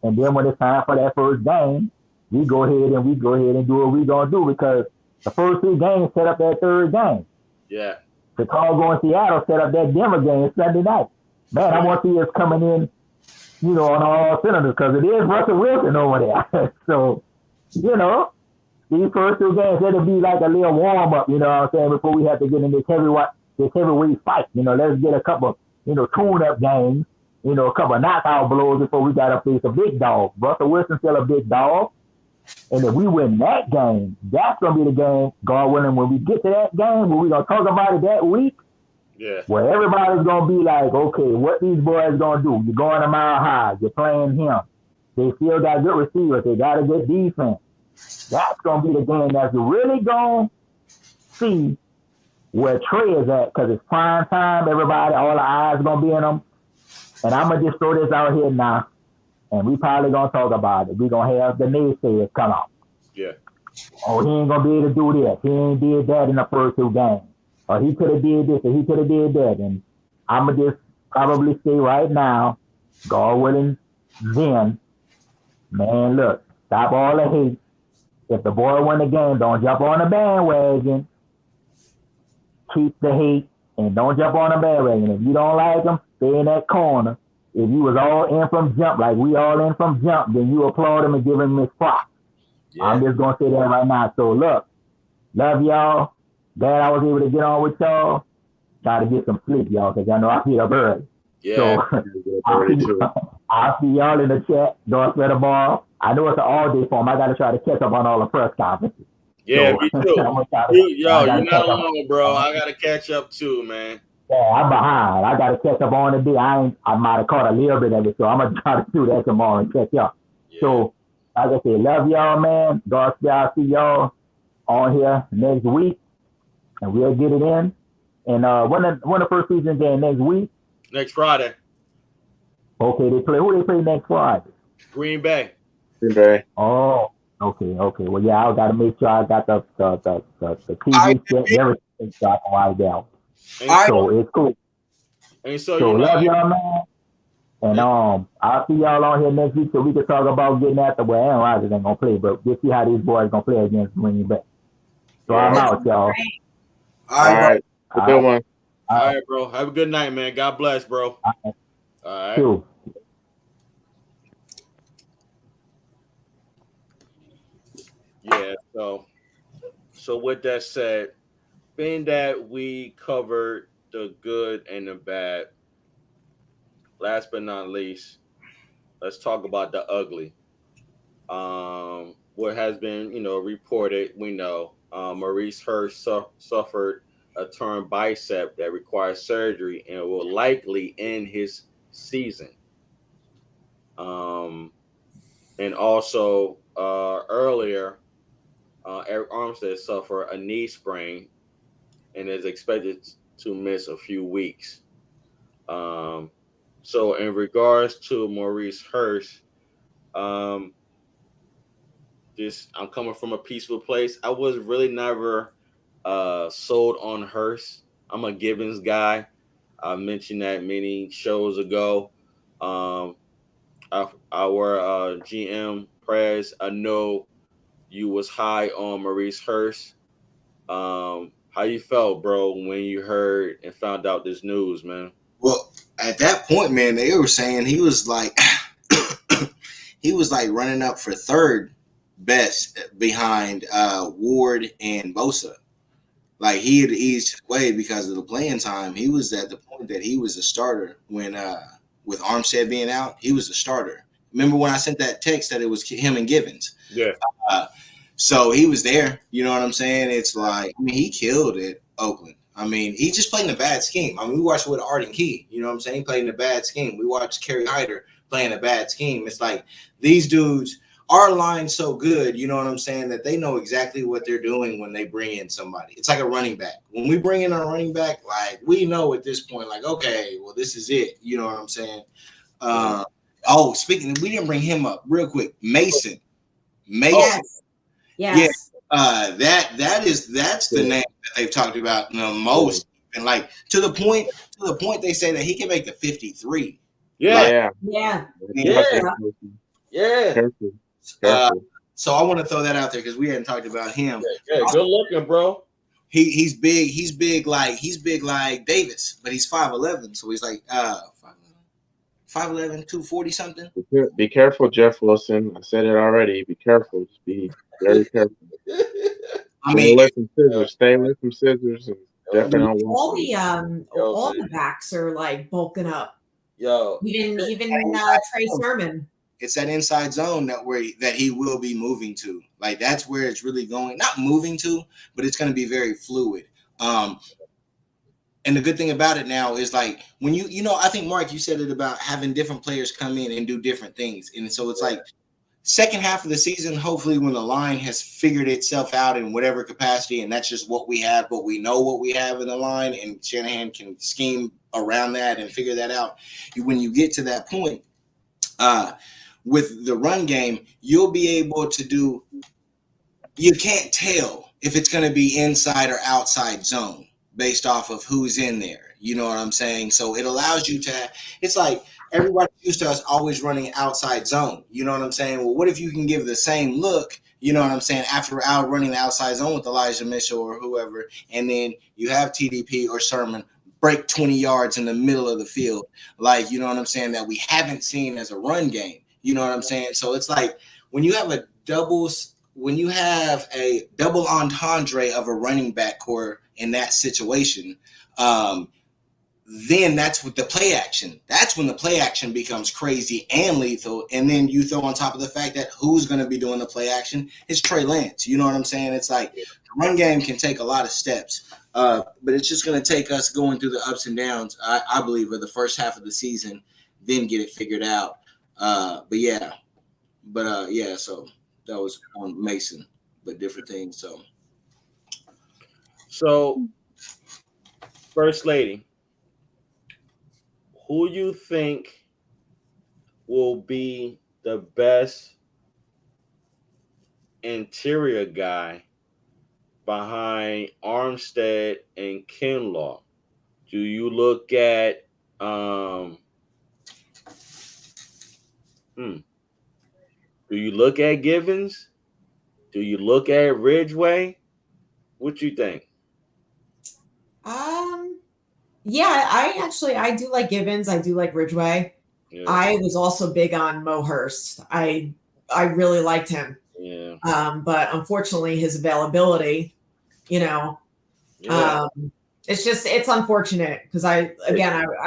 And then when it's time for that first game, we go ahead and do what we're going to do, because the first 2 games set up that third game. Yeah. Chicago and Seattle set up that Denver game Sunday night. Man, I want to see us coming in, on all cylinders, because it is Russell Wilson over there. So, these first 2 games, it'll be like a little warm-up, you know what I'm saying, before we have to get in this heavyweight fight. Let's get a couple, tune-up games, a couple knockout blows before we got to face a big dog. Russell Wilson's still a big dog. And if we win that game, that's going to be the game, God willing, when we get to that game, when we're going to talk about it that week, where everybody's going to be like, okay, what these boys going to do? You're going a mile high. You're playing him. They still got good receivers. They got a good defense. That's going to be the game that's really going to see where Trey is at, because it's prime time. Everybody, all the eyes going to be in them. And I'm going to just throw this out here now. And we probably going to talk about it. We're going to have the naysayers come out. Yeah. Oh, he ain't going to be able to do this. He ain't did that in the first 2 games. Or he could have did this, or he could have did that. And I'm going to just probably say right now, God willing, then, man, look, stop all the hate. If the boy won the game, don't jump on the bandwagon. Keep the hate, and don't jump on the bandwagon. If you don't like him, stay in that corner. If you was all in from jump, like we all in from jump, then you applaud him and give him his props. Yeah. I'm just going to say that right now. So, look, love y'all. Glad I was able to get on with y'all. Try to get some sleep, y'all, because I know I get up early. Yeah. So, I'll see y'all in the chat. Don't sweat the ball. I know it's an all-day form. I got to try to catch up on all the press conferences. Yeah, so, me too. You're not alone, bro. I got to catch up too, man. Yeah, I'm behind. I got to catch up on the day. I might have caught a little bit of it, so I'm going to try to do that tomorrow and catch up. Yeah. So, like I said, love y'all, man. God, I'll see y'all on here next week, and we'll get it in. And when the first season game next week? Next Friday. Okay, who they play next Friday? Green Bay. Oh, okay. Well, yeah, I got to make sure I got the TV set and everything so I can watch that. So it's cool. And so love y'all, man. And I'll see y'all on here next week so we can talk about getting after where Aaron Rodgers ain't gonna play, but we'll see how these boys gonna play against Green Bay. So I'm out, y'all. All right. Good one. All right, bro. Have a good night, man. God bless, bro. All right. Cool. Yeah, so with that said, being that we covered the good and the bad, last but not least, let's talk about the ugly. What has been, reported, we know, Maurice Hurst suffered a torn bicep that requires surgery and will likely end his season. And also earlier, Eric Armstead suffered a knee sprain and is expected to miss a few weeks. So in regards to Maurice Hurst, I'm coming from a peaceful place. I was really never sold on Hurst I'm a Gibbons guy. I mentioned that many shows ago. Our GM Prez, I know you was high on Maurice Hurst. How you felt, bro, when you heard and found out this news, man? Well, at that point, man, they were saying he was like he was like running up for third best behind Ward and Bosa. Like he had eased his way because of the playing time. He was at the point that he was a starter when with Armstead being out, he was a starter. Remember when I sent that text that it was him and Givens? Yeah. So he was there. You know what I'm saying? It's like, I mean, he killed it, Oakland. I mean, he just played in a bad scheme. I mean, we watched with Arden Key. You know what I'm saying? He played in a bad scheme. We watched Kerry Hyder playing a bad scheme. It's like these dudes are aligned so good, you know what I'm saying, that they know exactly what they're doing when they bring in somebody. It's like a running back. When we bring in a running back, like we know at this point, like, okay, well, this is it. You know what I'm saying? Speaking of, we didn't bring him up real quick. Mason. Yes. Yeah. That's the name that they've talked about the most. And like to the point they say that he can make the 53. Yeah. So I want to throw that out there because we hadn't talked about him. Yeah, good looking, bro. He's big like Davis, but he's 5'11", so he's like 5'11", 240 something. Be careful, Jeff Wilson. I said it already. Be careful. Just be very careful. I mean, stay away from scissors, and definitely all the backs are like bulking up. Yo, even Trey Sermon. It's that inside zone that he will be moving to. Like that's where it's really going. Not moving to, but it's going to be very fluid. And the good thing about it now is like when I think Mark, you said it about having different players come in and do different things, and so it's like second half of the season, hopefully when the line has figured itself out in whatever capacity, and that's just what we have, but we know what we have in the line, and Shanahan can scheme around that and figure that out. When you get to that point, with the run game, you'll be able to do, you can't tell if it's going to be inside or outside zone based off of who's in there. You know what I'm saying? So it allows you to, it's like everybody used to us always running outside zone. You know what I'm saying? Well, what if you can give the same look, you know what I'm saying, after out running the outside zone with Elijah Mitchell or whoever, and then you have TDP or Sermon break 20 yards in the middle of the field, like, you know what I'm saying, that we haven't seen as a run game. You know what I'm saying? So it's like when you have a double entendre of a running back core in that situation, then that's with the play action. That's when the play action becomes crazy and lethal. And then you throw on top of the fact that who's going to be doing the play action? It's Trey Lance. You know what I'm saying? It's like the run game can take a lot of steps, but it's just going to take us going through the ups and downs, I believe, of the first half of the season, then get it figured out. So that was on Mason, but different things. So First Lady, who you think will be the best interior guy behind Armstead and Kinlaw? Do you look at Do you look at Givens? Do you look at Ridgeway? What you think? Yeah, I do like Givens. I do like Ridgeway. Yeah. I was also big on Mo Hurst. I really liked him. Yeah. But unfortunately, his availability, it's unfortunate because I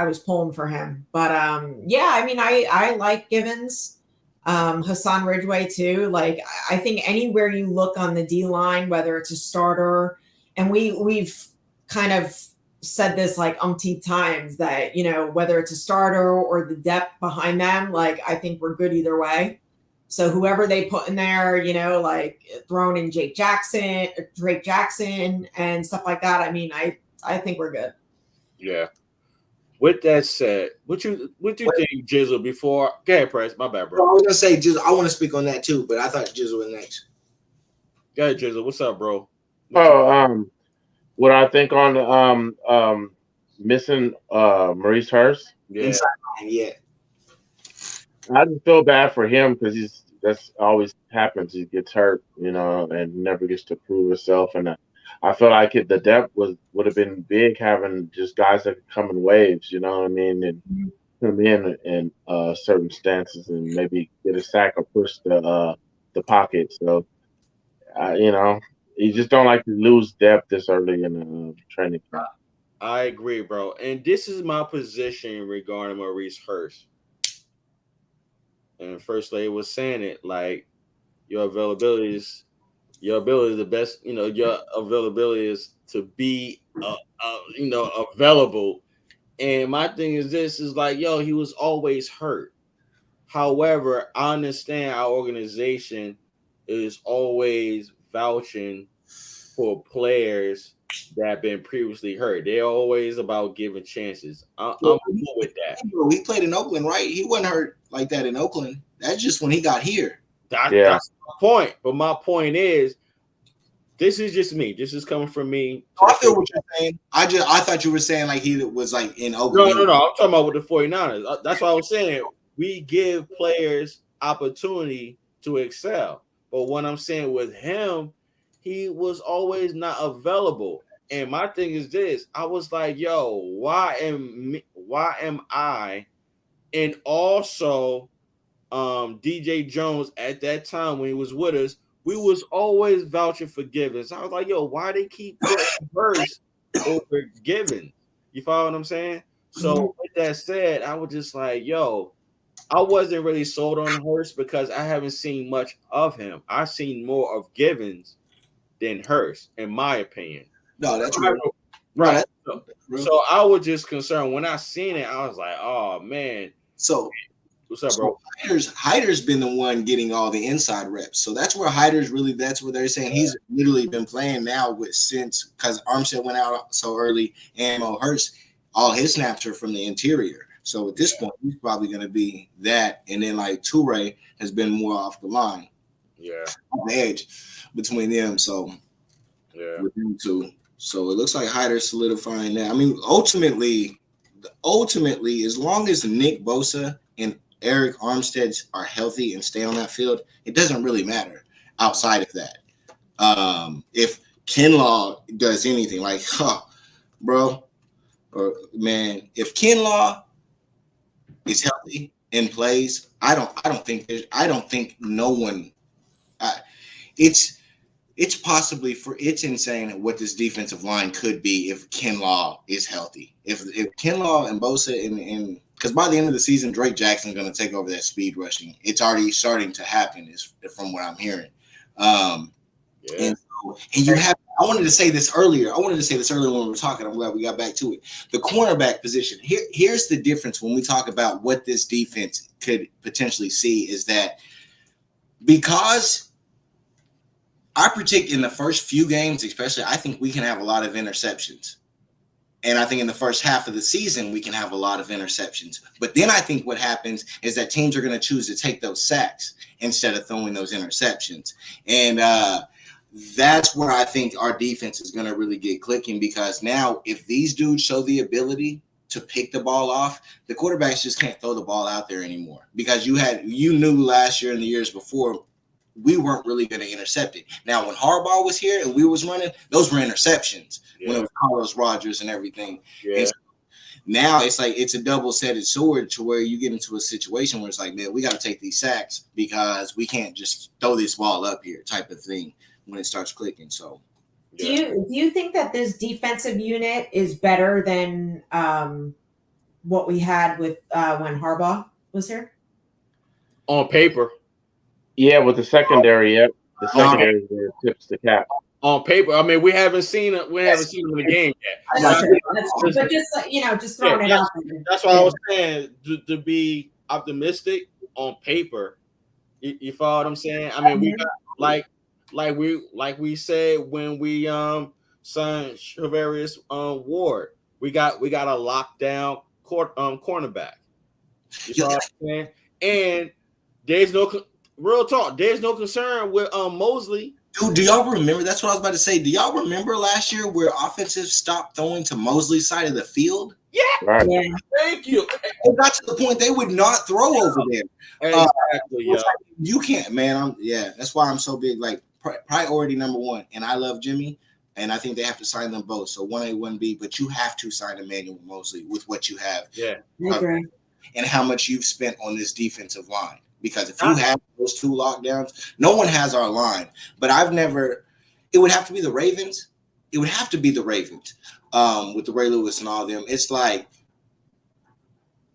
was pulling for him. But I like Givens. Hassan Ridgeway too. Like I think anywhere you look on the D line, whether it's a starter, and we've kind of said this like umpteen times that, whether it's a starter or the depth behind them, like I think we're good either way. So whoever they put in there, like throwing in Drake Jackson and stuff like that. I mean, I think we're good. Yeah. With that said, what you think, Jizzle, before? Go ahead, Press. My bad, bro. I was going to say, Jizzle, I want to speak on that too, but I thought Jizzle was next. Go ahead, Jizzle. What's up, bro? What I think on missing Maurice Hurst. Yeah, Inside line, yeah. I just feel bad for him because that's always happens. He gets hurt, and never gets to prove himself. And I feel like the depth would have been big having just guys that could come in waves. You know what I mean? And come in certain stances and maybe get a sack or push the pocket. So you just don't like to lose depth this early in the training camp. I agree, bro. And this is my position regarding Maurice Hurst. And First Lady was saying it like your ability is the best. Your availability is to be available. And my thing is this is like, yo, he was always hurt. However, I understand our organization is always vouching for players that have been previously hurt. They're always about giving chances. I'm cool with that. He played in Oakland, right? He wasn't hurt like that in Oakland. That's just when he got here. That's my point. But my point is, this is just me. This is coming from me. I feel what you're saying. I thought you were saying like he was like in Oakland. No. I'm talking about with the 49ers. That's what I was saying. We give players opportunity to excel. But what I'm saying with him, he was always not available. And my thing is this. I was like, yo, why am I? And also DJ Jones at that time when he was with us, we was always vouching for Givens. I was like, yo, why they keep putting Hurst over Givens? You follow what I'm saying? So with that said, I was just like, yo, I wasn't really sold on Hurst because I haven't seen much of him. I've seen more of Givens than Hurst, in my opinion. No, that's real. Right. So I was just concerned when I seen it. I was like, oh man. So what's up, bro? Hyder's been the one getting all the inside reps. So that's where that's what they're saying. He's literally been playing now since because Armstead went out so early and Hurst, all his snaps are from the interior. So at this point, he's probably going to be that. And then like Toure has been more off the line. Yeah. On the edge between them. So with them two. So it looks like Hyder's solidifying that. I mean, ultimately, as long as Nick Bosa and Eric Armstead are healthy and stay on that field, it doesn't really matter outside of that. If Kinlaw does anything, like, bro, or man, if Kinlaw is healthy and plays, I don't think no one. It's insane what this defensive line could be if Kinlaw is healthy. If Kinlaw and Bosa and because by the end of the season, Drake Jackson's going to take over that speed rushing. It's already starting to happen, from what I'm hearing. And you have. I wanted to say this earlier. when we were talking. I'm glad we got back to it. The cornerback position. Here's the difference when we talk about what this defense could potentially see is that because I predict in the first few games, especially, I think we can have a lot of interceptions. And I think in the first half of the season, we can have a lot of interceptions. But then I think what happens is that teams are going to choose to take those sacks instead of throwing those interceptions. And that's where I think our defense is going to really get clicking because now if these dudes show the ability to pick the ball off, the quarterbacks just can't throw the ball out there anymore because you knew last year and the years before we weren't really going to intercept it. Now, when Harbaugh was here and we was running, those were interceptions when it was Carlos Rogers and everything. Yeah. And so now it's like it's a double-sided sword to where you get into a situation where it's like, man, we got to take these sacks because we can't just throw this ball up here type of thing when it starts clicking. So, do you think that this defensive unit is better than what we had with when Harbaugh was here? On paper. Yeah, with the secondary, the secondary tips the cap. On paper, I mean, we haven't seen it. We haven't seen him in the game yet. That's true. But just throwing it out there. That's what I was saying. To be optimistic on paper, you follow what I'm saying? I mean, we got like we said when we signed Charvarius Ward, we got a lockdown cornerback. You follow what I'm saying? And there's no. Real talk. There's no concern with Mosley. Dude, do y'all remember? That's what I was about to say. Do y'all remember last year where offensive stopped throwing to Mosley's side of the field? Yeah. Right. Yeah. Thank you. It got to the point they would not throw over there. Exactly, yo. You can't, man. That's why I'm so big. Like priority number one, and I love Jimmy, and I think they have to sign them both. So 1A, 1B, but you have to sign Emmanuel Mosley with what you have. Yeah. I agree. And how much you've spent on this defensive line. Because if you have those two lockdowns, no one has our line. But it would have to be the Ravens. It would have to be the Ravens with the Ray Lewis and all of them. It's like,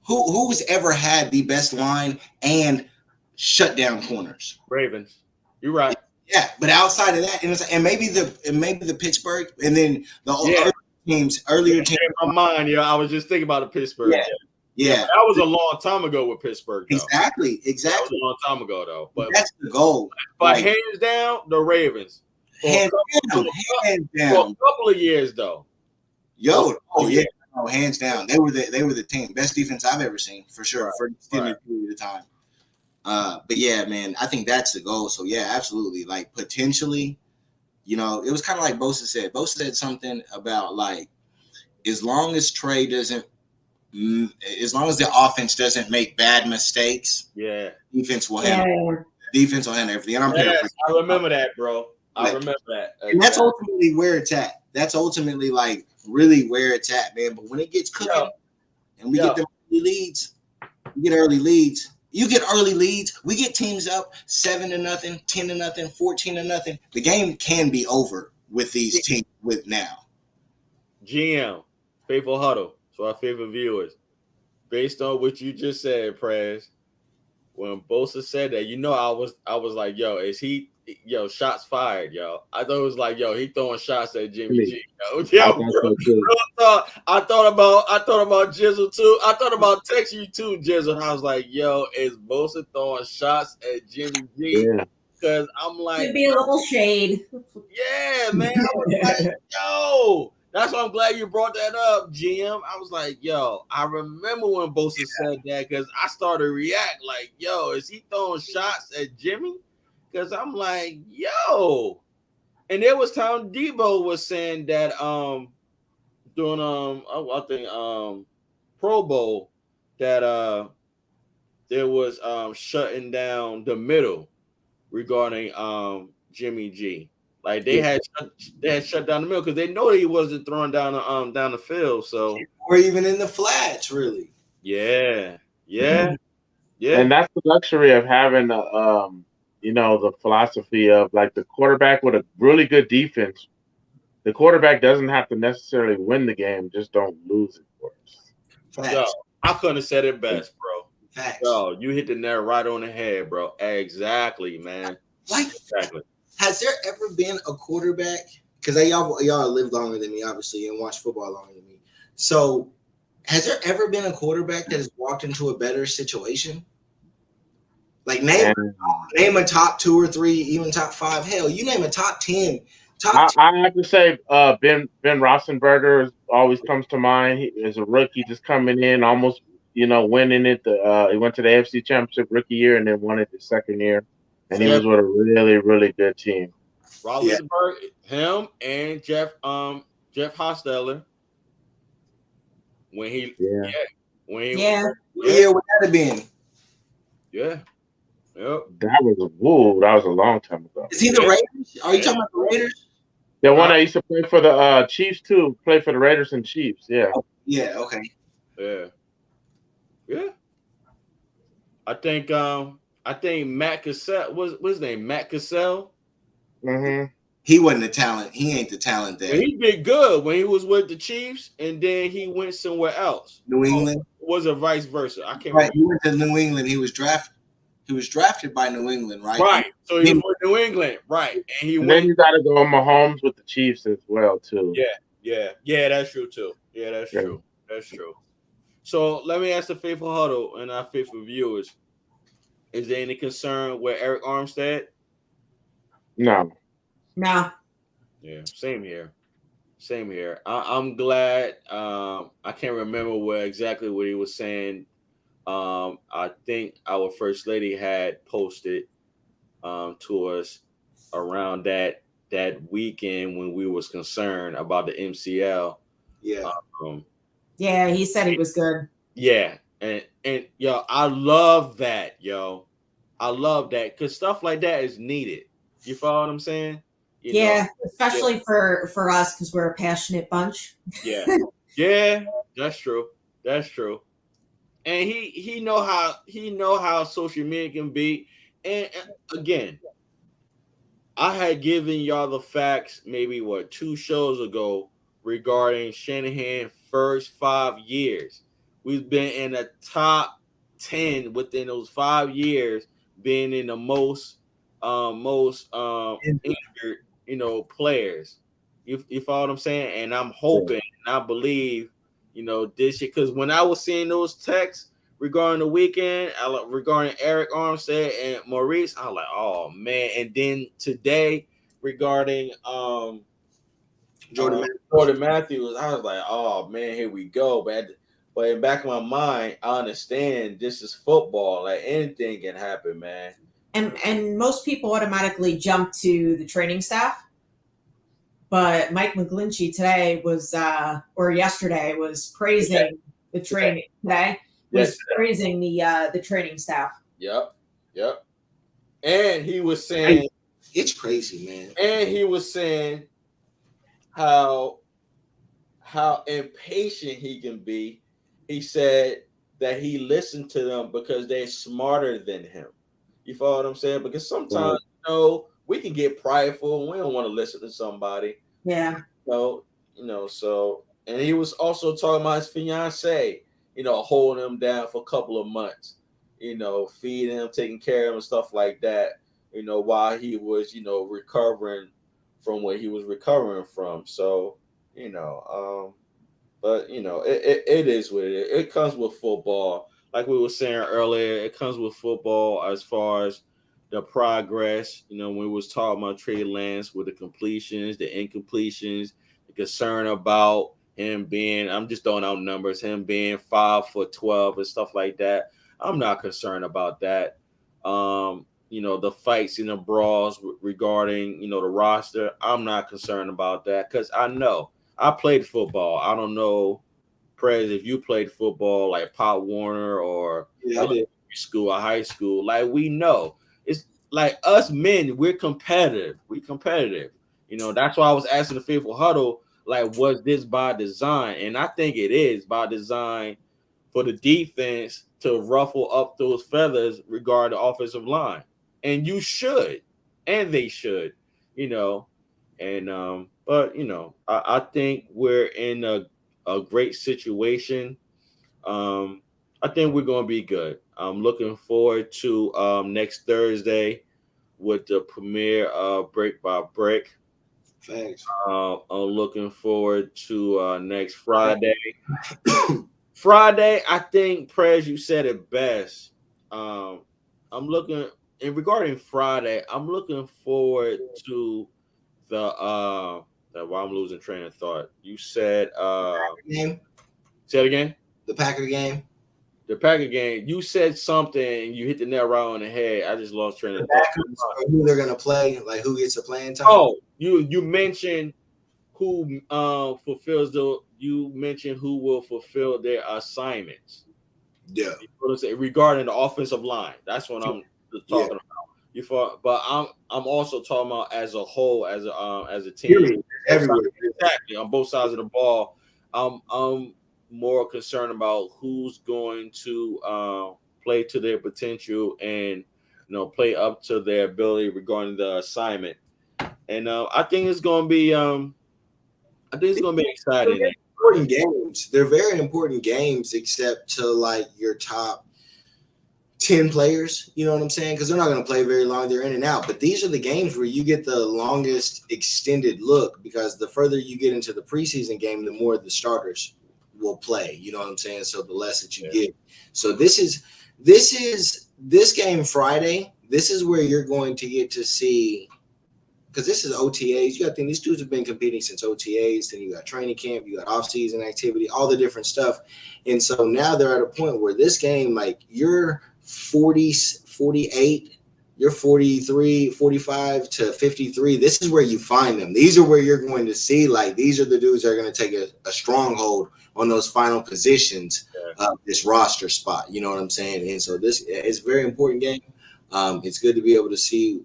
who's ever had the best line and shut down corners? Ravens. You're right. Yeah, but outside of that, and maybe the Pittsburgh, and then the earlier teams. In my mind, I was just thinking about the Pittsburgh. Yeah. That was a long time ago with Pittsburgh, though. Exactly. That was a long time ago, though. But that's the goal. But hands down, the Ravens. Hands down. For a couple of years, though. Hands down. They were the team. Best defense I've ever seen, for sure, for an extended period of time. But yeah, man, I think that's the goal. So yeah, absolutely. Like potentially, it was kind of like Bosa said. Bosa said something about like, as long as the offense doesn't make bad mistakes, defense will handle everything. And I remember that, bro. I remember that. And that's ultimately where it's at. That's ultimately like really where it's at, man. But when it gets cooking and we get the early leads, you get early leads. We get teams up 7-0, 10-0, 14-0. The game can be over with these teams with now. GM, Faithful Huddle. So our favorite viewers, based on what you just said, Prez, when Bosa said that, I was like, shots fired, yo. I thought it was like, he throwing shots at Jimmy G. I thought about Jizzle too. I thought about texting you too, Jizzle. And I was like, is Bosa throwing shots at Jimmy G? Because I'm like, could be a little shade. Yeah, man. I was like, that's why I'm glad you brought that up, GM. I was like, I remember when Bosa said that because I started to react like, is he throwing shots at Jimmy? Because I'm like, And there was time Debo was saying that during I think Pro Bowl that there was shutting down the middle regarding Jimmy G. Like they had shut down the middle because they know he wasn't throwing down the field. So or even in the flats, really. Yeah. And that's the luxury of having the philosophy of like the quarterback with a really good defense. The quarterback doesn't have to necessarily win the game, just don't lose it for us. I couldn't have said it best, bro. Facts. You hit the nail right on the head, bro. Exactly, man. Exactly. Has there ever been a quarterback? Because y'all live longer than me, obviously, and watch football longer than me. So, has there ever been a quarterback that has walked into a better situation? Like name a top 2 or 3, even top 5. Hell, you name a top 10. I have to say, Ben Roethlisberger always comes to mind. He is a rookie, just coming in, almost winning it. He went to the AFC Championship rookie year and then won it the second year. And he was with a really, really good team. Roethlisberger, him and Jeff Hostetler. When he would that have been? Yeah. Yep. That was a long time ago. Is he the Raiders? Are you talking about the Raiders? The one that used to play for the Chiefs too. Play for the Raiders and Chiefs. Yeah. Yeah. Okay. Yeah. Yeah. I think Matt Cassell what's his name? Matt Cassell. Mm-hmm. He wasn't the talent. He ain't the talent there. He did good when he was with the Chiefs, and then he went somewhere else. New England. Was it vice versa? I can't remember. He went to New England. He was drafted by New England, right? Right. So he was with New England, right? And then you got to go Mahomes with the Chiefs as well, too. Yeah. That's true too. Yeah, that's true. That's true. So let me ask the Faithful Huddle and our faithful viewers: is there any concern with Eric Armstead? No. No. Yeah, same here. I'm glad. I can't remember exactly what he was saying. I think our First Lady had posted to us around that weekend when we was concerned about the MCL. Yeah. Yeah, he said he was good. Yeah, and yo, I love that, yo. I love that because stuff like that is needed. You follow what I'm saying? You know, Yeah, especially for us because we're a passionate bunch. yeah, yeah, that's true. That's true. And he know how social media can be. And again, I had given y'all the facts maybe 2 shows ago regarding Shanahan first 5 years. We've been in the top 10 within those 5 years, being in the most injured, players. You follow what I'm saying? And I'm hoping and I believe, this year, because when I was seeing those texts regarding the weekend, regarding Eric Armstead and Maurice, I was like, oh man. And then today regarding Jordan Matthews, I was like, oh man, here we go. But in the back of my mind, I understand this is football. Like anything can happen, man. And most people automatically jump to the training staff. But Mike McGlinchey today was or yesterday was praising the training today. Was praising the training staff. Yep. And he was saying it's crazy, man. And he was saying how impatient he can be. He said that he listened to them because they're smarter than him. You follow what I'm saying? Because sometimes, we can get prideful and we don't want to listen to somebody. Yeah. So, and he was also talking about his fiance, holding him down for a couple of months, feeding him, taking care of him and stuff like that, while he was, recovering from what he was recovering from. So, but it is what it is. It comes with football. Like we were saying earlier, it comes with football as far as the progress. When we was talking about Trey Lance with the completions, the incompletions, the concern about him being, I'm just throwing out numbers, him being 5 for 12 and stuff like that. I'm not concerned about that. The fights and the brawls regarding, the roster, I'm not concerned about that because I know I played football. I don't know, Prez, if you played football like Pop Warner or school or high school, like we know. It's like us men, we're competitive. That's why I was asking the Faithful Huddle, like, was this by design? And I think it is by design for the defense to ruffle up those feathers regarding the offensive line. And you should, and they should, and but I think we're in a great situation. I think we're gonna be good. I'm looking forward to next Thursday with the premiere of Brick by Brick. Thanks. I'm looking forward to next Friday. Friday, I think, Prez, you said it best. I'm looking, and regarding Friday, I'm looking forward to the I'm losing train of thought. You said game. Say it again. The Packer game. The Packer game. You said something and you hit the nail right on the head. I just lost train of thought. Who they're gonna play? Like who gets the playing time? Oh, you mentioned who you mentioned who will fulfill their assignments. Yeah. Regarding the offensive line. That's what I'm talking about. But I'm also talking about as a whole, as a team. Everywhere. Exactly. On both sides of the ball. I'm more concerned about who's going to play to their potential and play up to their ability regarding the assignment. And I think it's going to be exciting. Important games. They're very important games, except to like your top 10 players. You know what I'm saying? Because they're not going to play very long. They're in and out. But these are the games where you get the longest extended look, because the further you get into the preseason game, the more the starters will play. You know what I'm saying? So the less that you get. So this game Friday. This is where you're going to get to see. Because this is OTAs. You got to think these dudes have been competing since OTAs. Then you got training camp, you got off-season activity, all the different stuff. And so now they're at a point where this game, like you're 40, 48 you're 43, 45 to 53. This is where you find them. These are where you're going to see, like, these are the dudes that are going to take a stronghold on those final positions of this roster spot. You know what I'm saying? And so this is a very important game. It's good to be able to see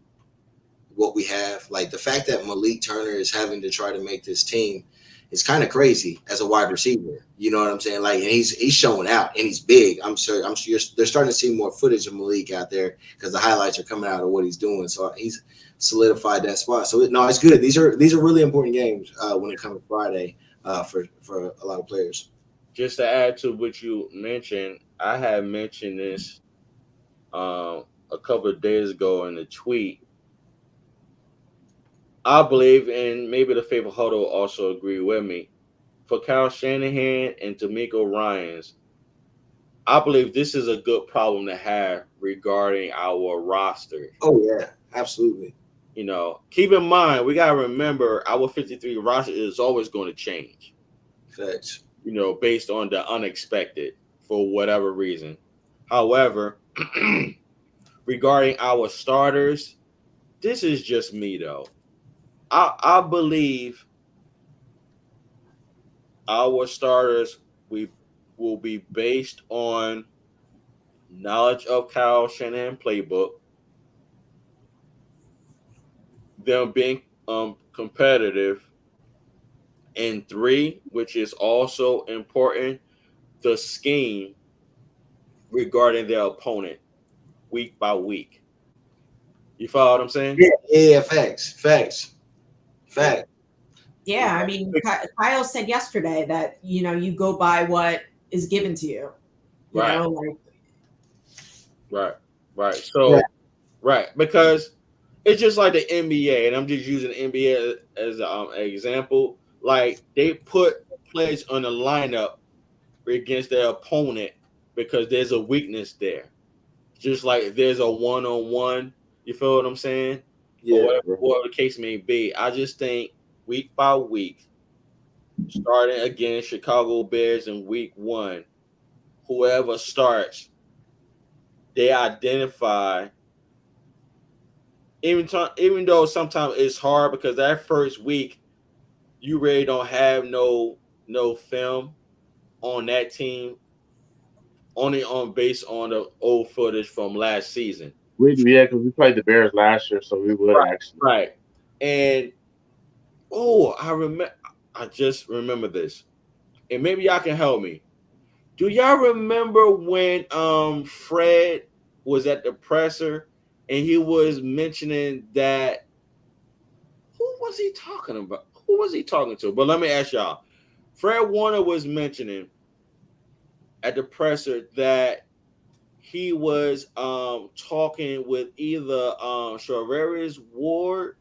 what we have. Like, the fact that Malik Turner is having to try to make this team is kind of crazy as a wide receiver. You know what I'm saying? Like, and he's showing out and he's big. I'm sure they're starting to see more footage of Malik out there because the highlights are coming out of what he's doing. So he's solidified that spot. So no, it's good. These are really important games when it comes to Friday for a lot of players. Just to add to what you mentioned, I had mentioned this a couple of days ago in the tweet. I believe, and maybe the faithful Huddle also agree with me, for Kyle Shanahan and D'Amico Ryans, I believe this is a good problem to have regarding our roster. Oh, yeah, absolutely. You know, keep in mind, we got to remember our 53 roster is always going to change. Facts. You know, based on the unexpected for whatever reason. However, regarding our starters, this is just me, though. I believe our starters will be based on knowledge of Kyle Shanahan playbook, them being competitive, and 3, which is also important, the scheme regarding their opponent week by week. You follow what I'm saying? Yeah, facts. Yeah, I mean, Kyle said yesterday that, you know, you go by what is given to you. You know, like. Right. So, right, because it's just like the NBA, and I'm just using the NBA as an example. Like, they put players on the lineup against their opponent because there's a weakness there. Just like there's a one-on-one, you feel what I'm saying? Yeah. Or whatever the case may be. I just think week by week, starting against Chicago Bears in week 1, whoever starts, they identify. Even though sometimes it's hard because that first week you really don't have no film on that team, only on based on the old footage from last season. Because we played the Bears last year, so we would actually. Right. And I just remember this. And maybe y'all can help me. Do y'all remember when Fred was at the presser and he was mentioning that who was he talking about? Who was he talking to? But let me ask y'all. Fred Warner was mentioning at the presser that he was talking with either Charvarius Ward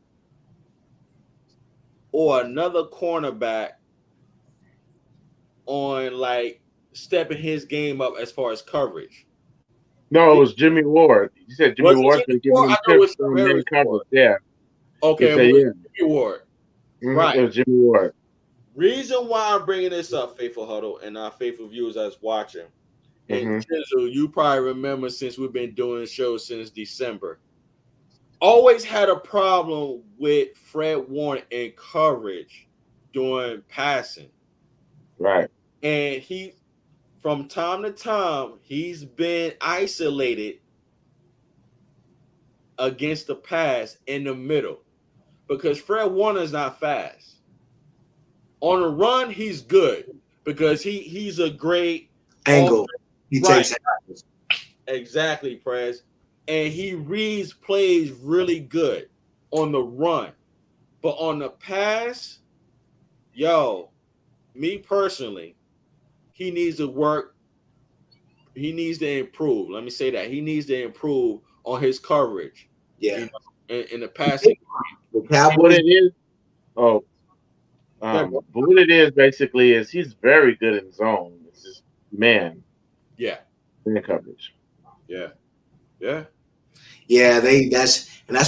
or another cornerback on like stepping his game up as far as coverage. No, it was Jimmy Ward. You said Jimmy Ward's been giving him tips on man coverage. Yeah. Okay, said, Jimmy Ward. Mm-hmm. Right. It was Jimmy Ward. Reason why I'm bringing this up, Faithful Huddle, and our faithful viewers that's watching. And Jizzle, you probably remember since we've been doing the show since December. Always had a problem with Fred Warner in coverage during passing. Right. And he, from time to time, he's been isolated against the pass in the middle because Fred Warner is not fast. On a run, he's good because he's a great angle. He takes angles. Exactly, Prez. And he reads plays really good on the run. But on the pass, me personally, he needs to work. He needs to improve. Let me say that. He needs to improve on his coverage. Yeah. In the passing. What it is, but what it is basically is he's very good in zone. It's just man. Yeah. Man coverage. Yeah. That's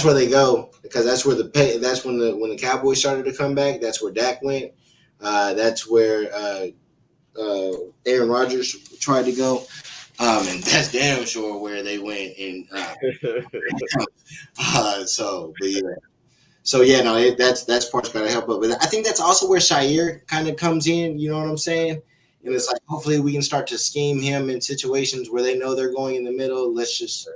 where they go because that's where that's when the Cowboys started to come back. That's where Dak went. That's where Aaron Rodgers tried to go. And that's damn sure where they went. And but yeah. So yeah, no, that's part's got to help up. But I think that's also where Shair kind of comes in. You know what I'm saying? And it's like hopefully we can start to scheme him in situations where they know they're going in the middle. Let's just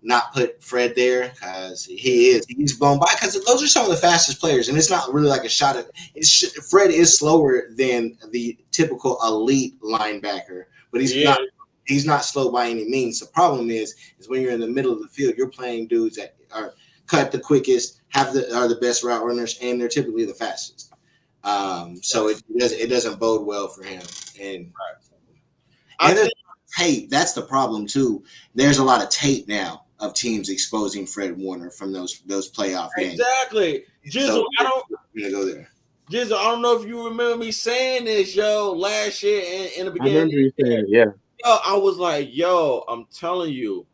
not put Fred there because he's blown by because those are some of the fastest players, and it's not really like a shot at. Fred is slower than the typical elite linebacker, but he's not slow by any means. The problem is when you're in the middle of the field, you're playing dudes that are cut the quickest, are the best route runners, and they're typically the fastest. So it doesn't bode well for him. And there's tape. That's the problem too. There's a lot of tape now of teams exposing Fred Warner from those playoff games. Exactly. Jizzle, So I don't. We're gonna go there. Jizzle, I don't know if you remember me saying this, yo, last year in the I beginning. remember you saying, yeah. Yo, I was like, yo, I'm telling you,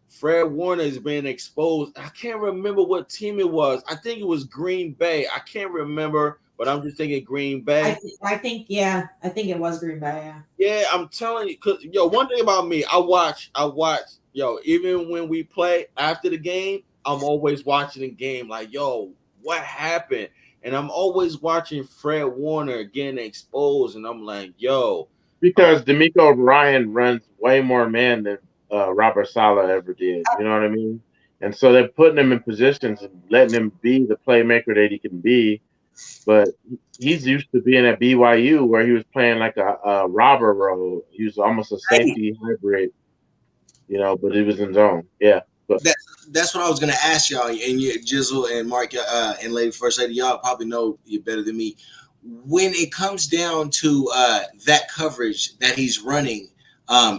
Fred Warner is being exposed. I can't remember what team it was. I think it was Green Bay. I can't remember, but I'm just thinking Green Bay. I think it was Green Bay. Yeah. Yeah, I'm telling you, cause yo, one thing about me, I watch, yo, even when we play after the game, I'm always watching the game. Like, yo, what happened? And I'm always watching Fred Warner getting exposed, and I'm like, yo, because D'Amico Ryan runs way more man than Robert Saleh ever did. You know what I mean? And so they're putting him in positions and letting him be the playmaker that he can be. But he's used to being at BYU where he was playing like a robber role. He was almost a safety hybrid, you know, but he was in zone. Yeah. But that's what I was going to ask y'all. And Jizzle and Mark and Lady First Lady, y'all probably know you better than me. When it comes down to that coverage that he's running,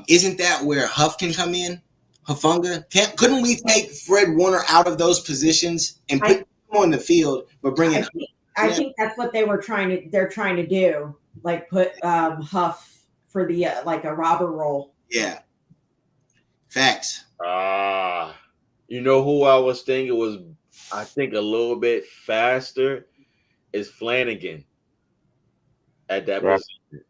isn't that where Huff can come in? Hufanga? Couldn't we take Fred Warner out of those positions and put him on the field, but bring in? I think that's what they're trying to do, like put Huff for the like a robber role. Yeah. Facts. You know who I was thinking was, I think, a little bit faster is Flanagan at that position.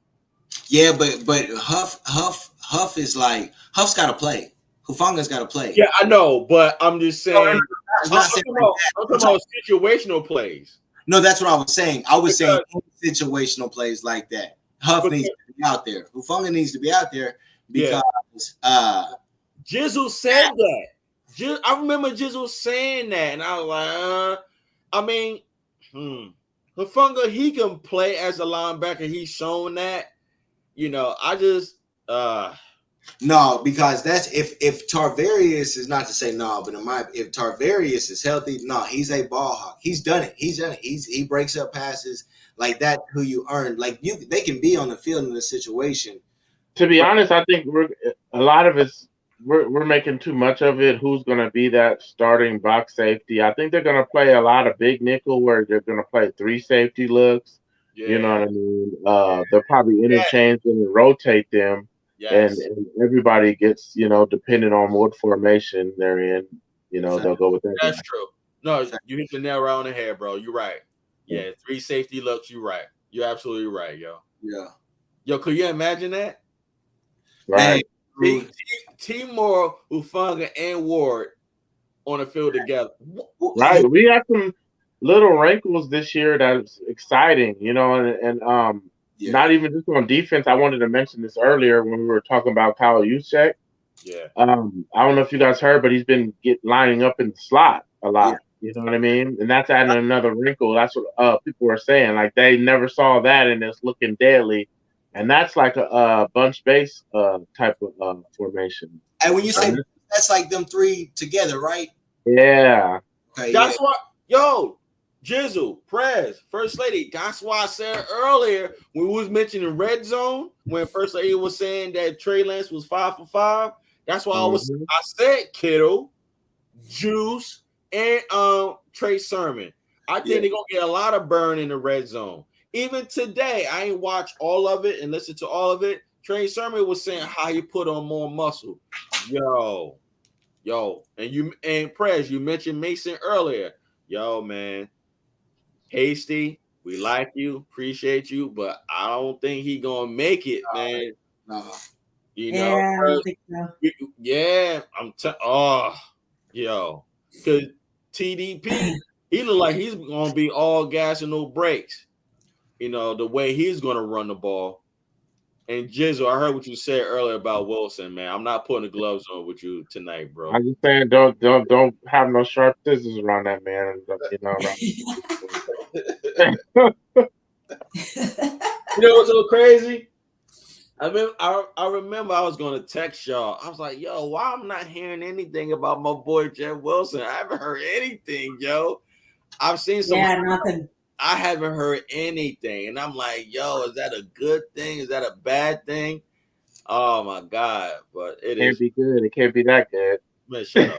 Yeah, but Huff is like Huff's got to play. Hufanga's got to play. Yeah, I know, but I'm just saying. I'm talking about situational plays. No, that's what I was saying. I was saying situational plays like that. Huff needs to be out there. Hufanga needs to be out there because Jizzle said that. I remember Jizzle saying that, and I was like, Hufanga, he can play as a linebacker. He's shown that. You know, I just no, because that's if Tarvarius is, not to say no, but if Tarvarius is healthy, no, he's a ball hawk. He's done it. He breaks up passes like that. Who you earned, like they can be on the field in this situation. To be honest, I think we're making too much of it. Who's going to be that starting box safety? I think they're going to play a lot of big nickel where they're going to play 3 safety looks. Yeah. You know what I mean? They'll probably interchange them and rotate them. Yes. And everybody gets, you know, depending on what formation they're in, you know, they'll go with that. That's true. No, you hit the nail right on the head, bro. You're right. Yeah, 3 safety looks. You're right. You're absolutely right, yo. Yeah. Yo, could you imagine that? Right. Timor, Hufanga, and Ward on the field together. Right. We have some little wrinkles this year that's exciting, you know, and not even just on defense. I wanted to mention this earlier when we were talking about Kyle Juszczyk. Yeah. I don't know if you guys heard, but he's been lining up in the slot a lot. Yeah. You know what I mean? And that's adding another wrinkle. That's what people are saying. Like they never saw that, and it's looking deadly. And that's like a bunch base type of formation. And when you say that's like them 3 together, right? Yeah. Okay, that's what, yo, Jizzle, Prez, First Lady. That's why I said earlier when we was mentioning red zone, when First Lady was saying that Trey Lance was 5 for 5. That's why I said Kittle, Juice, and Trey Sermon. I think they're gonna get a lot of burn in the red zone. Even today, I ain't watched all of it and listened to all of it. Trey Sermon was saying how you put on more muscle. Yo. And Prez, you mentioned Mason earlier. Yo, man. Hasty, we like you, appreciate you, but I don't think he gonna make it, man. No. You know, Yeah, I don't think so. yeah, because TDP, he look like he's gonna be all gas and no brakes. You know, the way he's gonna run the ball. And Jizzle, I heard what you said earlier about Wilson, man. I'm not putting the gloves on with you tonight, bro. I'm just saying, don't have no sharp scissors around that man. You know, You know what's so crazy? I remember I was going to text y'all. I was like, yo, why I'm not hearing anything about my boy Jeff Wilson? I haven't heard anything, yo. I've seen some. Yeah, nothing. I haven't heard anything. And I'm like, yo, is that a good thing? Is that a bad thing? Oh my God. But it can't is. be good. It can't be that good. Man, shut up.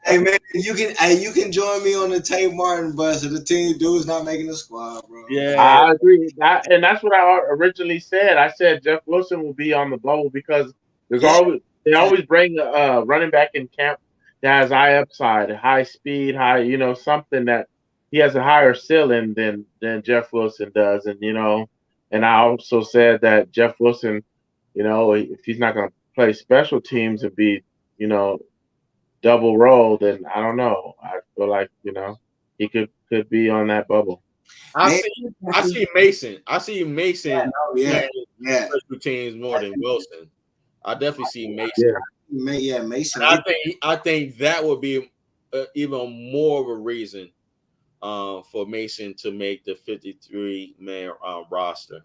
Hey man, you can join me on the Tate Martin bus. If the team dude's not making the squad, bro. Yeah. I agree. And that's what I originally said. I said Jeff Wilson will be on the bubble because they always bring a running back in camp that has high upside, high speed, high, something that he has a higher ceiling than Jeff Wilson does. And and I also said that Jeff Wilson, if he's not going to play special teams and be, double role, then I don't know. I feel like, he could be on that bubble. I see Mason. I see Mason. Yeah. Special teams more than Wilson. I definitely see Mason. Yeah, Mason. And I think that would be even more of a reason for Mason to make the 53-man roster.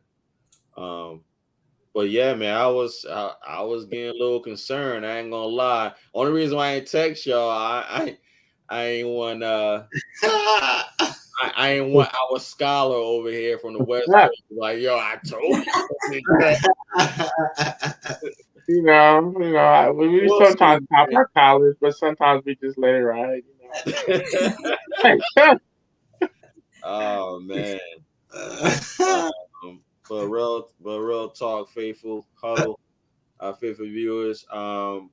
But yeah, man, I was getting a little concerned. I ain't gonna lie. Only reason why I ain't text y'all, I ain't want I ain't want our scholar over here from the West Coast like, yo, I told you. We sometimes top our college, but sometimes we just let it ride. Oh man. But real talk, faithful Huddle, faithful viewers. Real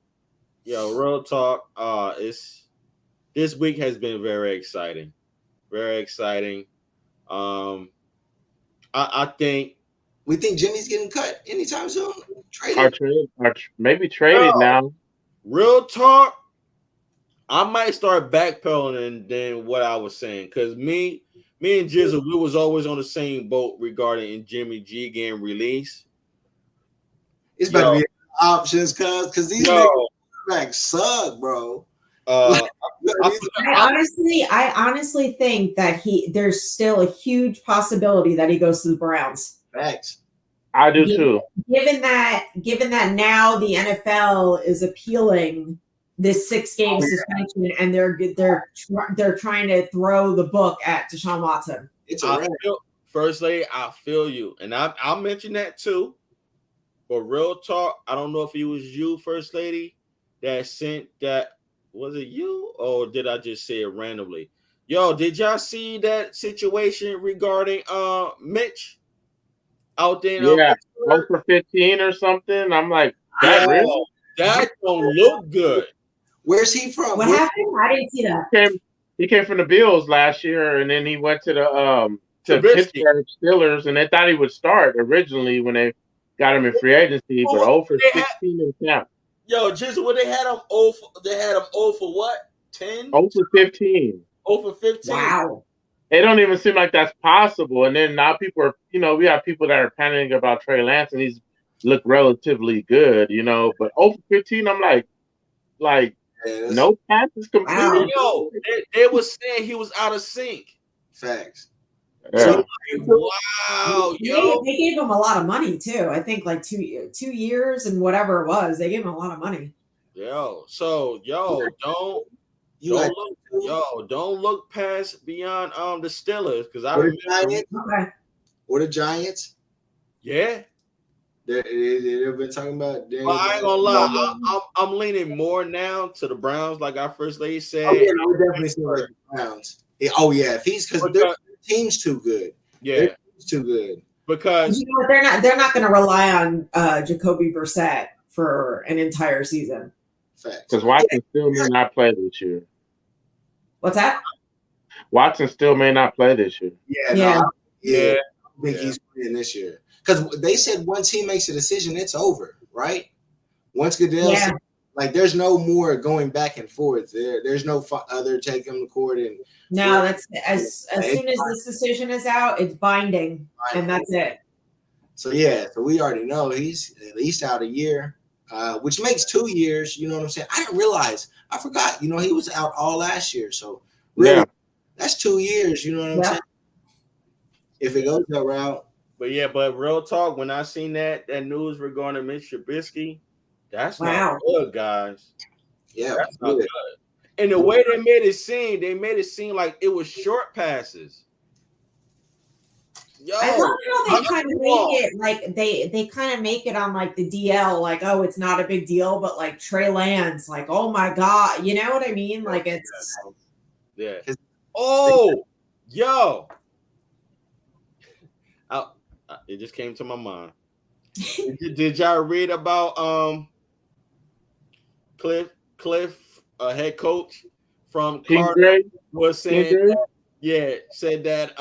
talk. This week has been very exciting. Very exciting. I think we think Jimmy's getting cut anytime soon. Maybe traded now. Real talk. I might start backpedaling than what I was saying because me and Jizzle, we was always on the same boat regarding Jimmy G getting released. It's about to be options, because these niggas suck, bro. I honestly think that there's still a huge possibility that he goes to the Browns. Facts. I do too. Given that now the NFL is appealing this 6-game suspension, and they're trying to throw the book at Deshaun Watson. It's a First Lady, I feel you, and I'll mention that too. But real talk, I don't know if it was you, First Lady, that sent that. Was it you, or did I just say it randomly? Yo, did y'all see that situation regarding Mitch out there? Yeah, 0 for 15 or something. I'm like, really? That don't look good. Where's he from? What happened? I didn't see that. He came from the Bills last year, and then he went to the Pittsburgh Steelers, and they thought he would start originally when they got him in free agency, but 0 for 16 in camp. Yo, Jizzle, what they had him 0 for what? 10? 0 for 15. 0 for 15. Wow. It don't even seem like that's possible. And then now people are, we have people that are panicking about Trey Lance, and he's looked relatively good, but 0 for 15, I'm like no passes completed. Yo, they was saying he was out of sync. Facts. Yeah. So, wow, yo. They gave him a lot of money too. I think like 2 years and whatever it was. They gave him a lot of money. Yo, so don't look past beyond the Steelers because I remember. Or the Giants. Yeah. They've been talking about. Well, I ain't gonna lie, I'm leaning more now to the Browns, like our First Lady said. Oh yeah, we're definitely seeing like the Browns. If he's because their team's too good. Yeah, their team's too good. Because they're not going to rely on Jacoby Brissett for an entire season. Facts. Because Watson still may not play this year. What's that? Watson still may not play this year. Yeah. I think he's playing this year. Because they said once he makes a decision, it's over. right? Once Goodell said, like, there's no more going back and forth. There's no other take him to court. And no, that's as soon as this decision is out, it's binding, and that's it. So so we already know he's at least out a year, which makes 2 years. You know what I'm saying? I didn't realize. I forgot. You know, he was out all last year. So really, that's 2 years. You know what I'm saying? If it goes that route. But real talk, when I seen that news regarding Mitch Trubisky, that's not good, guys. Yeah, that's not good. And the way they made it seem like it was short passes. Yo, I love how they kind of make it like they kind of make it on like the DL, like, oh, it's not a big deal, but like Trey Lance, like, oh my God, you know what I mean? Like it's oh, yo. It just came to my mind. Did y'all read about Cliff, head coach from Carter was saying said that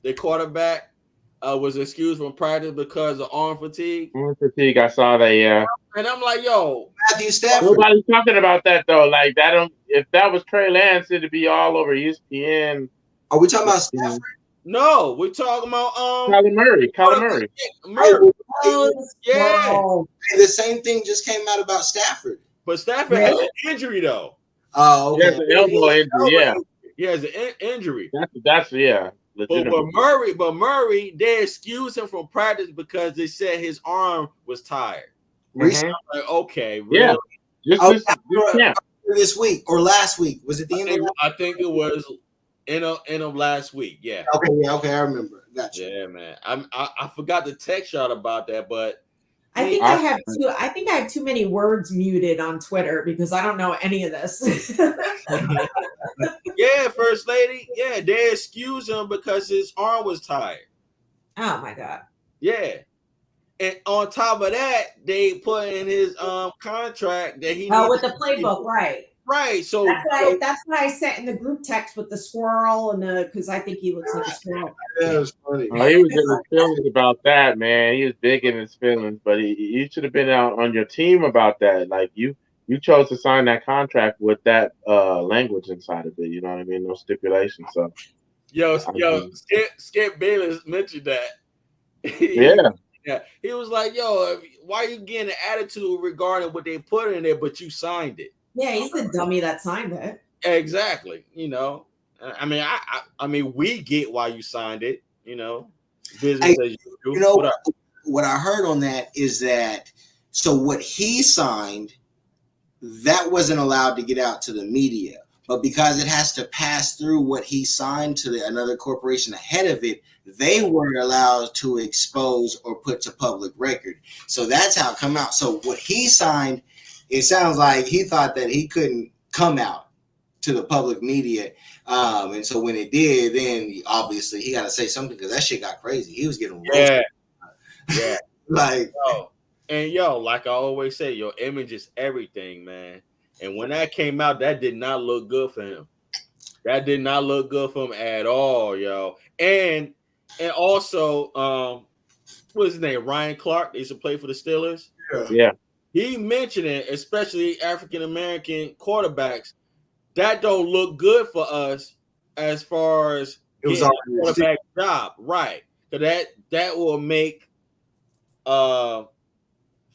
the quarterback was excused from practice because of arm fatigue. Arm fatigue, I saw that, yeah. And I'm like, yo, Matthew Stafford. Nobody's talking about that though. Like that if that was Trey Lance, it'd be all over ESPN. Are we talking about Stafford? No, we're talking about Kyler Murray. Oh, yeah. The same thing just came out about Stafford. But Stafford has an injury though. Oh, okay. He has an elbow injury, yeah. He has an injury. That's But Murray, they excused him from practice because they said his arm was tired. Mm-hmm. I'm like, okay, really? Yeah. This week or last week? Was it the end of last week? I think it was end of last week. Yeah. Okay, I remember. Gotcha. Yeah, man. I forgot to text y'all about that, but I think I have too many words muted on Twitter because I don't know any of this. Yeah, First Lady. Yeah, they excused him because his arm was tired. Oh my God. Yeah. And on top of that, they put in his contract that he with the playbook, right? Right. So that's why I sent in the group text with the squirrel and because I think he looks like a squirrel. Yeah, it was funny. Oh, he was in his feelings about that, man. He was big in his feelings, but you should have been out on your team about that. Like you chose to sign that contract with that language inside of it. You know what I mean? No stipulations. So Skip Bayless mentioned that. Yeah, he was like, "Yo, why are you getting an attitude regarding what they put in there, but you signed it?" Yeah, he's the dummy that signed it. Exactly. You know, I mean, we get why you signed it. You know, business as usual. You know what I heard on that is that so what he signed, that wasn't allowed to get out to the media, but because it has to pass through what he signed to another corporation ahead of it, they weren't allowed to expose or put to public record. So that's how it come out. So what he signed, it sounds like he thought that he couldn't come out to the public media. And so when it did, then obviously he got to say something because that shit got crazy. He was getting roasted. Yeah. Like, like I always say, your image is everything, man. And when that came out, that did not look good for him. That did not look good for him at all, yo. And also, what's his name? Ryan Clark. They used to play for the Steelers. Yeah. He mentioned it, especially African American quarterbacks. That don't look good for us as far as getting a quarterback job, right? So that will make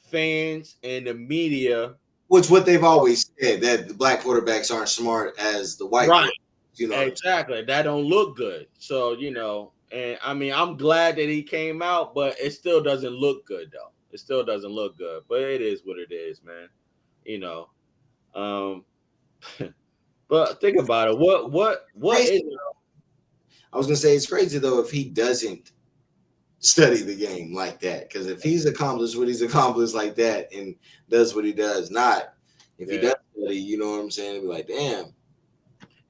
fans and the media. Which what they've always said, that the black quarterbacks aren't smart as the white ones. You know, exactly. That don't look good. So, you know, and I mean, I'm glad that he came out, but it still doesn't look good though. It still doesn't look good, but it is what it is, man. You know, but think about it. What is it? I was gonna say it's crazy though if he doesn't study the game like that, because if he's accomplished what he's accomplished like that and does what he does, not if he does study, you know what I'm saying? It'd be like, damn.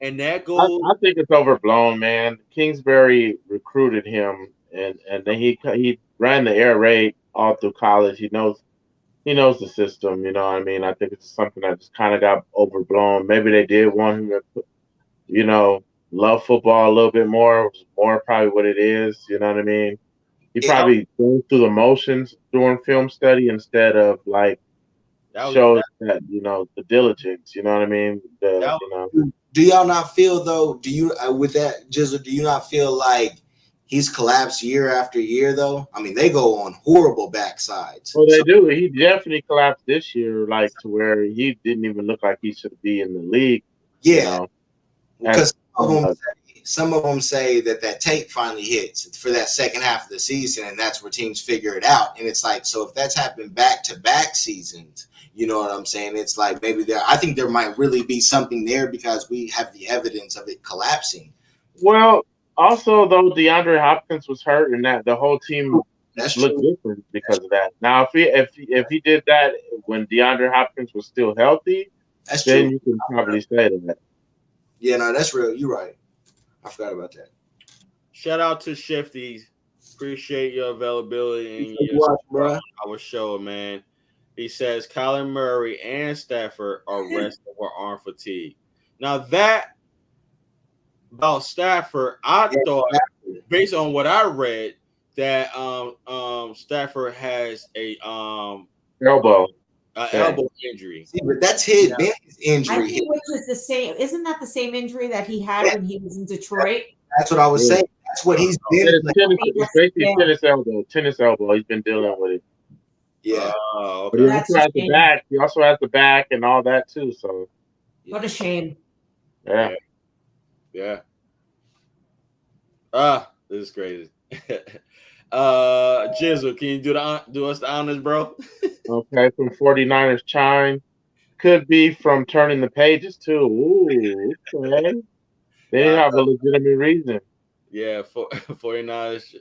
And that goes. I think it's overblown, man. Kingsbury recruited him, and then he ran the air raid all through college. He knows the system. You know what I mean? I think it's something that just kind of got overblown. Maybe they did want him to, love football a little bit more. More probably what it is. You know what I mean? He probably going through the motions doing film study instead of like shows that the diligence. You know what I mean? Do y'all not feel though? Do you with that Jizzle? Do you not feel like he's collapsed year after year though? I mean, they go on horrible backsides. Well, they do. He definitely collapsed this year, like to where he didn't even look like he should be in the league. Yeah, because some of them say that tape finally hits for that second half of the season, and that's where teams figure it out. And it's like, so if that's happened back-to-back seasons, you know what I'm saying? It's like maybe I think there might really be something there because we have the evidence of it collapsing. Well, also though, DeAndre Hopkins was hurt, and that the whole team looked different because of that. Now, if he did that when DeAndre Hopkins was still healthy, then you can probably say that. Yeah, no, that's real. You're right. I forgot about that. Shout out to Shifty. Appreciate your availability and our show, man. He says Kyler Murray and Stafford are resting with arm fatigue. Now that about Stafford, I thought based on what I read that Stafford has a elbow injury. See, but that's his injury. I think which is the same. Isn't that the same injury that he had when he was in Detroit? That's what I was saying. That's what he's been. It's basically tennis elbow. He's been dealing with it. Yeah. But he also has the back. He also has the back and all that too. So what a shame. Yeah. This is crazy. Jizzle, can you do us the honors, bro? Okay, from 49ers Chime. Could be from turning the pages too. Ooh, okay. They have a legitimate reason. Yeah, 49ers.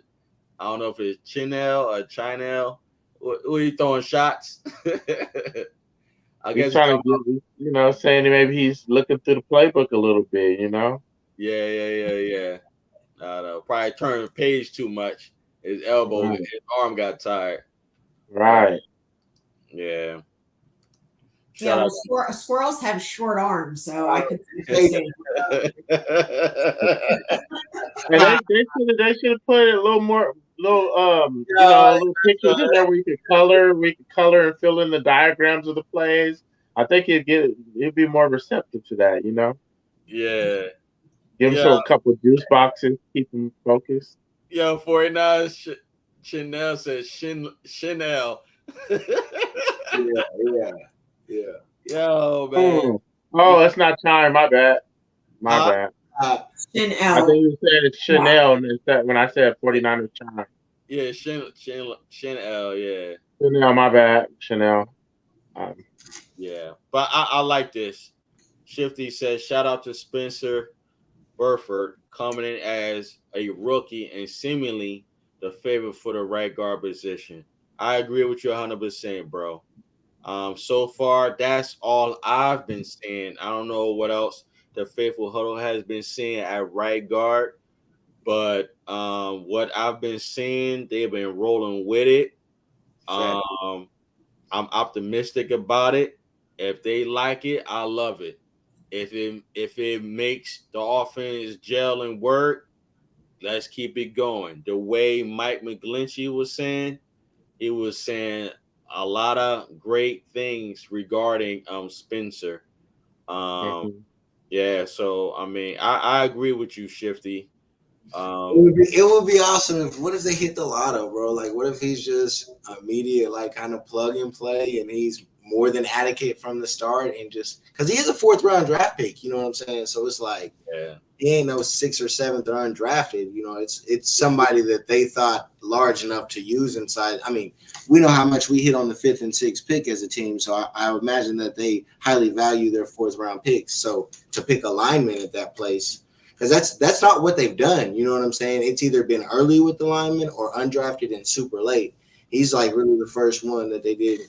I don't know if it's Chinel or Chinel. Who are you throwing shots? I guess he's trying to get, saying maybe he's looking through the playbook a little bit, Yeah. I know. Probably turned the page too much. His elbow, his arm got tired. Right. Yeah. Yeah, well, squirrels have short arms, so I could say. And they should have put a little more, little pictures in there where you could color, and fill in the diagrams of the plays. I think it'd be more receptive to that, Yeah. Give him a couple of juice boxes, keep him focused. Yo, 49 Chanel says Chanel. Yeah. Yo, man. Oh, that's not time. My bad. Chanel. I think you said it's Chanel when I said 49ers Chime. Yeah, Chanel, yeah. Chanel, my bad. Chanel. Yeah, but I like this. Shifty says, shout out to Spencer Burford coming in as a rookie and seemingly the favorite for the right guard position. I agree with you 100%, bro. So far, that's all I've been seeing. I don't know what else the faithful Huddle has been seeing at right guard, but what I've been seeing, they've been rolling with it. I'm optimistic about it. If they like it, I love it. If it makes the offense gel and work, let's keep it going. The way Mike McGlinchey was saying, he was saying a lot of great things regarding Spencer. Yeah, so I mean, I agree with you, Shifty. It would be awesome what if they hit the lotto, bro? Like, what if he's just immediate, like, kind of plug and play, and he's more than adequate from the start, and just because he is a 4th round draft pick, you know what I'm saying? So it's like, he ain't no 6th or 7th undrafted. It's somebody that they thought large enough to use inside. I mean, we know how much we hit on the 5th and 6th pick as a team, so I imagine that they highly value their 4th round picks. So to pick a lineman at that place. Because that's not what they've done. You know what I'm saying? It's either been early with the lineman or undrafted and super late. He's like really the first one that they did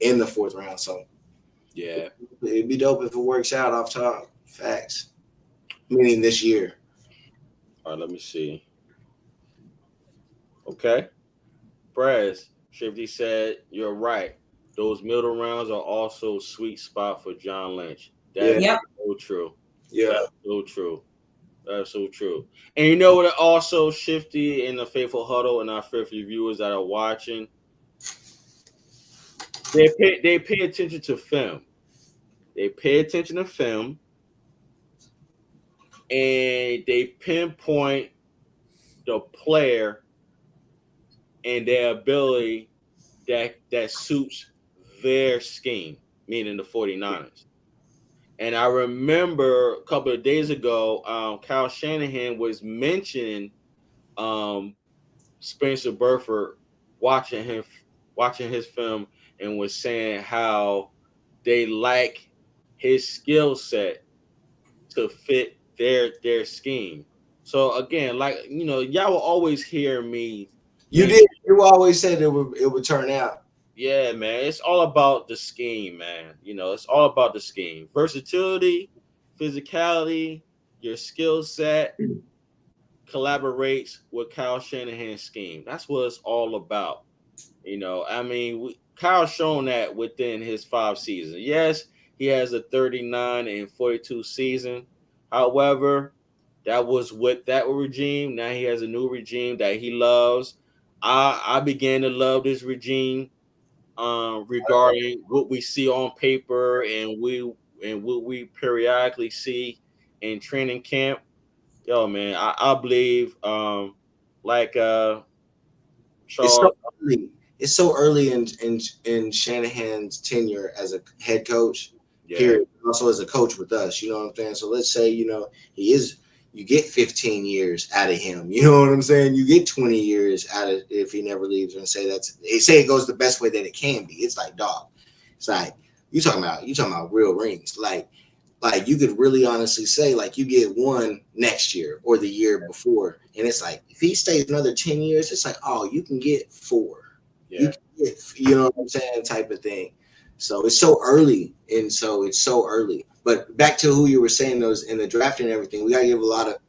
in the 4th round. So yeah, it'd be dope if it works out off top. Facts. Meaning this year. All right, let me see. Okay. Prez, Shifty said, you're right. Those middle rounds are also sweet spot for John Lynch. That's so true. Yeah. That's so true. That's so true. And you know what? Also, Shifty and the Faithful Huddle and our fifth viewers that are watching, they pay attention to film. They pay attention to film, and they pinpoint the player and their ability that suits their scheme, meaning the 49ers. And I remember a couple of days ago, Kyle Shanahan was mentioning Spencer Burford watching his film and was saying how they like his skill set to fit their scheme. So again, like y'all will always hear me. You always said it would turn out. Yeah, man. It's all about the scheme, man. It's all about the scheme. Versatility, physicality, your skill set collaborates with Kyle Shanahan's scheme. That's what it's all about. Kyle's shown that within his 5 seasons. Yes, he has a 39-42 season. However, that was with that regime. Now he has a new regime that he loves. I began to love this regime regarding what we see on paper and what we periodically see in training camp. Yo, man, I believe like Charles. It's so early in Shanahan's tenure as a head coach. Yeah. Period. Also as a coach with us, you know what I'm saying? So let's say, you get 15 years out of him. You know what I'm saying? You get 20 years out of if he never leaves, and say it goes the best way that it can be. It's like, dog. It's like you talking about real rings. Like you could really honestly say, like, you get one next year or the year before, and it's like if he stays another 10 years, it's like, oh, you can get 4. Yeah. You can get, you know what I'm saying, type of thing. So it's so early, But back to who you were saying, those in the draft and everything, we gotta give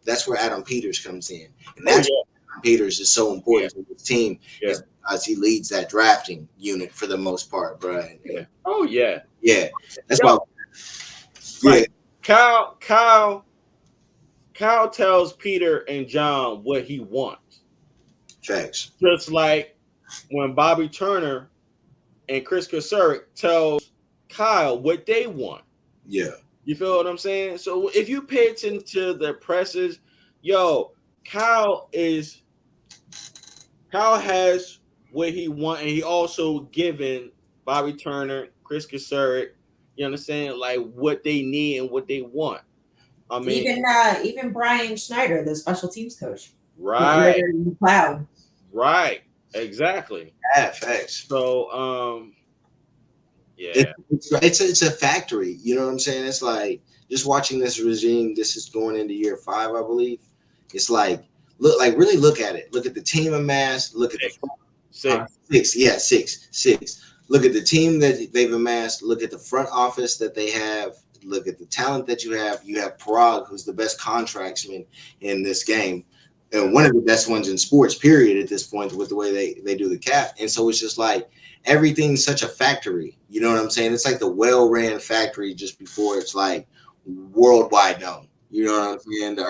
that's where Adam Peters comes in, and that's why Adam Peters is so important to this team, because he leads that drafting unit for the most part, bro. Yeah. Oh yeah. Yeah, that's why. Like, Kyle tells Peter and John what he wants. Facts. Just like when Bobby Turner and Chris Kasurek tells Kyle what they want. Yeah. You feel what I'm saying? So if you pay attention to the presses, Kyle has what he wants, and he also given Bobby Turner, Chris Kasurek, you understand, like what they need and what they want. I mean, even Brian Schneider, the special teams coach, right? Cloud, right? Exactly. Yeah, facts. So, yeah, it's a factory. You know what I'm saying? It's like just watching this regime. This is going into year 5, I believe. It's like really look at it. Look at the team amassed. Look at six. Yeah, six. Look at the team that they've amassed. Look at the front office that they have. Look at the talent that you have. You have Parag, who's the best contractsman in this game, and one of the best ones in sports, period, at this point, with the way they do the cap. And so it's just like everything's such a factory. You know what I'm saying? It's like the well-ran factory just before it's like worldwide known. You know what I'm saying? The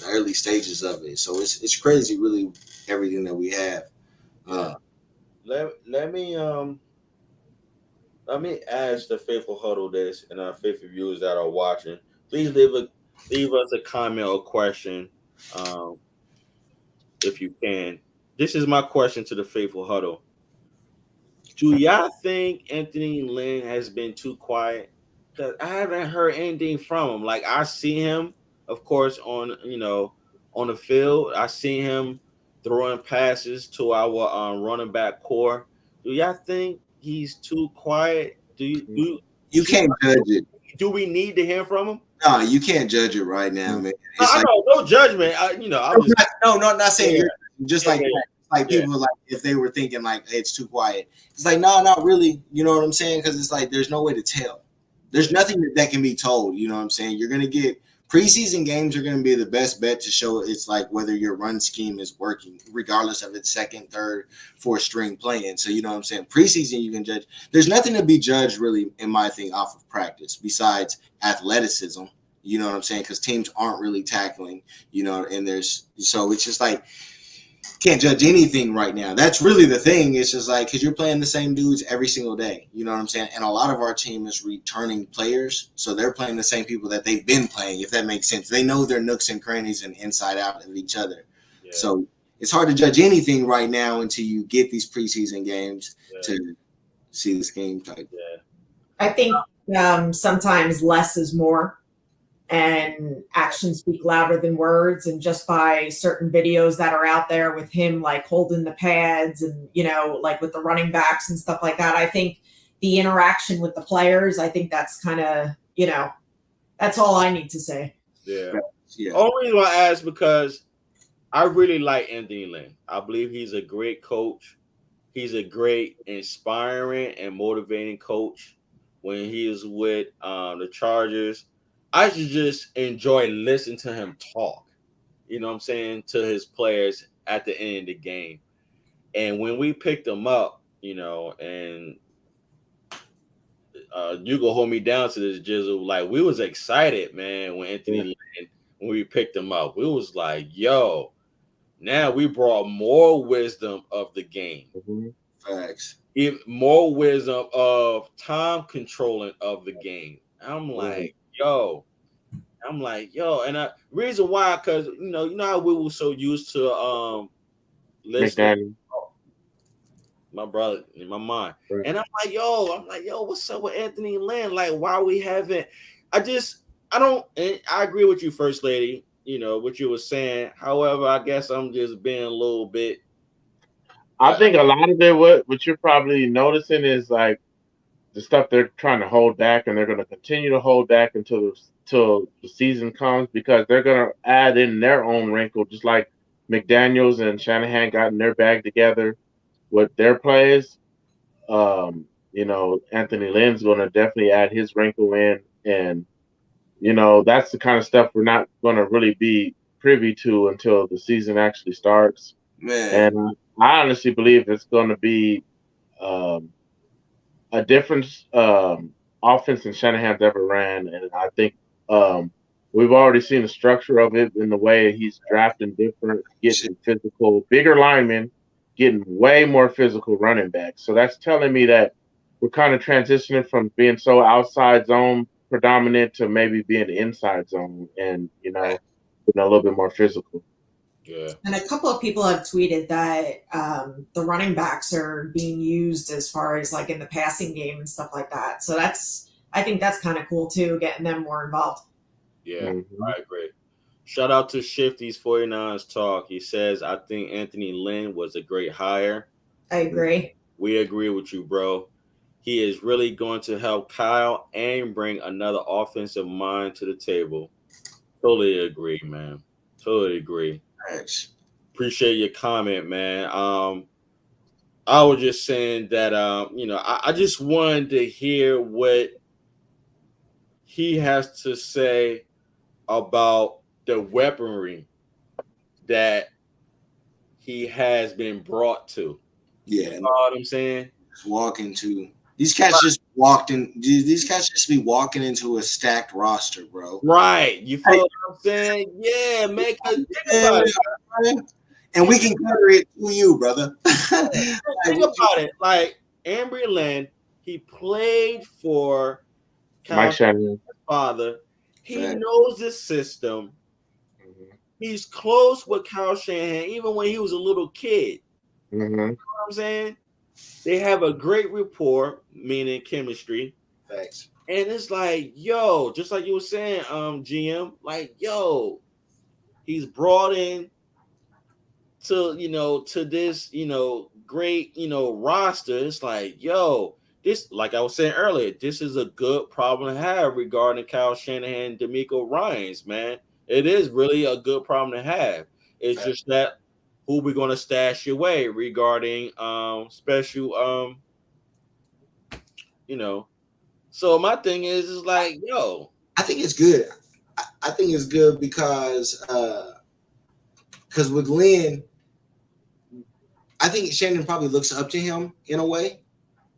early stages of it. So it's crazy, really, everything that we have. Let me ask the Faithful Huddle this, and our faithful viewers that are watching. Please leave us a comment or question, if you can. This is my question to the Faithful Huddle. Do y'all think Anthony Lynn has been too quiet? Because I haven't heard anything from him. Like, I see him, of course, on the field. I see him throwing passes to our running back core. Do y'all think he's too quiet? You can't judge it. Do we need to hear from him? No, you can't judge it right now, man. No judgment. Not saying you're just like people like if they were thinking like, hey, it's too quiet. It's like, no, not really. You know what I'm saying? Because it's like there's no way to tell. There's nothing that can be told. You know what I'm saying? You're gonna get preseason games are going to be the best bet to show it's like whether your run scheme is working, regardless of its second, third, fourth string playing. So, you know what I'm saying? Preseason, you can judge. There's nothing to be judged really, in my thing, off of practice besides athleticism. You know what I'm saying? Because teams aren't really tackling, and so it's just like, can't judge anything right now. That's really the thing. It's just like, because you're playing the same dudes every single day. You know what I'm saying? And a lot of our team is returning players. So they're playing the same people that they've been playing, if that makes sense. They know their nooks and crannies and inside out of each other. Yeah. So it's hard to judge anything right now until you get these preseason games to see this game type. Yeah. I think sometimes less is more. And actions speak louder than words, and just by certain videos that are out there with him like holding the pads and like with the running backs and stuff like that, I think the interaction with the players, I think that's kind of that's all I need to say. Yeah. Only reason I ask because I really like Anthony Lynn. I believe he's a great coach. He's a great inspiring and motivating coach. When he is with the Chargers, I should just enjoy listening to him talk, you know what I'm saying, to his players at the end of the game. And when we picked him up, and you go hold me down to this, Jizzle, like we was excited, man, when when we picked him up. We was like, yo, now we brought more wisdom of the game. Mm-hmm. Facts. More wisdom of time controlling of the game. I'm like, yo, and reason why, because you know how we were so used to listening, my brother in my mind, right. And I'm like, yo, what's up with Anthony Lynn? Like, why we haven't? I agree with you, First Lady. What you were saying. However, I guess I'm just being a little bit. I think a lot of it, what you're probably noticing is like the stuff they're trying to hold back, and they're going to continue to hold back until the season comes, because they're going to add in their own wrinkle, just like McDaniels and Shanahan got in their bag together with their plays. Anthony Lynn's going to definitely add his wrinkle in, and that's the kind of stuff we're not going to really be privy to until the season actually starts. Man. And I honestly believe it's going to be a different offense than Shanahan's ever ran, and I think we've already seen the structure of it in the way he's drafting different, getting physical, bigger linemen, getting way more physical running backs. So that's telling me that we're kind of transitioning from being so outside zone predominant to maybe being inside zone, and being a little bit more physical. Yeah. And a couple of people have tweeted that the running backs are being used as far as like in the passing game and stuff like that. So I think that's kind of cool too, getting them more involved. Yeah, I agree. Shout out to Shifty's 49ers Talk. He says, I think Anthony Lynn was a great hire. I agree. We agree with you, bro. He is really going to help Kyle and bring another offensive mind to the table. Totally agree, man. Totally agree. Thanks. Appreciate your comment, man. I was just saying that I just wanted to hear what he has to say about the weaponry that he has been brought to. Yeah. You know what I'm saying? Walking to these cats just walked in. These cats just be walking into a stacked roster, bro. Right. You feel what I'm saying? Yeah, make a think about it. And we can cover it to you, brother. Think about it. Like Ambry Lynn, he played for Mike Shanahan's father. He knows the system. He's close with Kyle Shanahan, even when he was a little kid. You know what I'm saying? They have a great rapport, meaning chemistry. Thanks. And it's like, yo, just like you were saying, GM, like, yo, he's brought in to this, great, roster. It's like, yo, this, like I was saying earlier, this is a good problem to have regarding Kyle Shanahan and DeMeco Ryans, man. It is really a good problem to have. It's just that who we're going to stash away regarding special, So my thing is like, yo. I think it's good. I think it's good because with Lynn, I think Shannon probably looks up to him in a way,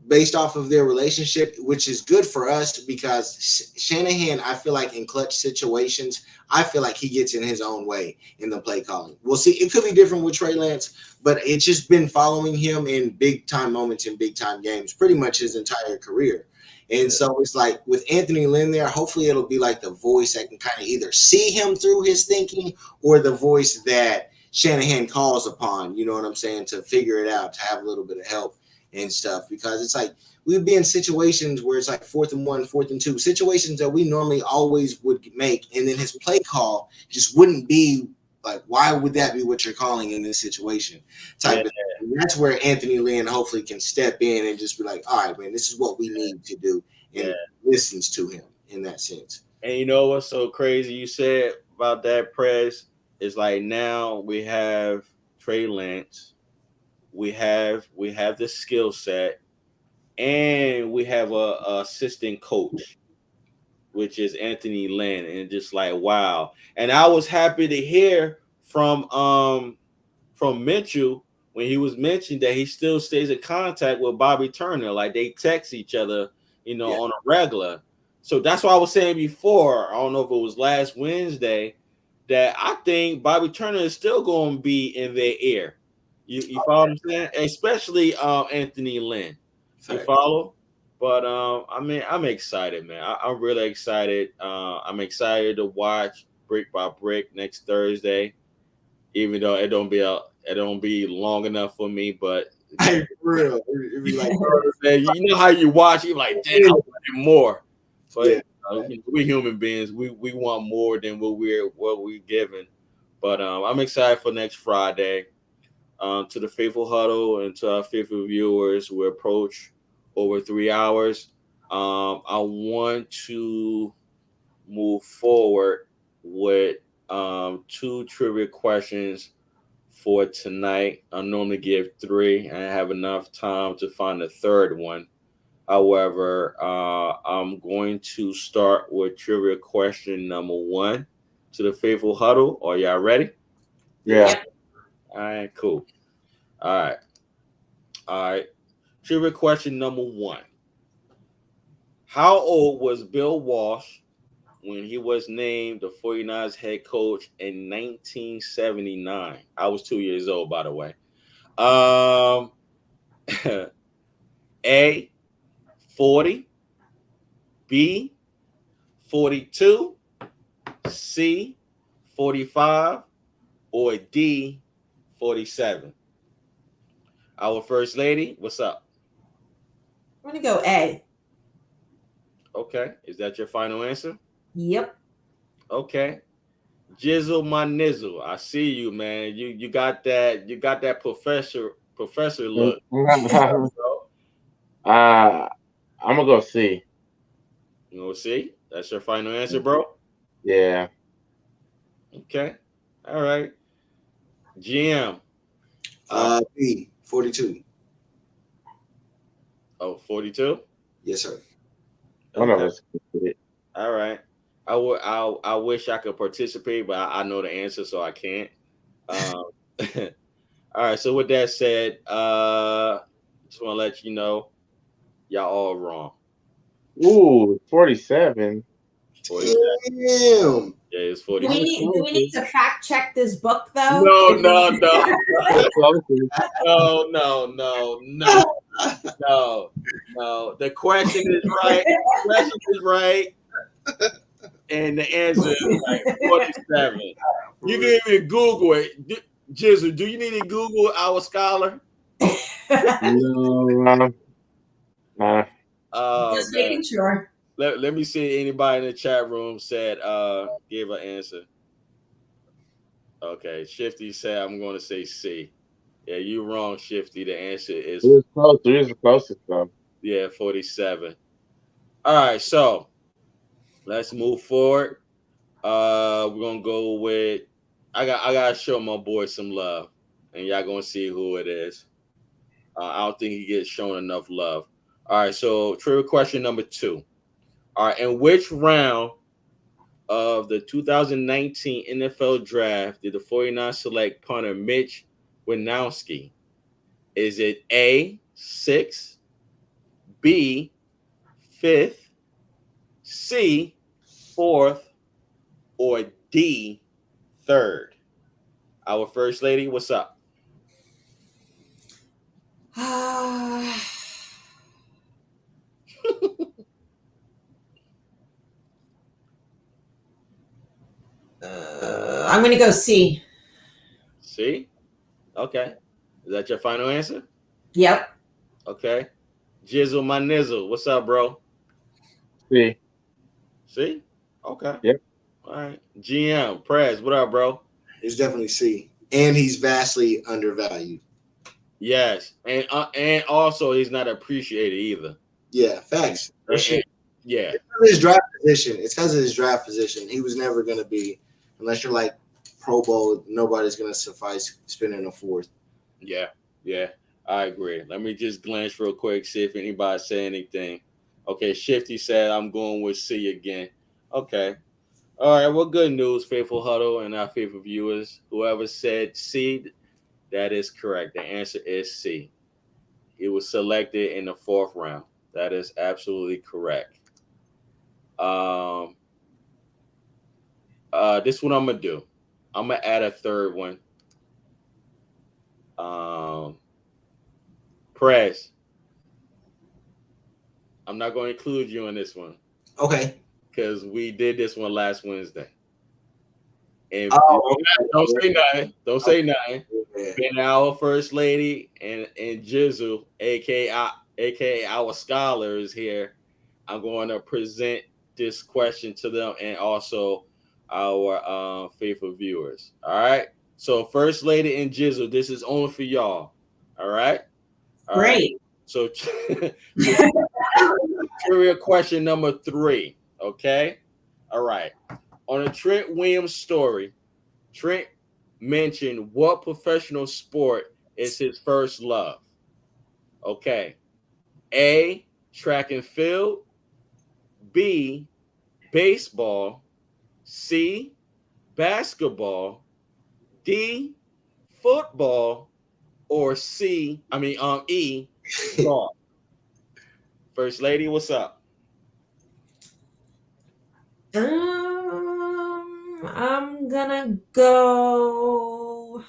based off of their relationship, which is good for us because Shanahan, I feel like in clutch situations, I feel like he gets in his own way in the play calling. We'll see. It could be different with Trey Lance, but it's just been following him in big time moments in big time games pretty much his entire career. And so it's like with Anthony Lynn there, hopefully it'll be like the voice that can kind of either see him through his thinking or the voice that Shanahan calls upon, you know what I'm saying, to figure it out, to have a little bit of help and stuff, because it's like we'd be in situations where it's like 4th and 1, 4th and 2, situations that we normally always would make, and then his play call just wouldn't be like, why would that be what you're calling in this situation type of thing. And that's where Anthony Lynn hopefully can step in and just be like, all right, man, this is what we need to do, and listens to him in that sense. And you know what's so crazy you said about that, Prez? It's like now we have Trey Lance, we have the skill set, and we have a assistant coach, which is Anthony Lynn, and just like wow. And I was happy to hear from Mitchell when he was mentioned that he still stays in contact with Bobby Turner, like they text each other, on a regular. So that's what I was saying before. I don't know if it was last Wednesday, that I think Bobby Turner is still going to be in their ear. You follow what I'm saying? Especially Anthony Lynn. You follow? But I mean, I'm excited, man. I'm really excited. I'm excited to watch brick by brick next Thursday, even though it don't be long enough for me. But Hey, for real, it'd be like, you know how you watch, you're like, damn, I want more. But yeah. we human beings, we want more than what we're given. But I'm excited for next Friday. To the faithful huddle and to our faithful viewers, we approach over 3 hours. I want to move forward with 2 trivia questions for tonight. I normally give 3, and I have enough time to find a third one. However, I'm going to start with trivia question number 1 to the faithful huddle. Are y'all ready? Yeah. All right, cool. All right. Trivia question number 1. How old was Bill Walsh when he was named the 49ers head coach in 1979? I was 2 years old, by the way. A, 40, B, 42, C, 45, or D, 47? Our first lady, what's up? I'm going to go A. Okay. Is that your final answer? Yep. Okay. Jizzle my nizzle. I see you, man. You got that professor look. I'm gonna go C. You know, see? That's your final answer, bro? Yeah. Okay. All right. GM. B, 42. Oh, 42? Yes, sir. One of us did it. All right. I wish I could participate, but I know the answer, so I can't. All right. So with that said, just want to let you know, y'all all wrong. Ooh, 47. 47. Damn. Yeah, it's Do 47. we need to fact check this book though? No. The question is right. The question is right. And the answer is like 47. You can even Google it. Jizzle, do you need to Google our scholar? No. Just making sure. Let me see anybody in the chat room said gave an answer. Okay, Shifty said I'm going to say C. Yeah, you're wrong, Shifty. The answer is It was close. It was the closest though. Yeah, 47. All right, so let's move forward. We're gonna go with I gotta show my boy some love, and y'all gonna see who it is. I don't think he gets shown enough love. All right, so trivia question number 2. All right, in which round of the 2019 NFL draft did the 49ers select punter Mitch Winowski? Is it A, 6, B, fifth, C, fourth, or D, third? Our first lady, what's up? I'm going to go C. C? Okay. Is that your final answer? Yep. Okay. Jizzle my nizzle. What's up, bro? C. C? Okay. Yep. All right. GM, Prez, what up, bro? It's definitely C. And he's vastly undervalued. Yes. And also he's not appreciated either. Yeah, facts. Yeah. His draft position. It's because of his draft position. He was never going to be, unless you're like Pro Bowl, nobody's going to suffice spending a fourth. Yeah. Yeah. I agree. Let me just glance real quick, see if anybody say anything. Okay. Shifty said, I'm going with C again. Okay. All right. Well, good news, faithful Huddle and our faithful viewers. Whoever said C, that is correct. The answer is C. It was selected in the 4th round. That is absolutely correct. This is what I'm gonna do. I'm gonna add a third one. Press. I'm not going to include you in this one. Okay. Because we did this one last Wednesday. And don't say nothing. Don't say nothing. Yeah. Being our first lady and Jizzle, aka our scholars here, I'm going to present this question to them and also our faithful viewers. All right. So first lady and Jizzle, this is only for y'all. All right. All Great. Right. So trivia question number 3. Okay. All right. On a Trent Williams story, Trent mentioned what professional sport is his first love. Okay. A, track and field. B, baseball. C, basketball. D, football. Or E, golf. First lady, what's up? I'm gonna go.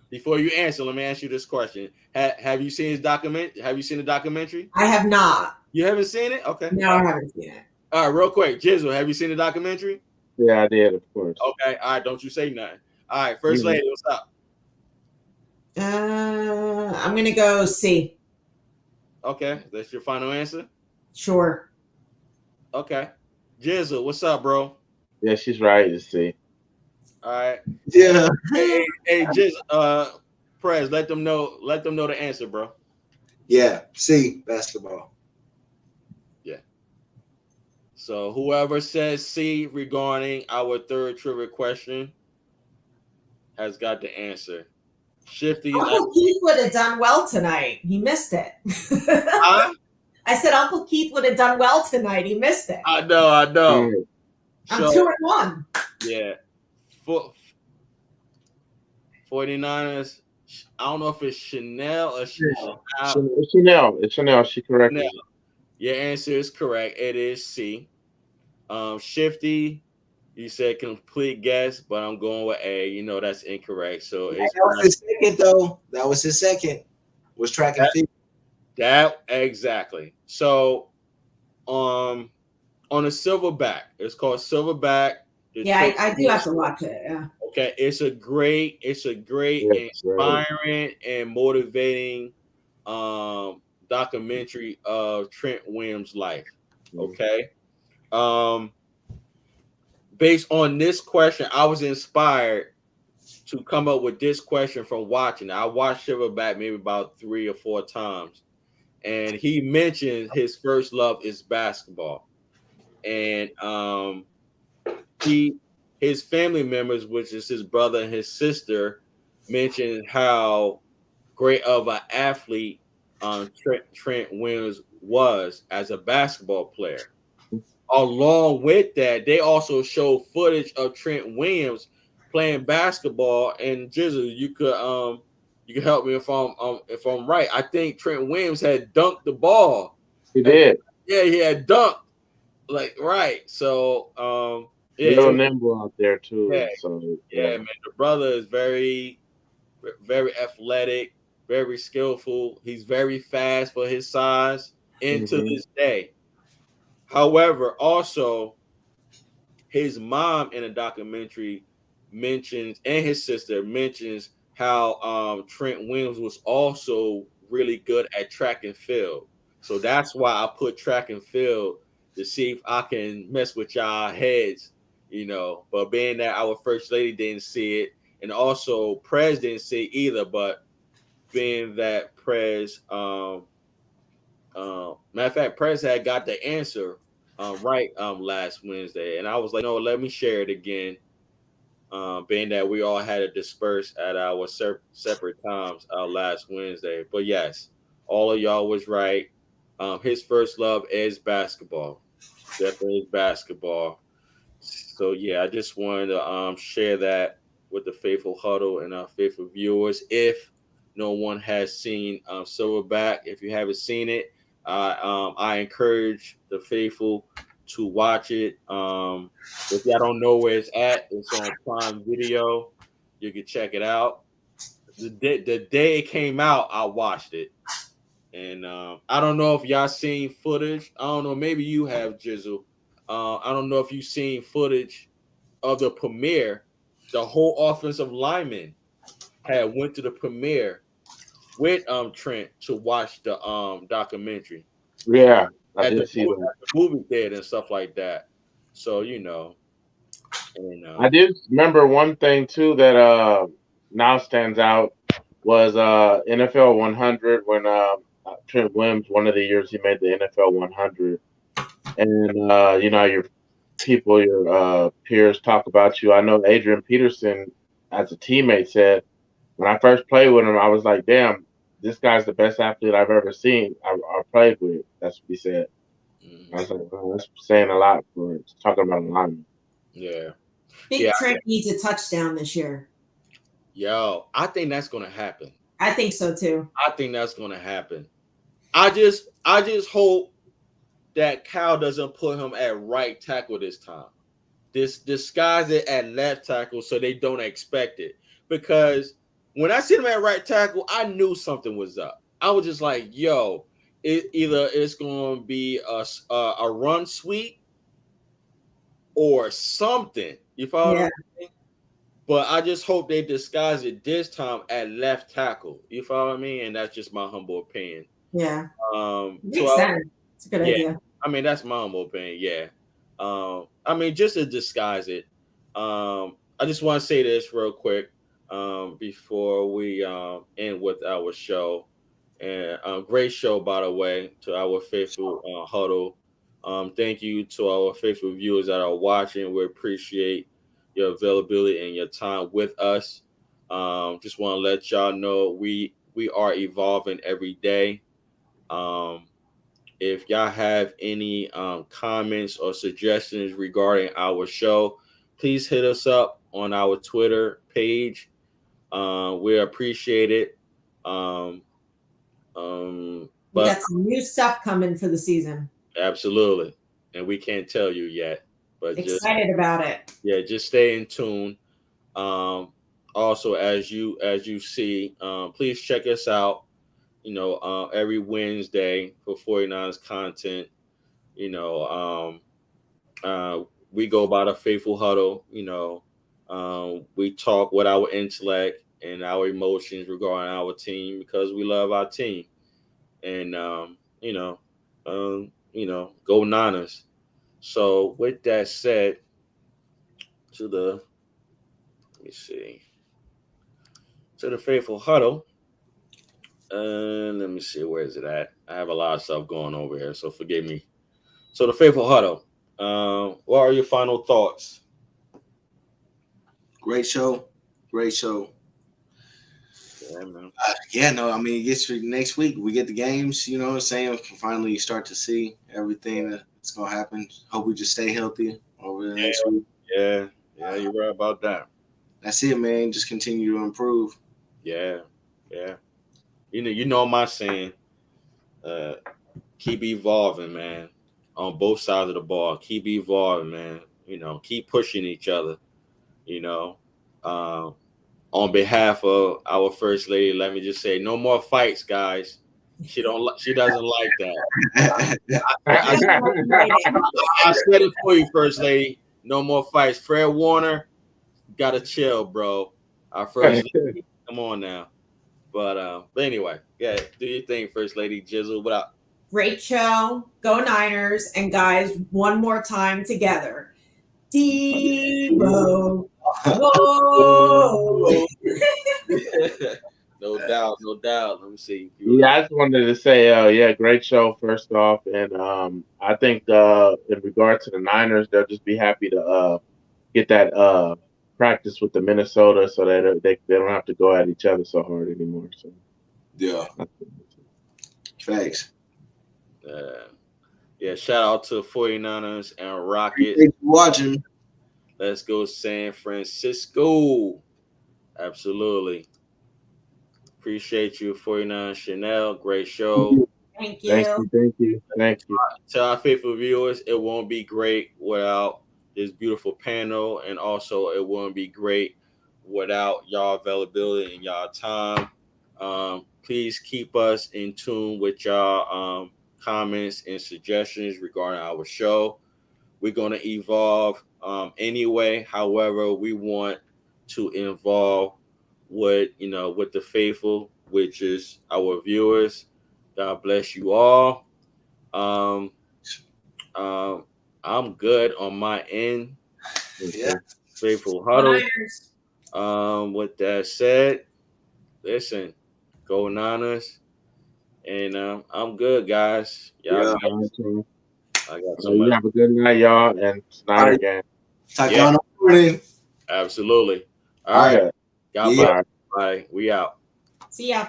Before you answer, let me ask you this question: Have you seen his document? Have you seen the documentary? I have not. You haven't seen it? Okay. No, I haven't seen it. All right, real quick, Jizzle, have you seen the documentary? Yeah, I did, of course. Okay. All right. Don't you say nothing. All right. First lady, what's up? I'm gonna go C. Okay. That's your final answer? Sure. Okay. Jizzle, what's up, bro? Yeah, she's right. It's C. All right. Yeah. Hey, Jizzle, Prez, let them know the answer, bro. Yeah. C, basketball. Yeah. So whoever says C regarding our third trivia question has got the answer. Shifty. Uncle Keith would have done well tonight. He missed it. Huh? I said Uncle Keith would have done well tonight. He missed it. I know. I'm 2-1. Yeah. 49ers. I don't know if it's Chanel or Chanel. It's Chanel. She corrected. Chanel. Your answer is correct. It is C. Shifty, you said complete guess, but I'm going with A. You know that's incorrect. So that was his second, though. That was his second. Was track and field. That exactly. So, on a Silverback, it's called Silverback. Yeah, I do have to watch it. Yeah. Okay, it's a great, inspiring and motivating documentary of Trent Williams' life. Okay. Based on this question, I was inspired to come up with this question from watching. I watched Silverback maybe about 3 or 4 times, and he mentioned his first love is basketball, and his family members, which is his brother and his sister, mentioned how great of an athlete Trent Williams was as a basketball player. Along with that, they also show footage of Trent Williams playing basketball. And Jizzle, you could help me if I'm right. I think Trent Williams had dunked the ball He did. Yeah, he had dunked. Like, right. So Real nimble out there too. yeah, So yeah, man. The brother is very, very athletic, very skillful. He's very fast for his size, and to this day. However, also his mom in a documentary mentions, and his sister mentions how Trent Williams was also really good at track and field. So that's why I put track and field to see if I can mess with y'all heads, you know. But being that our first lady didn't see it, and also Prez didn't see it either, but being that Prez, matter of fact, Prez had got the answer right last Wednesday, and I was like, no, let me share it again. Being that we all had to disperse at our separate times last Wednesday. But yes, all of y'all was right. His first love is basketball. Definitely is basketball. So yeah, I just wanted to share that with the faithful huddle and our faithful viewers. If no one has seen Silverback, if you haven't seen it, I encourage the faithful to watch it. If y'all don't know where it's on Prime Video. You can check it out. The day it came out, I watched it. And I don't know if y'all seen footage. I don't know. Maybe you have, Jizzle. I don't know if you've seen footage of the premiere. The whole offensive lineman had went to the premiere with Trent to watch the documentary. yeah, I At did the see that. movie theater and stuff like that. So you know, and I did remember one thing too that now stands out was NFL 100 when Trent Williams, one of the years he made the NFL 100, and you know your people, your peers talk about you. I know Adrian Peterson, as a teammate, said when I first played with him, I was like, "Damn, this guy's the best athlete I've ever seen. I played with." That's what he said. I was like, "Oh, that's saying a lot for talking about a lineman." yeah, I think Trent needs a touchdown this year. yo, I think that's gonna happen. I think so too. I think that's gonna happen. I just hope that Cal doesn't put him at right tackle this time. This disguise it at left tackle so they don't expect it. Because when I see him at right tackle, I knew something was up. I was just like, yo, either it's going to be a run sweep or something. You follow what I'm saying? But I just hope they disguise it this time at left tackle. You follow what I mean? And that's just my humble opinion. Yeah. Makes So sense. It's a good idea. I mean, that's my humble opinion. Yeah. I mean, just to disguise it. I just want to say this real quick before we end with our show. And great show, by the way, to our faithful huddle. Thank you to our faithful viewers that are watching. We appreciate your availability and your time with us. Just want to let y'all know we are evolving every day. If y'all have any comments or suggestions regarding our show, please hit us up on our Twitter page. We appreciate it. We But got some new stuff coming for the season. absolutely, and we can't tell you yet. But Excited about it. Yeah, just stay in tune. Also, as you see, please check us out. You know, every Wednesday for 49ers content. You know, we go by the faithful huddle. You know, we talk with our intellect and our emotions regarding our team because we love our team. And go Niners. So with that said, let me see, to the faithful huddle. Let me see, where is it at? I have a lot of stuff going over here, so forgive me. So the faithful huddle. What are your final thoughts? Great show. Great show. Yeah, man. No, I mean, it's next week. We get the games, you know what I'm saying? We can finally start to see everything that's going to happen. Hope we just stay healthy over the next week. Yeah, you're right about that. That's it, man. Just continue to improve. Yeah. You know my saying. keep evolving, man. On both sides of the ball, keep evolving, man. Keep pushing each other. On behalf of our first lady, let me just say, no more fights, guys. She doesn't like that. I said it for you, first lady. No more fights. Fred Warner, gotta chill, bro. Our first lady, come on now. But anyway, yeah, do your thing, first lady. Jizzle, what up? Great show. Go Niners. And guys, one more time together. Debo. Whoa. No doubt. Let me see. Yeah, I just wanted to say, yeah, great show first off, and I think in regard to the Niners, they'll just be happy to get that practice with the Minnesota, so that they don't have to go at each other so hard anymore. So Yeah. Thanks. Yeah, shout out to 49ers and Rockets. Thanks for watching. Let's go San Francisco. Absolutely. Appreciate you, 49 Chanel. Great show. Thank you. Thank you. To our faithful viewers, it won't be great without this beautiful panel, and also it won't be great without y'all availability and y'all time. Please keep us in tune with y'all comments and suggestions regarding our show. We're going to evolve anyway. However, we want to involve with the faithful, which is our viewers. God bless you all. I'm good on my end. Yeah. Faithful Huddle. Niners. With that said, listen, go Niners. And I'm good, guys. Yeah. I got So you have a good night, y'all, and Snyder game. Talk y'all in the morning. Absolutely. All right. God bless. Bye. We out. See ya.